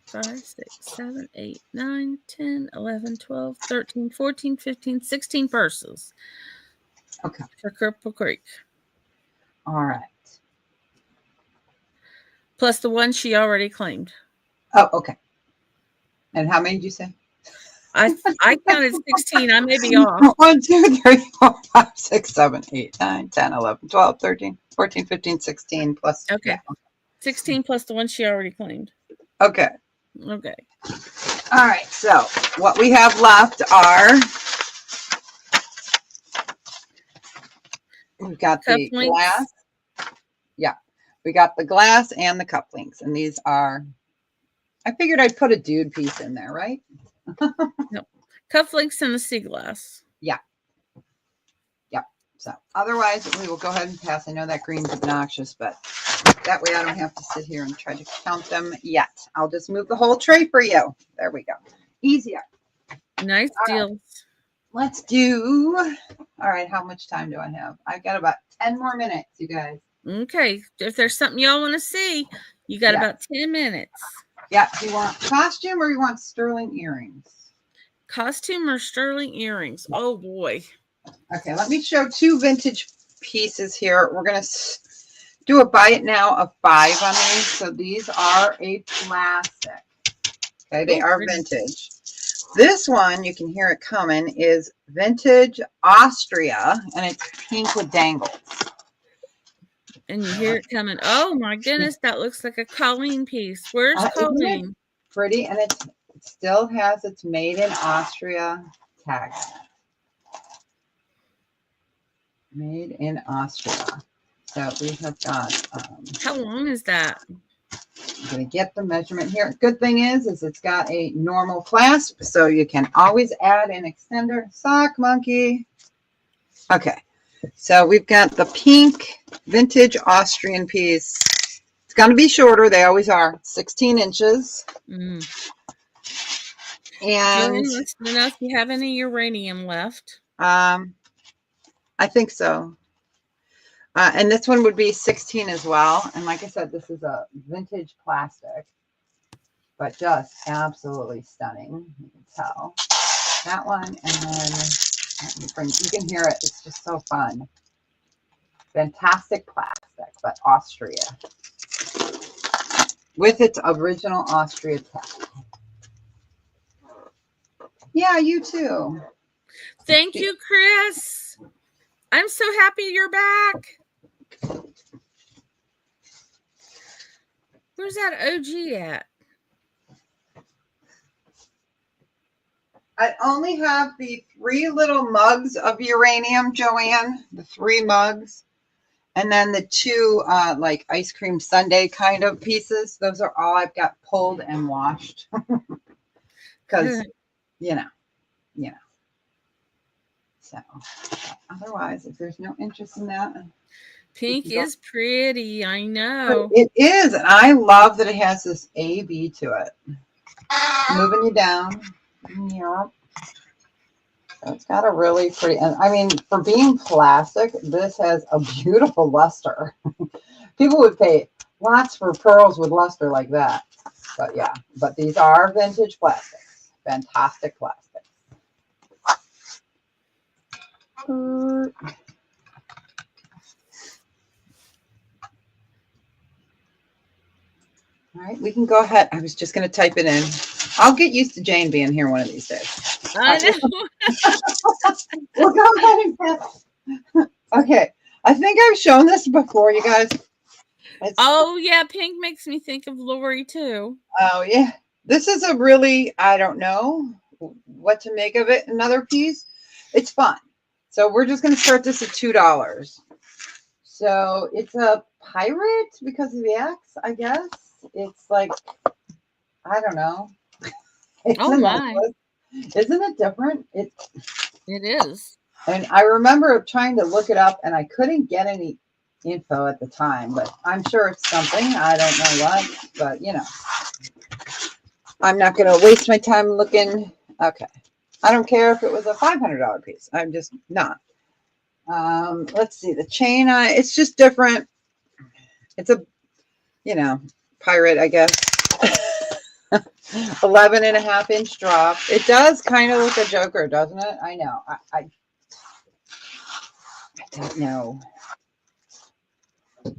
A: 5, 6, 7, 8, 9, 10, 11, 12, 13, 14, 15, 16 purses.
B: Okay.
A: For Cripple Creek.
B: All right.
A: Plus the one she already claimed.
B: Oh, okay. And how many did you say?
A: I counted 16. I may be off.
B: 1, 2, 3, 4, 5, 6, 7, 8, 9, 10, 11, 12, 13, 14, 15, 16 plus.
A: Okay.
B: Yeah.
A: 16 plus the one she already claimed.
B: Okay.
A: Okay.
B: All right. So what we have left are, we've got the
A: Cufflinks.
B: glass. Yeah. We got the glass and the cufflinks. And these are, I figured I'd put a dude piece in there, right?
A: Cufflinks and a sea glass.
B: Yeah. Yep. So otherwise we will go ahead and pass. I know that green's obnoxious, but that way I don't have to sit here and try to count them yet. I'll just move the whole tray for you. There we go. Easier.
A: Nice
B: All right.
A: deals.
B: Let's do All right, how much time do I have? I've got about 10 more minutes, you guys.
A: Okay. If there's something y'all want to see, you got about 10 minutes.
B: Yeah. Do you want costume or you want sterling earrings?
A: Costume or sterling earrings? Oh boy.
B: Okay, let me show 2 vintage pieces here. We're going to do a buy it now of 5 on these. So these are a plastic. Okay, they are vintage. This one, you can hear it coming, is vintage Austria, and it's pink with dangles.
A: And you hear it coming. Oh my goodness, that looks like a Colleen piece. Where's Colleen?
B: Pretty, and it still has its made in Austria tag. Made in Austria. So we have got.
A: How long is that?
B: I'm going to get the measurement here. Good thing is it's got a normal clasp, so you can always add an extender. Sock monkey. Okay, so we've got the pink vintage Austrian piece. It's going to be shorter. They always are. 16 inches. And
A: let's know if you have any uranium left.
B: I think so. And this one would be 16 as well. And like I said, this is a vintage plastic, but just absolutely stunning. You can tell that one. And then you can hear it. It's just so fun. Fantastic plastic, but Austria with its original Austria tag. Yeah, you too.
A: Thank you, Chris. I'm so happy you're back. Where's that OG at?
B: I only have the 3 little mugs of uranium, Joanne. The 3 mugs. And then the 2 like ice cream sundae kind of pieces. Those are all I've got pulled and washed. Because, you know. So, otherwise, if there's no interest in that.
A: Pink is pretty, I know.
B: It is, and I love that it has this AB to it. Moving you down. Yep. So it's got a really pretty, and I mean, for being plastic, this has a beautiful luster. People would pay lots for pearls with luster like that. But yeah, but these are vintage plastics. Fantastic plastics. All right, we can go ahead. I was just going to type it in. I'll get used to Jane being here one of these days.
A: I know.
B: We'll go ahead and okay. I think I've shown this before, you guys.
A: Oh, yeah. Pink makes me think of Lori, too.
B: Oh, yeah. This is a really, I don't know what to make of it. Another piece. It's fun. So we're just going to start this at $2. So it's a pirate because of the X, I guess. It's like, I don't know.
A: Oh my.
B: Isn't it different? It
A: is.
B: And I remember trying to look it up and I couldn't get any info at the time, but I'm sure it's something. I don't know what, but you know, I'm not going to waste my time looking. Okay. I don't care if it was a $500 piece. I'm just not. Let's see the chain on it. It's just different. It's a, you know, pirate, I guess. 11.5-inch drop. It does kind of look a joker, doesn't it? I know. I don't know. I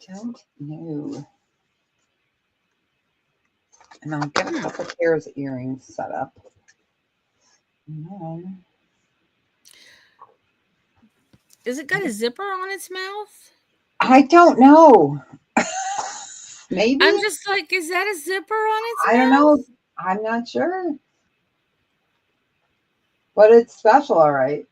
B: don't know. And I'll get a couple pairs of earrings set up. And then,
A: is it got a zipper on its mouth?
B: I don't know. Maybe.
A: I'm just like, is that a zipper on its mouth?
B: I don't know. I'm not sure. But it's special, all right.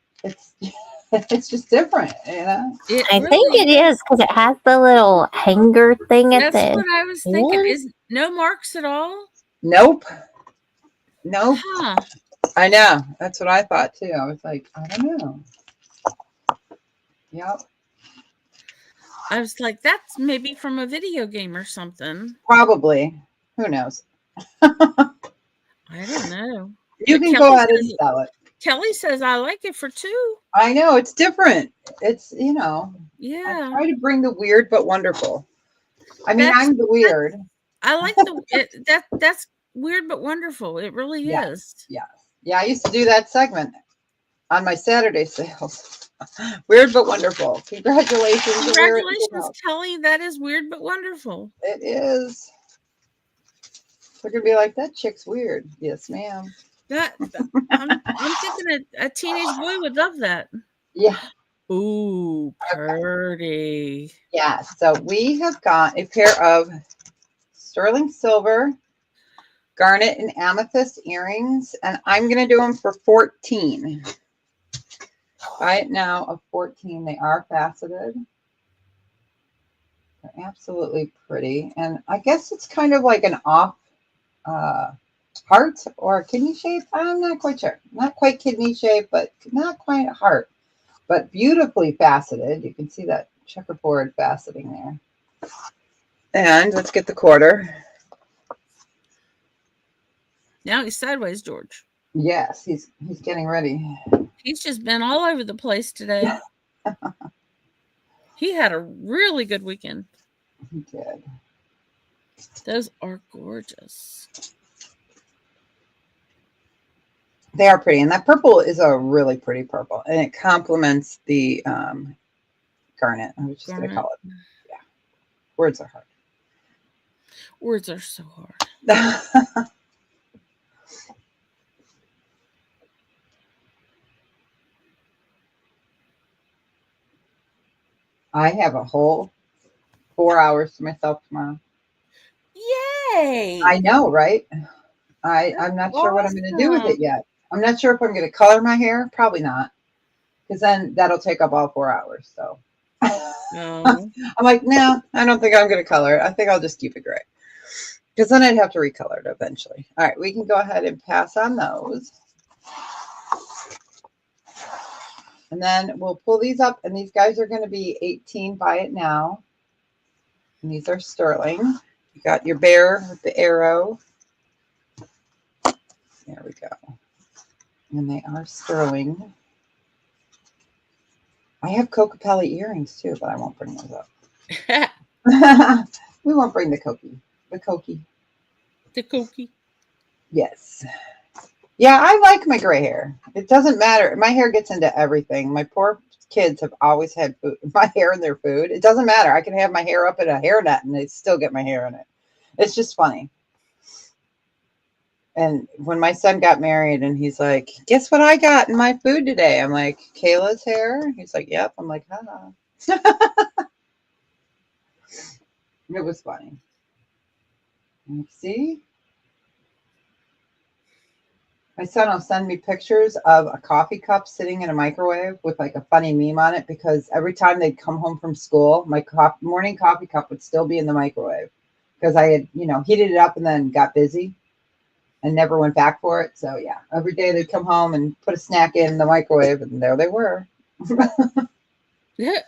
B: It's just different, you know.
C: I think it is because it has the little hanger thing at the
A: That's what I was thinking. Is no marks at all?
B: Nope. Nope.
A: Huh.
B: I know. That's what I thought too. I was like, I don't know. Yep.
A: I was like, that's maybe from a video game or something.
B: Probably. Who knows?
A: I don't know.
B: You can go ahead and sell it.
A: Kelly says I like it for 2.
B: I know it's different. It's, I
A: Yeah.
B: try to bring the weird but wonderful. I mean,
A: That's-
B: I'm the weird.
A: I like that's weird but wonderful. It really is.
B: Yes. Yeah, I used to do that segment on my Saturday sales. Weird but wonderful. Congratulations.
A: Congratulations, Kelly. That is weird but wonderful.
B: It is. They're gonna be like, that chick's weird. Yes, ma'am.
A: I'm thinking a teenage boy would love that.
B: Yeah.
A: Ooh, pretty.
B: Yeah. So we have got a pair of sterling silver, garnet, and amethyst earrings, and I'm gonna do them for $14. Buy it now of $14. They are faceted. They're absolutely pretty, and I guess it's kind of like an off heart or a kidney shape. I'm not quite sure. Not quite kidney shape, but not quite a heart. But beautifully faceted. You can see that checkerboard faceting there. And let's get the quarter.
A: Now he's sideways, George.
B: Yes, he's getting ready.
A: He's just been all over the place today. He had a really good weekend.
B: He did.
A: Those are gorgeous.
B: They are pretty. And that purple is a really pretty purple. And it complements the garnet. I was just going to call it. Yeah. Words are hard.
A: Words are so hard.
B: I have a whole 4 hours to myself tomorrow.
A: Yay!
B: I know, right? I'm not sure what I'm going to do with it yet. I'm not sure if I'm going to color my hair. Probably not. Because then that'll take up all 4 hours. So
A: No.
B: I'm like, no, I don't think I'm going to color it. I think I'll just keep it gray. Because then I'd have to recolor it eventually. All right, we can go ahead and pass on those. And then we'll pull these up. And these guys are going to be 18. Buy it now. And these are sterling. You got your bear with the arrow. There we go. And they are sterling. I have Cocapelli earrings too, but I won't bring those up. We won't bring the Cokie. The Cokie.
A: The Cokie.
B: Yes. Yeah, I like my gray hair. It doesn't matter. My hair gets into everything. My poor kids have always had food, my hair in their food. It doesn't matter. I can have my hair up in a hairnet and they still get my hair in it. It's just funny. And when my son got married and he's like, guess what I got in my food today? I'm like, Kayla's hair? He's like, yep. I'm like, huh. It was funny. Let's see. My son will send me pictures of a coffee cup sitting in a microwave with like a funny meme on it because every time they'd come home from school, my morning coffee cup would still be in the microwave because I had, heated it up and then got busy and never went back for it. So yeah, every day they'd come home and put a snack in the microwave and there they were.
A: Yeah.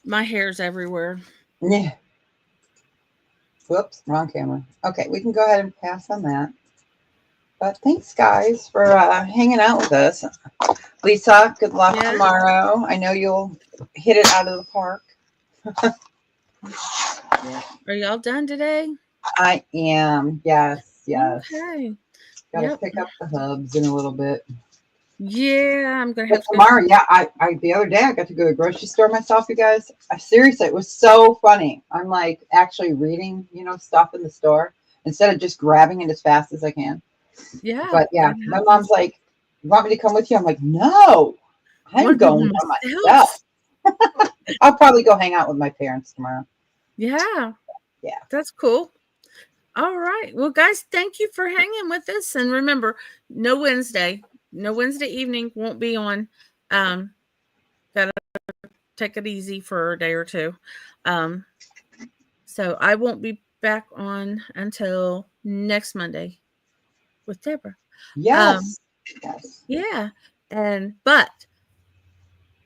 A: My hair's everywhere.
B: Yeah. Whoops, wrong camera. Okay, we can go ahead and pass on that. But thanks, guys, for hanging out with us. Lisa, good luck tomorrow. I know you'll hit it out of the park.
A: Are y'all done today?
B: I am. Yes.
A: Okay.
B: Got to pick up the hubs in a little bit.
A: Yeah, I'm gonna have to
B: tomorrow. Yeah, I the other day I got to go to the grocery store myself, you guys. Seriously, it was so funny. I'm like actually reading, stuff in the store instead of just grabbing it as fast as I can.
A: Yeah.
B: But yeah, my mom's like, "You want me to come with you?" I'm like, "No, I'm going by myself." I'll probably go hang out with my parents tomorrow.
A: Yeah.
B: Yeah.
A: That's cool. All right. Well, guys, thank you for hanging with us. And remember, no Wednesday evening won't be on. Gotta take it easy for a day or two. So I won't be back on until next Monday with Deborah.
B: Yes.
A: Yes. Yeah. But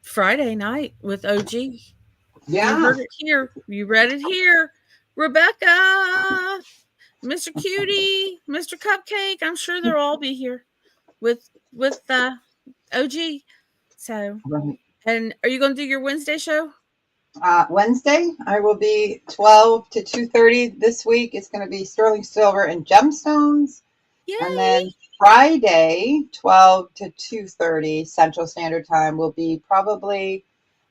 A: Friday night with OG.
B: Yeah.
A: You heard it here. You read it here. Rebecca. Mr. Cutie, Mr. Cupcake. I'm sure they'll all be here with OG. So, and are you going to do your Wednesday show?
B: Wednesday, I will be 12 to 2:30 this week. It's going to be sterling silver and gemstones.
A: Yay.
B: And then Friday, 12 to 2:30 Central Standard Time will be probably,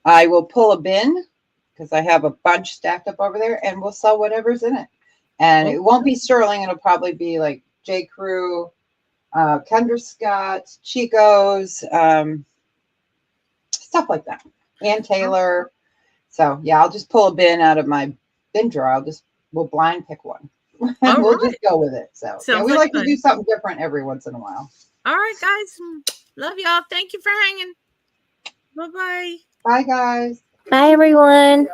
B: I will pull a bin because I have a bunch stacked up over there, and we'll sell whatever's in it. And it won't be sterling. It'll probably be like J. Crew, Kendra Scott, Chico's, stuff like that. Ann Taylor. So yeah, I'll just pull a bin out of my bin drawer. We'll blind pick one. And we'll just go with it. So yeah, we like to do something different every once in a while.
A: All right, guys. Love y'all. Thank you for hanging. Bye-bye.
B: Bye, guys.
C: Bye, everyone.